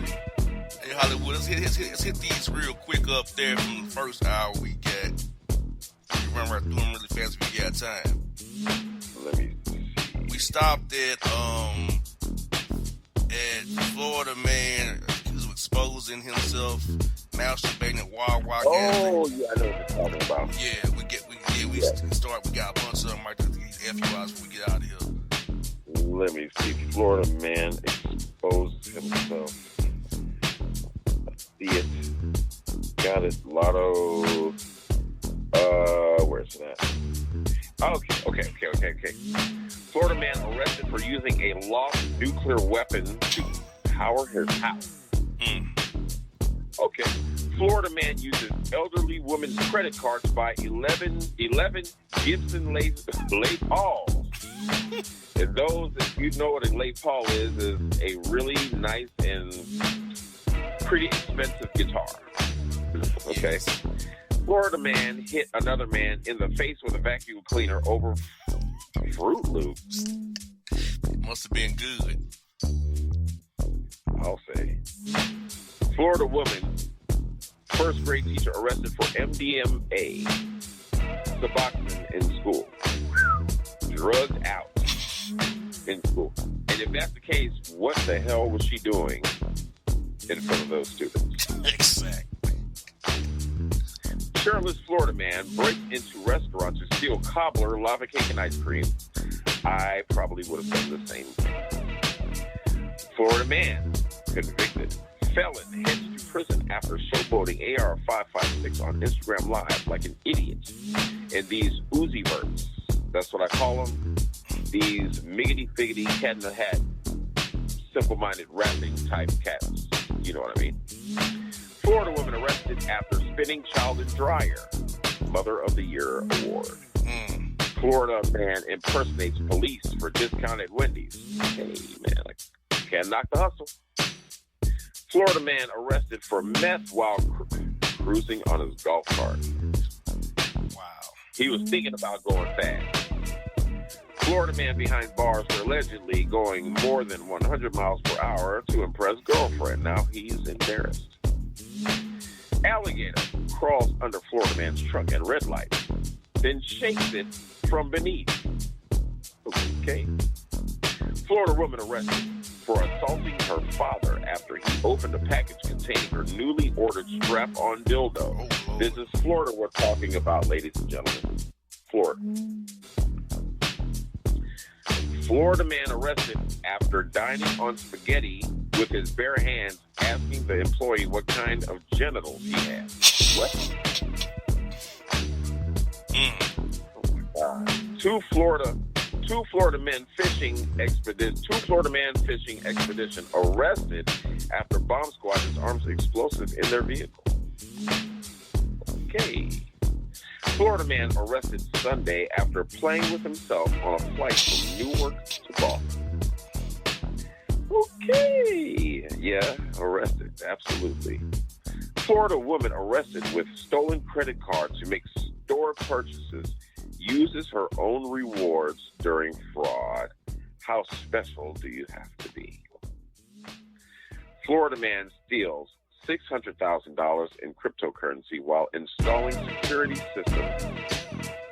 Hey, Hollywood, let's hit these real quick up there from the first hour we got. Run right through them really fast if we got time. Let me see. We stopped at Florida man accused of exposing himself, masturbating Wawa gas Oh, station. yeah, I know what you're talking about. Yeah, we start. We got a bunch of them right there. These FUIs when we get out of here. Let me see. Florida man exposed himself. See it. Got it. Lotto. Where's that? Okay. Florida man arrested for using a lost nuclear weapon to power his house. Okay. Florida man uses elderly woman's credit card to buy 11 Gibson Les Pauls. And those, if you know what a Les Paul is a really nice and pretty expensive guitar. Okay. Yes. Florida man hit another man in the face with a vacuum cleaner over Fruit Loops. It must have been good. I'll say. Florida woman, first grade teacher arrested for MDMA, Bossman in school. Drugged out in school. And if that's the case, what the hell was she doing in front of those students? Exactly. Shirtless Florida man breaks into restaurant to steal cobbler, lava cake, and ice cream. I probably would have done the same thing. Florida man convicted. Felon heads to prison after showboating AR-556 on Instagram Live like an idiot. And these Uzi verts, that's what I call them. These miggity-figgity, cat-in-the-hat, simple-minded rapping type cats. You know what I mean? Florida woman arrested after spinning child in dryer. Mother of the Year award. Florida man impersonates police for discounted Wendy's. Hey, man, I can't knock the hustle. Florida man arrested for meth while cruising on his golf cart. Wow. He was thinking about going fast. Florida man behind bars for allegedly going more than 100 miles per hour to impress girlfriend. Now he's embarrassed. Alligator crawls under Florida man's truck at red light, then shakes it from beneath. Okay. Florida woman arrested for assaulting her father after he opened a package containing her newly ordered strap-on dildo. Oh, This is Florida we're talking about, ladies and gentlemen. Florida. Florida man arrested after dining on spaghetti with his bare hands, asking the employee what kind of genitals he had. What? Oh my God. Two Florida men fishing expedition arrested after bomb squad disarms explosive in their vehicle. Okay. Florida man arrested Sunday after playing with himself on a flight from Newark to Boston. Okay. Yeah, arrested. Absolutely. Florida woman arrested with stolen credit card to make store purchases, uses her own rewards during fraud. How special do you have to be? Florida man steals $600,000 in cryptocurrency while installing security systems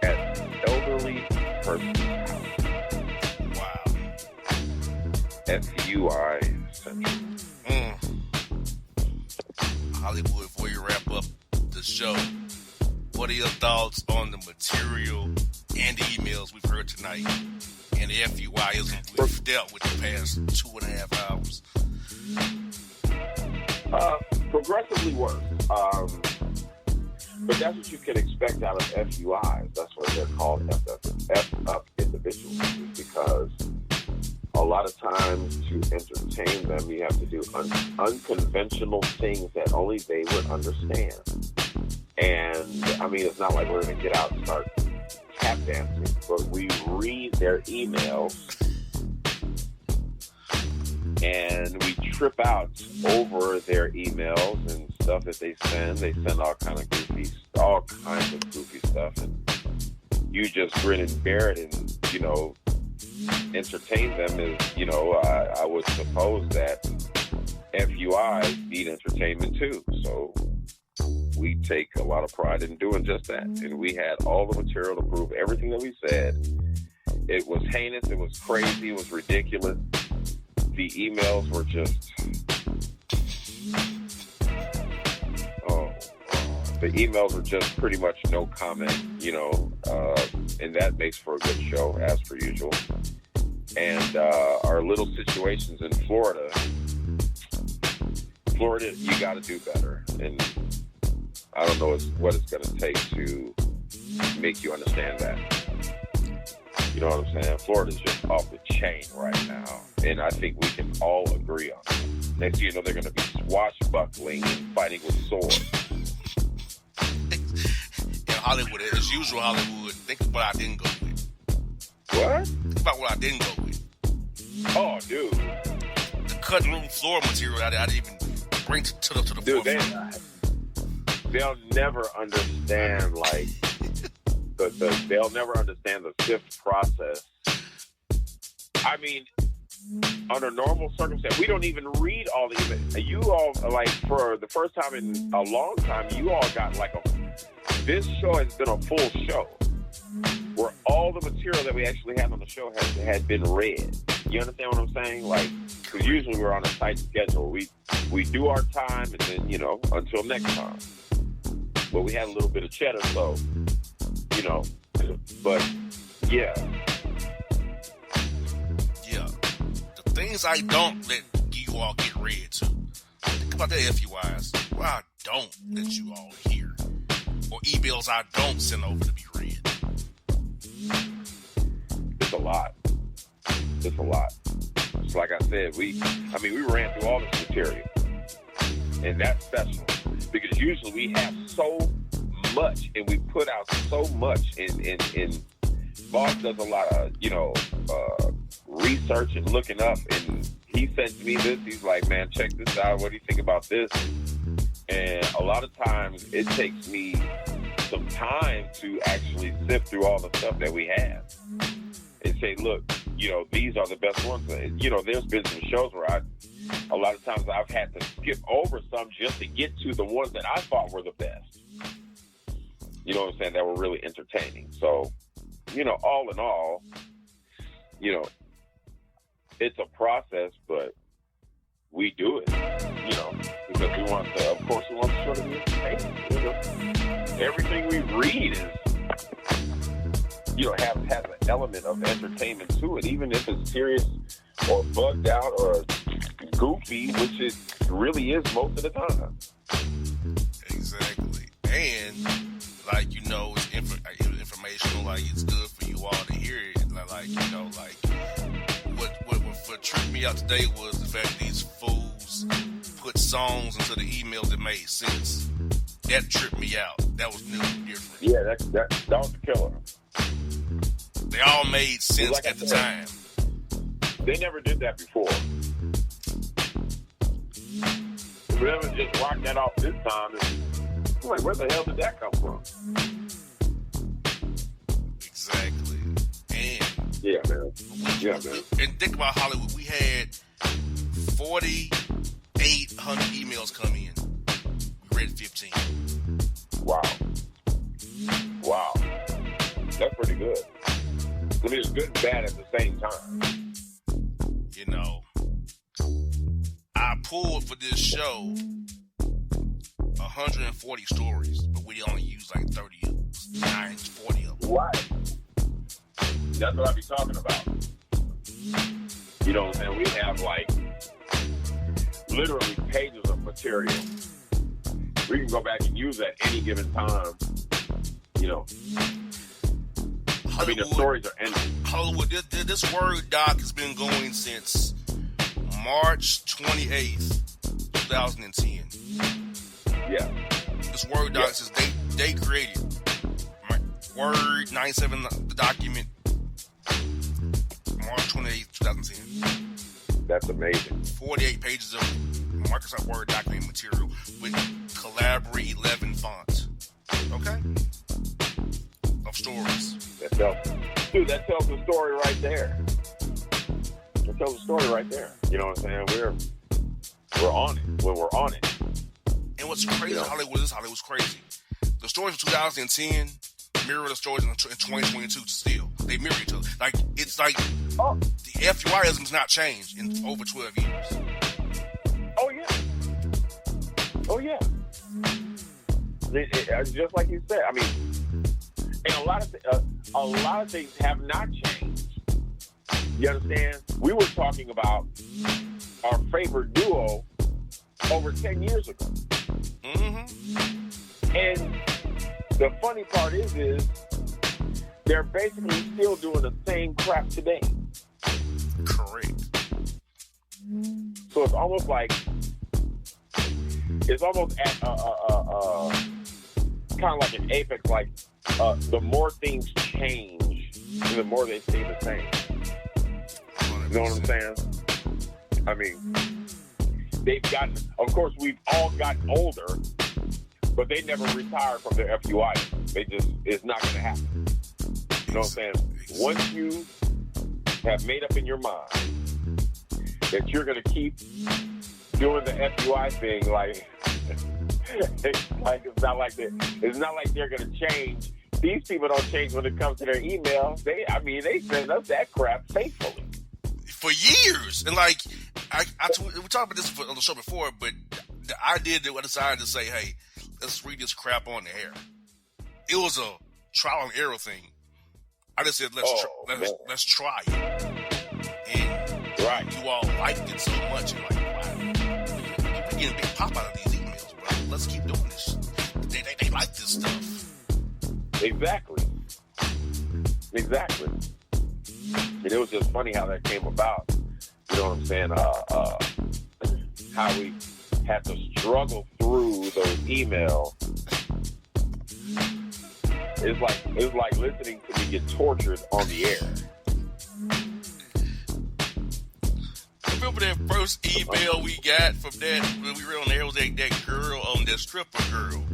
at elderly person's house. Wow. FUI Central. Hollywood, before you wrap up the show, what are your thoughts on the material and the emails we've heard tonight and the FUIism we've dealt with the past 2.5 hours? Progressively worse. But that's what you can expect out of FUIs. That's what they're called, F-up individuals, because a lot of times to entertain them, you have to do unconventional things that only they would understand. And, I mean, it's not like we're going to get out and start tap dancing, but we read their emails and we trip out over their emails and stuff that they send. They send all kinds of goofy stuff, and you just grin and bear it and, you know, entertain them. Is, you know, I would suppose that FUIs need entertainment too. So we take a lot of pride in doing just that. And we had all the material to prove everything that we said. It was heinous. It was crazy. It was ridiculous. The emails were just, The emails are just pretty much no comment, and that makes for a good show, as per usual. And our little situations in Florida, you got to do better. And I don't know what it's going to take to make you understand that. You know what I'm saying? Florida's just off the chain right now. And I think we can all agree on that. Next thing you know, they're going to be swashbuckling and fighting with swords. In Hollywood, as usual, Hollywood, think of what I didn't go with. What? Think about what I didn't go with. Oh, dude. The cutting room floor material I didn't even bring to the forefront. They'll never understand, like, they'll never understand the SIFT process. I mean, under normal circumstances, we don't even read all the emails. You all, like, for the first time in a long time, you all got, like, this show has been a full show where all the material that we actually had on the show had been read. You understand what I'm saying? Like, because usually we're on a tight schedule. We do our time and then, until next time. But we had a little bit of cheddar, so, but, yeah. Yeah. The things I don't let you all get read to. Think about that, FUIs. Well, I don't let you all hear. Or emails I don't send over to be read. It's a lot. It's a lot. Just like I said, we ran through all this material. And that's special. Because usually we have so much and we put out so much in Boss does a lot of, research and looking up, and he sent me this. He's like, man, check this out. What do you think about this? And a lot of times it takes me some time to actually sift through all the stuff that we have and say, look, these are the best ones. There's been some shows where a lot of times I've had to skip over some just to get to the ones that I thought were the best. You know what I'm saying? That were really entertaining. So, all in all, it's a process, but we do it, because we want to, of course, we want to sort of be entertaining. Everything we read is, has an element of entertainment to it, even if it's serious or bugged out or goofy, which it really is most of the time. Exactly. And, it's informational, it's good for you all to hear it. What tripped me out today was the fact these fools put songs into the emails that made sense. That tripped me out. That was new and different. Yeah, that was the killer. They all made sense at the time. They never did that before. Whoever just rocked that off this time, I'm like, where the hell did that come from? Exactly. And yeah, man. And think about Hollywood. We had 4,800 emails come in. We read 15. Wow. That's pretty good. I mean, it's good and bad at the same time. I pulled for this show 140 stories, but we only used 40 of them. Right. That's what I be talking about. You know what I'm saying? We have literally pages of material. We can go back and use at any given time. The stories are ending. Hollywood, this Word doc has been going since March 28th, 2010. Yeah. This Word doc says they created Word 97, the document, March 28th, 2010. That's amazing. 48 pages of Microsoft Word document material with Calabri 11 fonts. Okay? Of stories. That tells the story right there. That tells the story right there. You know what I'm saying? We're on it. When we're on it. And what's crazy in Hollywood's crazy. The stories of 2010 mirror the stories in 2022 still. They mirror each other. The FUIism has not changed in over 12 years. Oh, yeah. Just like you said, I mean, and a lot of things have not changed. You understand? We were talking about our favorite duo over 10 years ago. Mm-hmm. And the funny part is they're basically still doing the same crap today. Correct. So it's almost at kind of like an apex. Like the more things change, the more they stay the same. 100%. You know what I'm saying? I mean, they've gotten. Of course, we've all gotten older, but they never retired from their FUI. It's not going to happen. You know what I'm saying? Once you have made up in your mind that you're going to keep doing the FUI thing, like it's not like they're going to change. These people don't change when it comes to their email. They send us that crap faithfully for years. And like we talked about this on the show before, but the idea that we decided to say, hey, let's read this crap on the air. It was a trial and error thing. I just said, let's try it. And right. You all liked it so much. You're like, wow, we're getting a big pop out of these emails, bro. Let's keep doing this. They like this stuff. Exactly. And it was just funny how that came about. You know what I'm saying? How we had to struggle through those emails. It was like listening to me get tortured on the air. Remember that first email we got from that when we were on the air was that girl on that stripper girl?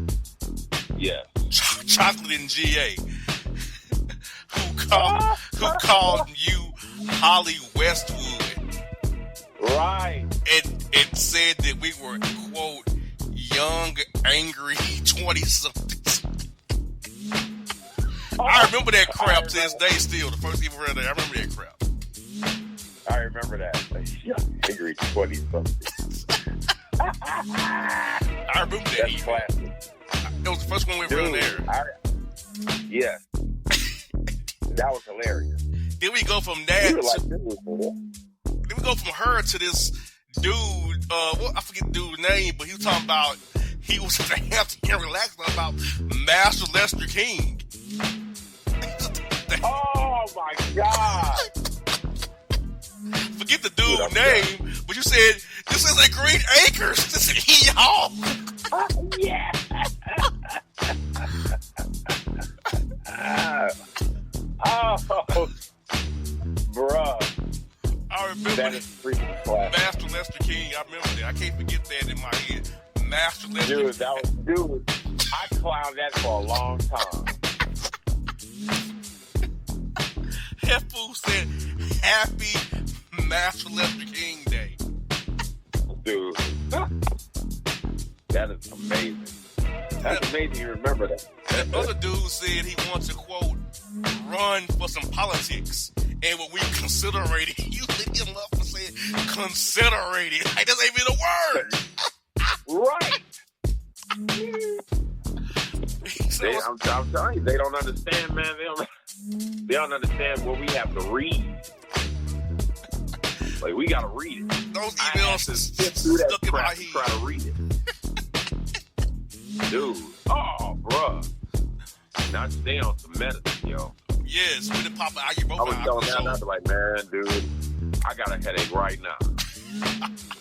Yeah. Chocolate and GA. who called you Holly Westwood. Right. And said that we were, quote, young, angry 20-somethings. I remember that crap to this day still. The first email I remember that crap. I remember that. Young, angry 20-somethings. I remember that. That's classic. That was the first one we were on there. Yeah. That was hilarious. Then we go from that then we go from her to this dude, I forget the dude's name, but he was talking about he was at the Hampton Inn relaxing about Master Lester King. Oh my God. Forget the dude's name, but you said this is a Green Acres. This is y'all. Yeah. Oh, bruh. I remember that is freaking classic. Master Lester King. I remember that. I can't forget that in my head. Master Lester King. Dude, I clowned that for a long time. That fool said, "Happy Master Lester King Day." Dude, that is amazing. That's amazing you remember that. That other dude said he wants to, quote, run for some politics. And what we considerated, you lit him up for saying considerated. Like, that ain't even a word. Right. I'm telling you, they don't understand, man. They don't understand what we have to read. Like, we got to read it. Those emails is stuck in my head. Try to read it. Dude. Oh, bruh. Now stay on some medicine, yo. Yes, we done pop an ibuprofen. I was telling that, and I'd be like, man, dude, I got a headache right now.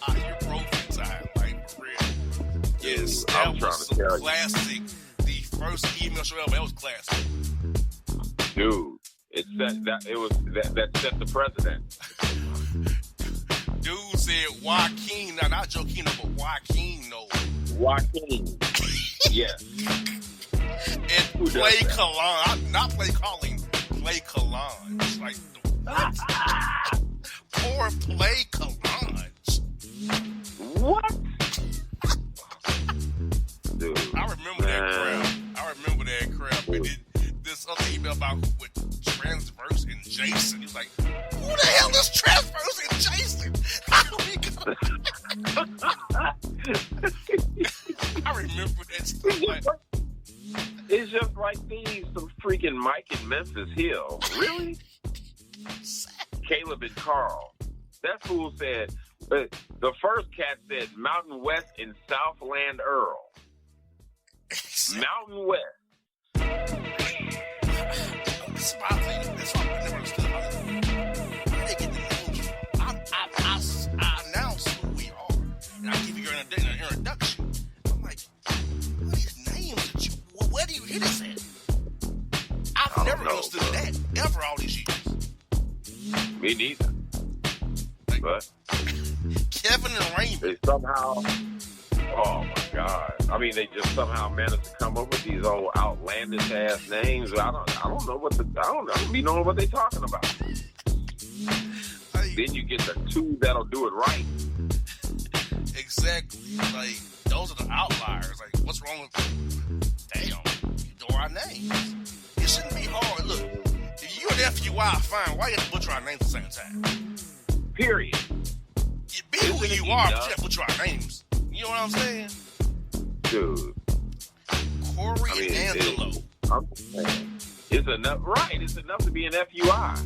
Ibuprofen time, like, for real. Yes, dude, that was some classic. The first email show ever, that was classic. Dude, that set the precedent. Dude said Joaquin, now not Joaquino, but Joaquin, no. Joaquin. Yes. And play Cologne. Not play calling, play Cologne. It's like, what? Poor play Cologne. What? Dude. I remember that crap. We did this other email about with Transverse and Jason. He was like, who the hell is Transverse and Jason? How do we go? I remember that stuff. Like, It's just like these some freaking Mike and Memphis Hill. Really? Caleb and Carl. That fool said, the first cat said Mountain West and Southland Earl. Mountain West. That's my thing. That's why I never understood how where they get the names from. I announce who we are, and I give you an introduction. I'm like, what are these names that you? Where do you hear this at? I've never understood that ever all these years. Me neither. Like, but Kevin and Raymond. They somehow, oh my God! I mean, they just somehow managed to come up with these old outlandish ass names. I don't know what even know what they're talking about. Then you get the two that'll do it right. Exactly. Like, those are the outliers. Like, what's wrong with them? Damn, you know our names. It shouldn't be hard. Look, if you're an FUI, fine. Why you have to butcher our names at the same time? Period. You be who you are, but you have to butcher our names. You know what I'm saying? Dude. Corey and Angelo. I'm saying. It's enough, right? It's enough to be an FUI.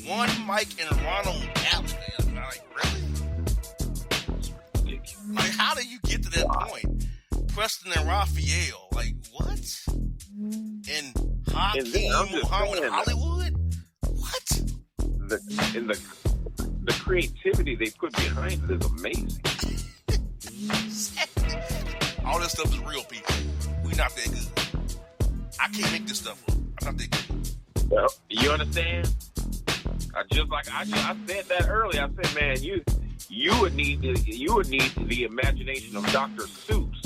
One Mike and Ronald Allen. Like, really? Like, how do you get to that point? Preston and Raphael. Like, what? And Hakeem Muhammad Hollywood? What? The creativity they put behind it is amazing. All this stuff is real, people. We not that good. I can't make this stuff up. I'm not that good. Well, you understand? I said that earlier. I said, man, you would need the imagination of Dr. Seuss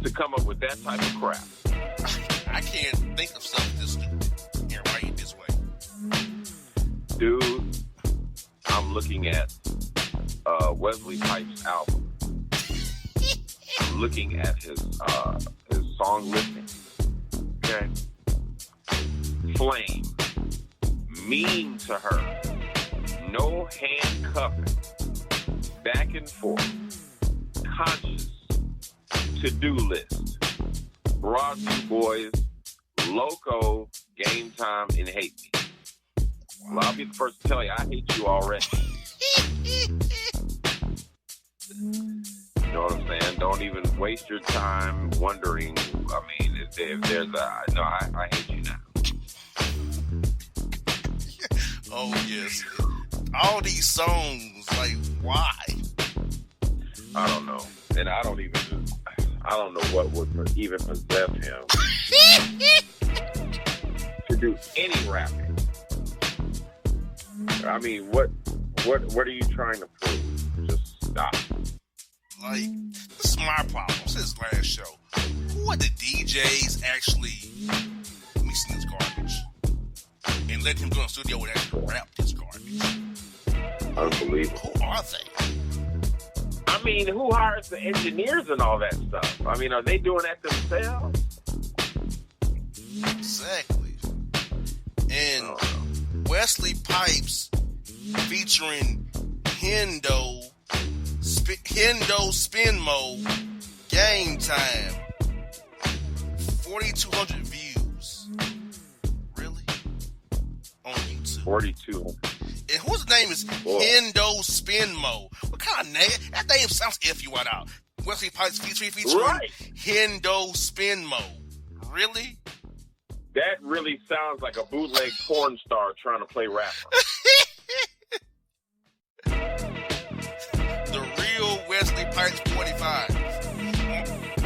to come up with that type of crap. I can't think of something this stupid and write it this way. Dude, I'm looking at Wesley Pipes' album. I'm looking at his song listing. Okay. Flame. Mean to her. No handcuffing. Back and forth. Conscious. To-do list. Broadview Boys. Loco. Game Time and Hate Me. Well, I'll be the first to tell you, I hate you already. You know what I'm saying? Don't even waste your time wondering. I mean, if there's no, I hate you now. Oh, yes. All these songs, like, why? I don't know. And I don't know what would even possess him to do any rapping. I mean, what are you trying to prove? Just stop. Like, this is my problem since last show. Who are the DJs actually mixing this garbage? And let him go in the studio and actually rap this garbage? Unbelievable. Who are they? I mean, who hires the engineers and all that stuff? I mean, are they doing that themselves? Exactly. And Wesley Pipes featuring Hendo Spinmo Game Time. 4,200 views. Really? On YouTube. 4,200. And whose name is Hendo Spinmo? What kind of name? That name sounds FUI out. Wesley Pipes featuring right. Hendo Spinmo. Really? That really sounds like a bootleg porn star trying to play rapper. The real Wesley Pipes 45.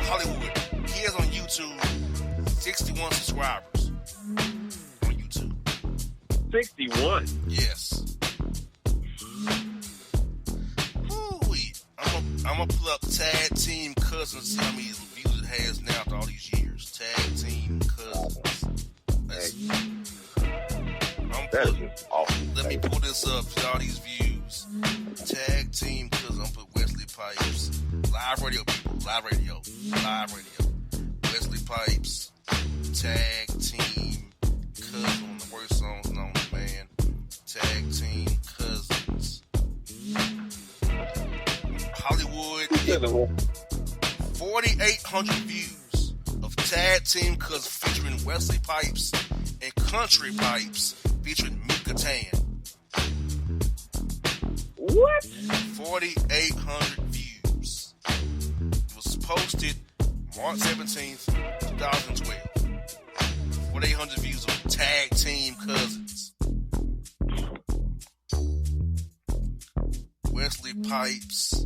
Hollywood. He has on YouTube 61 subscribers. On YouTube. 61? Yes. I'm gonna pull up Tag Team Cousins, see how many views it has now after all these years. Tag Team Cousins. That is just awesome. Let me pull this up, see all these views. Tag Team Cousins. I'm gonna put Wesley Pipes. Live radio, people. Live radio. Wesley Pipes. Tag Team Cousins. One of the worst songs known to man. Tag Team Cousins. Hollywood. 4,800 views of Tag Team Cousins featuring Wesley Pipes and Country Pipes featuring Mika Tan. What? 4,800 views. It was posted March 17th, 2012. 4,800 views of Tag Team Cousins. Wesley Pipes,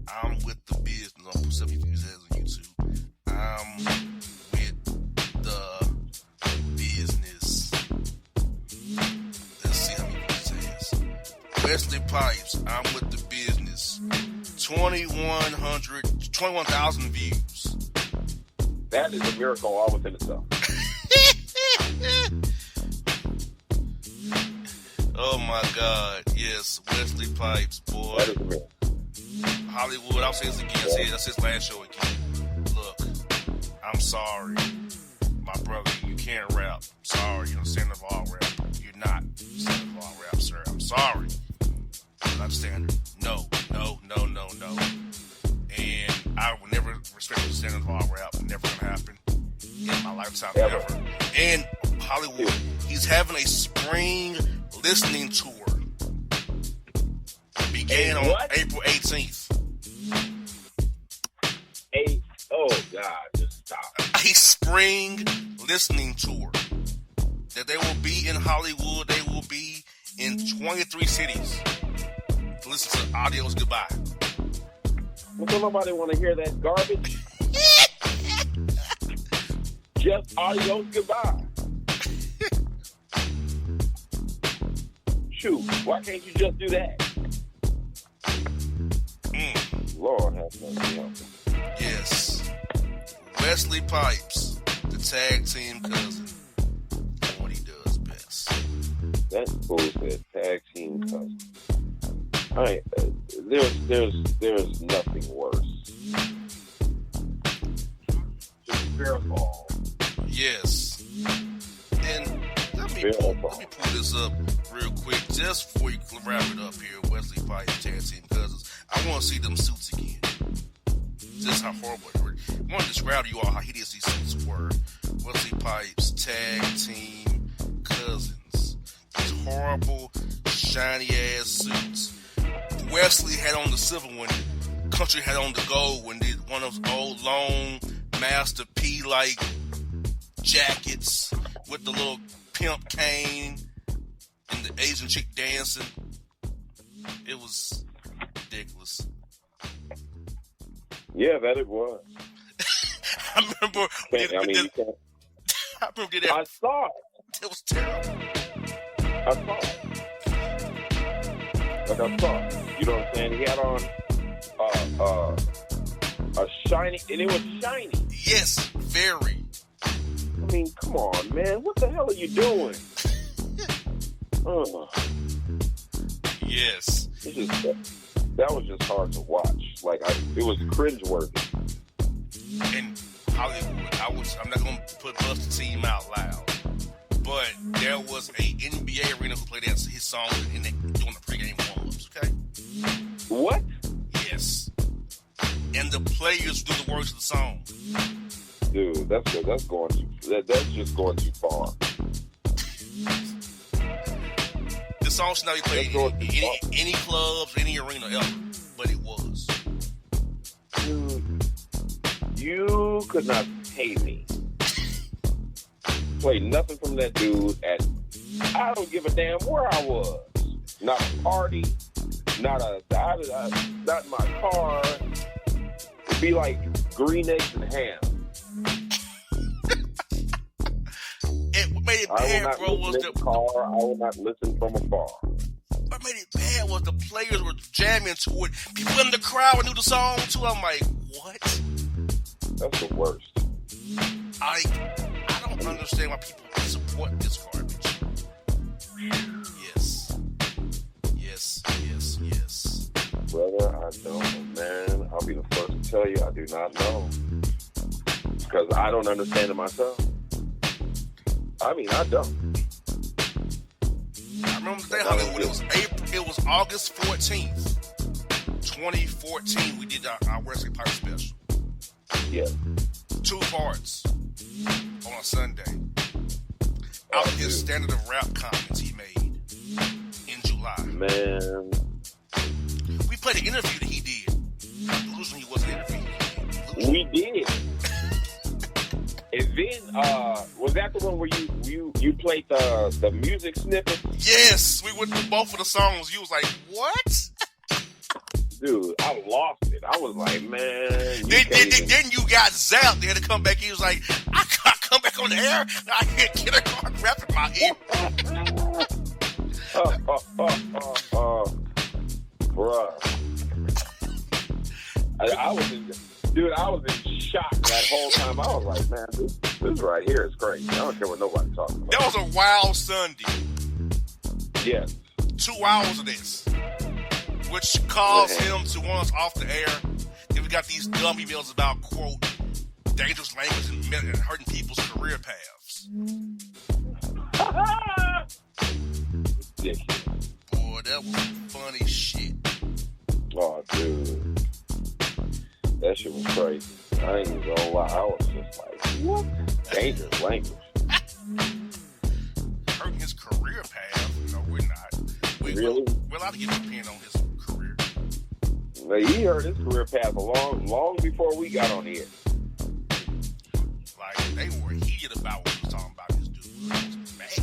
I'm with the business. I'll put 70 views as on YouTube. I'm with the business. Let's see how many views it has. Wesley Pipes, I'm with the business. 21,000 views. That is a miracle all within itself. Oh my God. Yes, Wesley Pipes, boy. That is a miracle. Hollywood, I'll say this again. That's his last show again. Look, I'm sorry. My brother, you can't rap. Sorry, you're a Sandoval rapper. You're not Sandoval rap, sir. I'm sorry. You're not standard. No. And I will never respect the Sandoval rap. Never gonna happen in my lifetime, ever. And Hollywood, he's having a spring listening tour. Began on April 18th. Oh God, just stop. A spring listening tour that they will be in Hollywood. They will be in 23 cities to listen to Audio's Goodbye. Well, don't nobody want to hear that garbage. Just Audio's Goodbye. Shoot, why can't you just do that? Lord have mercy. Yes. Wesley Pipes, the Tag Team Cousin, doing what he does best. That's bullshit. Tag Team Cousin. There's nothing worse. Just fair fall. Yes. And let me pull this up real quick just before you wrap it up here. Wesley Pipes, Tag Team Cousins. I want to see them suits again. Just how horrible it were. I want to describe to you all how hideous these suits were. Wesley Pipes, Tag Team Cousins. These horrible, shiny ass suits. Wesley had on the silver one. Country had on the gold one. Did one of those old long Master P like jackets with the little pimp cane and the Asian chick dancing. It was ridiculous. Yeah, that it was. I remember. I saw it. It was terrible. I saw it. Like I saw it. You know what I'm saying? He had on a shiny, and it was shiny. Yes, very. I mean, come on, man. What the hell are you doing? Yes. That was just hard to watch. Like, it was cringeworthy. And Hollywood, I'm not going to put Buster Team out loud, but there was a NBA arena who played his song and they doing the pregame warm-ups, okay? What? Yes. And the players do the words of the song. Dude, that's just going too far. The song should not be played in any clubs, any arena ever, but it was. Dude, you could not pay me. Play nothing from that dude, and I don't give a damn where I was. Not a party, not in my car. It'd be like green eggs and ham. What made it bad, bro, was the car. I will not listen from afar. What made it bad was the players were jamming to it. People in the crowd knew the song too. I'm like, what? That's the worst. I don't understand why people support this garbage. Yes. Brother, I don't, man. I'll be the first to tell you I do not know. Because I don't understand it myself. I mean, I don't. I remember the day Hollywood. It was August 14th, 2014. We did our Wesley Pipes special. Yeah. 2 parts on a Sunday. Out of his standard of rap comments he made in July. Man. We played an interview that he did. Losing he was an interview. We did. And then, was that the one where you played the music snippet? Yes, we went through both of the songs. You was like, what? Dude, I lost it. I was like, man. Then you got zapped. They had to come back. He was like, I can't come back on the air. Now I hear kindergarten rap in my ear. Bruh. I was in shock that whole time. I was like, man, this right here is crazy. I don't care what nobody's talking about. That was a wild Sunday. Yes. 2 hours of this, which caused him to want us off the air. Then we got these dumb emails about, quote, dangerous language and hurting people's career paths. Ridiculous. Boy, that was funny shit. Oh, dude. That shit was crazy. I ain't even gonna lie. I was just like, what? Dangerous language. Hurting his career path? No, we're not. Really? We're allowed to give an opinion on his career. Like, he heard his career path long before we got on the air. Like, they were heated about what he was talking about. This dude was mad.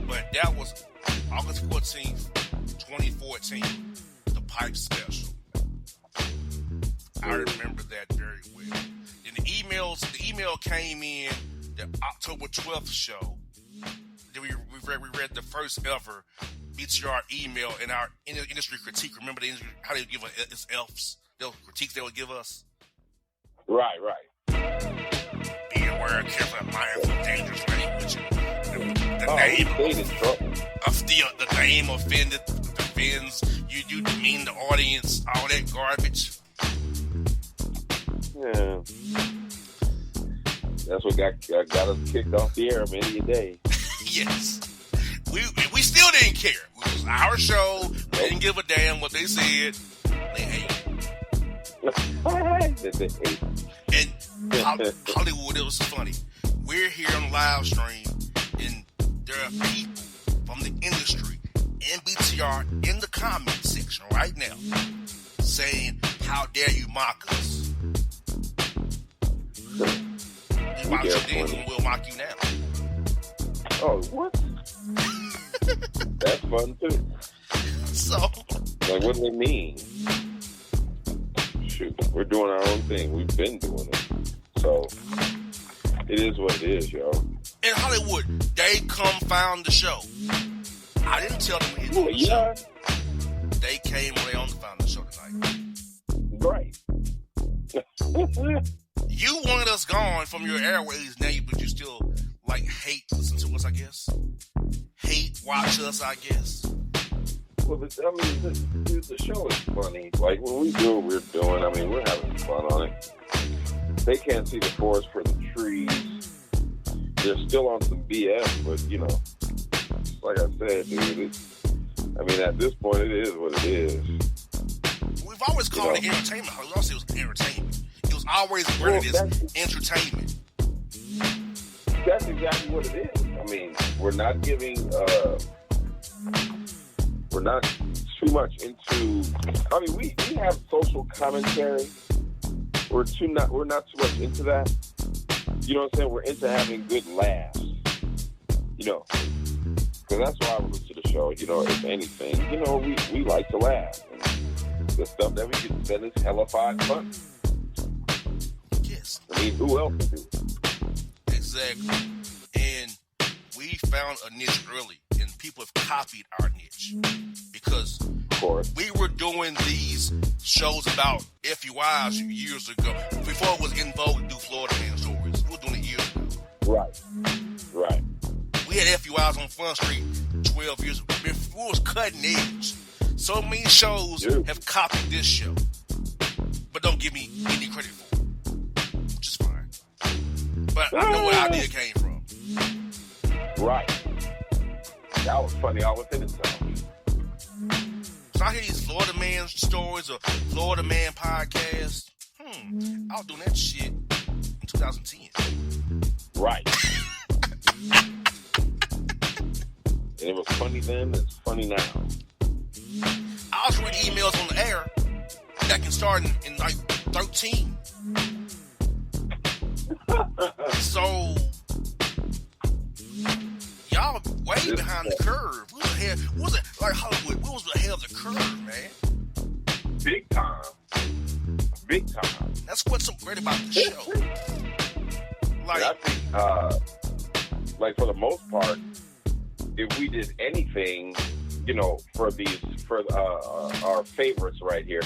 But that was August 14th, 2014, the Pipe Special. I remember that very well. And the email came in the October 12th show. Then we read the first ever BTR email in our industry critique. Remember how they would give us Fs? The critiques they would give us? Right. Be aware, careful, mindful, dangerous language. The name offends. You demean the audience, all that garbage. Yeah. That's what got us kicked off the air many a day. Yes. We still didn't care. It was our show. We didn't give a damn what they said. They hate. And Hollywood, it was funny. We're here on the live stream, and there are people from the industry and BTR in the comment section right now saying, how dare you mock us? We mocked you then, and we'll mock you now. Oh, what? That's fun, too. So, like, what do they mean? Shoot, we're doing our own thing. We've been doing it. So, it is what it is, yo. In Hollywood, they found the show. I didn't tell them we didn't do the show. They came on their own to find the show tonight. Right. You wanted us gone from your airways now, but you still, like, hate to listen to us, I guess. Hate watch us, I guess. Well, the show is funny. Like, when we do what we're doing, I mean, we're having fun on it. They can't see the forest for the trees. They're still on some BS, but, you know, like I said, dude, at this point, it is what it is. We've always called it entertainment. We always say it was entertainment. It was always branded as entertainment. That's exactly what it is. I mean, we're not giving, we're not too much into, I mean, we have social commentary. We're not too much into that. You know what I'm saying? We're into having good laughs. You know, because that's why I listen to the show. You know, if anything, you know, we like to laugh. And the stuff that we can send is hellified fun. Yes. I mean, who else would do it? Exactly. And we found a niche early, and people have copied our niche. Because we were doing these shows about FUIs years ago. Before it was in vogue to do Florida Man stories. We were doing it years ago. Right. We had FUIs on Front Street 12 years ago. It was cutting edge. So many shows have copied this show. But don't give me any credit for it. Which is fine. But I know where the idea came from. Right. That was funny all within itself. So I hear these Florida Man stories or Florida Man podcasts. I was doing that shit in 2010. Right. And it was funny then, it's funny now. I was reading emails on the air that can start in like 13. So, y'all way behind the curve. What the hell? What was it like Hollywood? What was the hell of the curve, man? Big time. Big time. That's what's so great about the show. Like, I think, like for the most part, if we did anything, you know, for our favorites right here,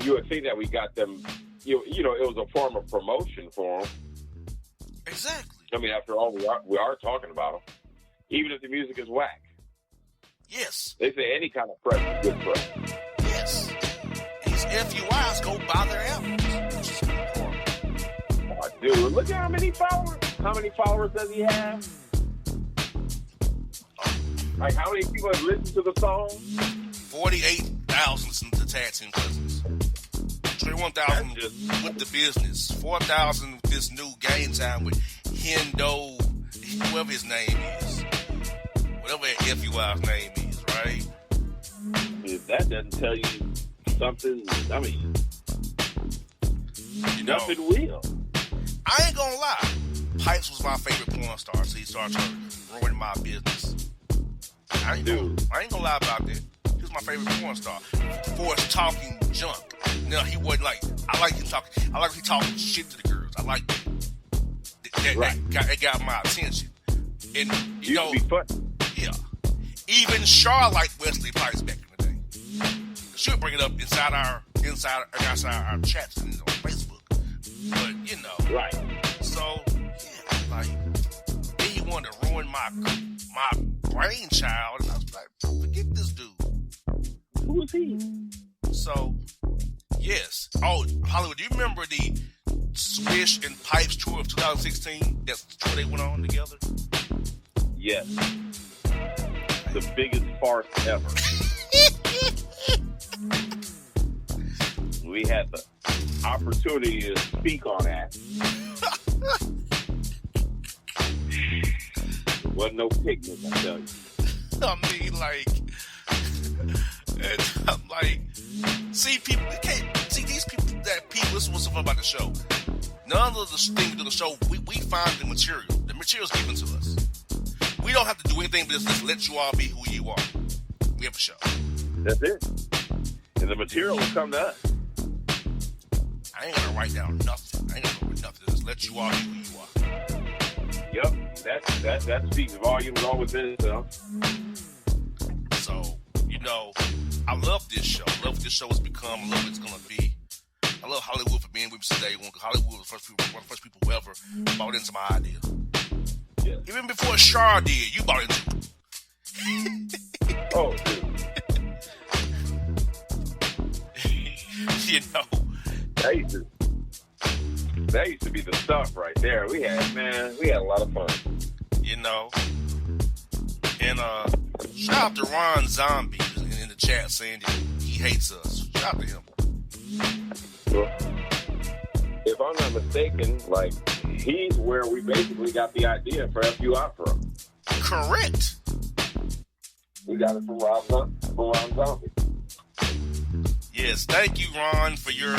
you would think that we got them. You know, it was a form of promotion for them. Exactly. I mean, after all, we are talking about them, even if the music is whack. Yes. They say any kind of press is good press. Yes. These FUIs go buy their albums. Oh, dude, look at how many followers. How many followers does he have? Like, how many people have listened to the song? 48,000 listen to Tag Team Cousins. 21,000 with the business. 4,000 with this new Game Time with Hendo, whoever his name is. Whatever FUI's name is, right? If that doesn't tell you something, I mean, you know, nothing will. I ain't gonna lie. Pipes was my favorite porn star, so he started trying to ruin my business. I ain't gonna lie about that. He was my favorite porn star. For his talking junk. No, he wasn't like, I like him talking shit to the girls. I like that. That got my attention. And you know, be fun. Yeah. Even Char liked Wesley Pipes back in the day. She would bring it up inside our chats and on Facebook. But you know. Right. So yeah, like then he wanted to ruin my brainchild, and I was like, forget this dude. Who is he? So yes. Oh, Hollywood, do you remember the Swish and Pipes tour of 2016? That's the tour they went on together? Yes. The biggest farce ever. We had the opportunity to speak on that. There wasn't no picnic, I tell you. I mean, like, and I'm like, see, people, these people that people listen to stuff about the show. None of the things we do the show, we find the material. The material's given to us. We don't have to do anything but just let you all be who you are. We have a show. That's it. And the material will come to us. I ain't gonna write down nothing. I ain't gonna write nothing. Just let you all be who you are. Yep. That speaks volumes all within itself. So, you know, I love this show. I love what this show has become. I love what it's gonna be. I love Hollywood for being with me today. Hollywood was one of the first people who ever bought into my idea. Yeah. Even before Char did, you bought into it. Oh, dude. You know. That used to be the stuff right there. We had a lot of fun. You know. And shout out to Ron Zombie in the chat saying that he hates us. Shout out to him. Well, if I'm not mistaken, like, he's where we basically got the idea for FUI from. Correct. We got it from Ron Zombie. Yes, thank you, Ron, for your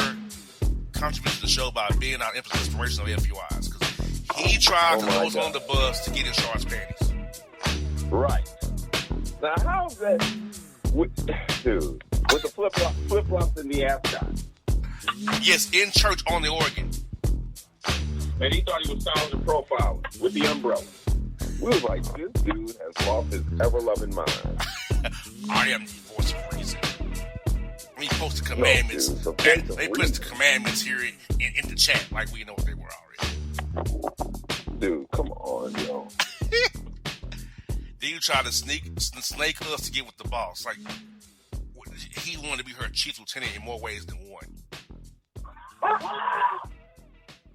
contribution to the show by being our inspiration of FUIs. Because he tried to throw us on the bus to get in Char's panties. Right. Now, how's that, dude, with the flip-flops in the ascot? Yes, in church on the organ. And he thought he was sounding profiling with the umbrella. We was like, this dude has lost his ever-loving mind. I am the voice of reason. We post the commandments. No, dude, they put the commandments here in the chat like we know what they were already. Dude, come on, yo. Then you try to snake us to get with the boss. Like, he wanted to be her chief lieutenant in more ways than one.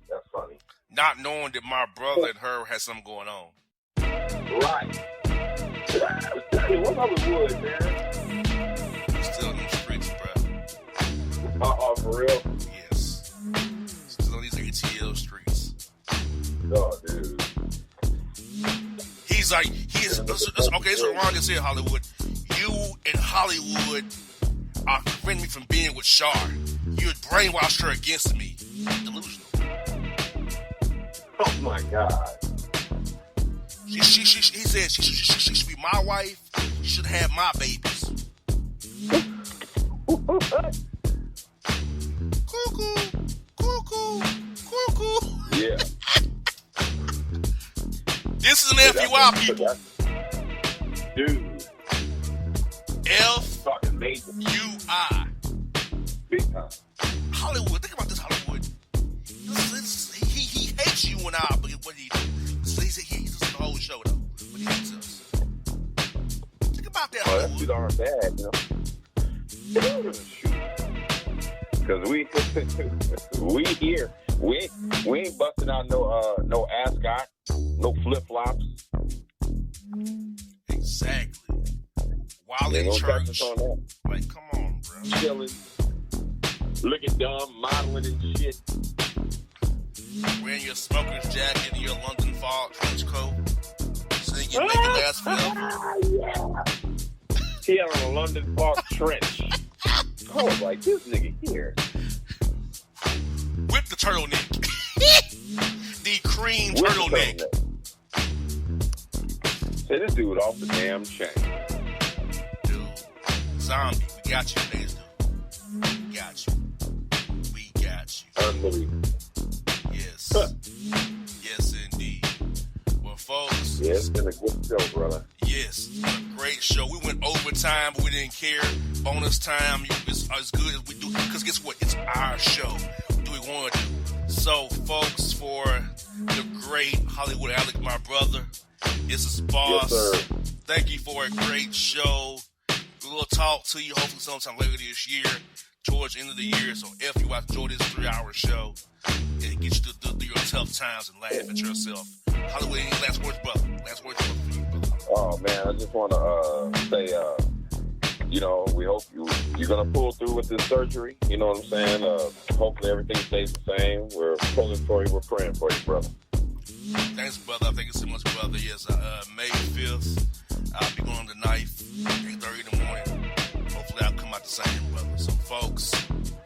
That's funny. Not knowing that my brother and her had something going on. Right. Hey, what's up with Wood, man? He's still in the streets, bro. For real? Yes. Still on these ATL streets. Oh, dude. He's like, okay, it's wrong as here, Hollywood. You and Hollywood are preventing me from being with Shar. You had brainwashed her against me. Delusional. Oh, my God. He said she should be my wife. She should have my babies. Cuckoo. Yeah. This is an FUI, people. Dude. FUI. Big time. Hollywood, think about this, Hollywood. He hates you and I, but what he do? So he's just the whole show, though. But he hates us. Think about that, That Hollywood. shit aren't bad, you know. Shoot. Because we here. We ain't busting out no ascot, no flip flops. Exactly. While in church. Like, come on, bro. Chilling, looking dumb, modeling and shit. Wearing your smoker's jacket and your London fog trench coat. Singing Make It Last Forever. Yeah. He had on a London fog trench. I was like, this nigga here. With the turtleneck. The cream With turtleneck. Say this dude off the damn chain. Dude, zombie, we got you today, dude. We got you. We got you. Unbelievable. Yes. Yes, indeed. Well, folks. Yeah, it's been a good show, brother. Yes, a great show. We went overtime, but we didn't care. Bonus time, it's as good as we do. Because guess what? It's our show. What do we want to do? So, folks, for the great Hollywood Alec, my brother, this is Boss. Yes, sir. Thank you for a great show. We'll talk to you hopefully sometime later this year, towards the end of the year. So, if you enjoy this 3-hour show, it gets you through your tough times and laugh at yourself. Hollywood, any last words, brother? Last words for you, brother. Oh, man, I just want to say, we hope you're going to pull through with this surgery. You know what I'm saying? Hopefully everything stays the same. We're pulling for you. We're praying for you, brother. Thanks, brother. I think it's so much, brother. Yes, May 5th, I'll be going on the 9th, 8:30 in the morning. Hopefully I'll come out the same, brother. So, folks,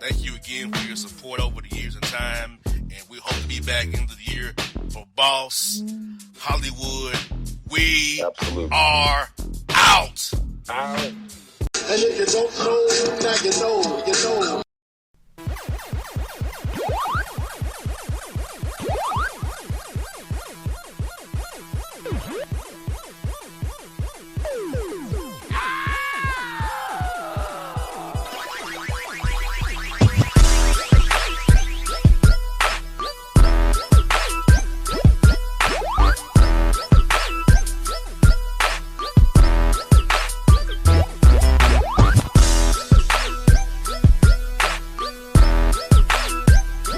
thank you again for your support over the years and time. And we hope to be back into the year for Boss, Hollywood. We Absolutely. are out. Out. And if you don't know, now you know, you know.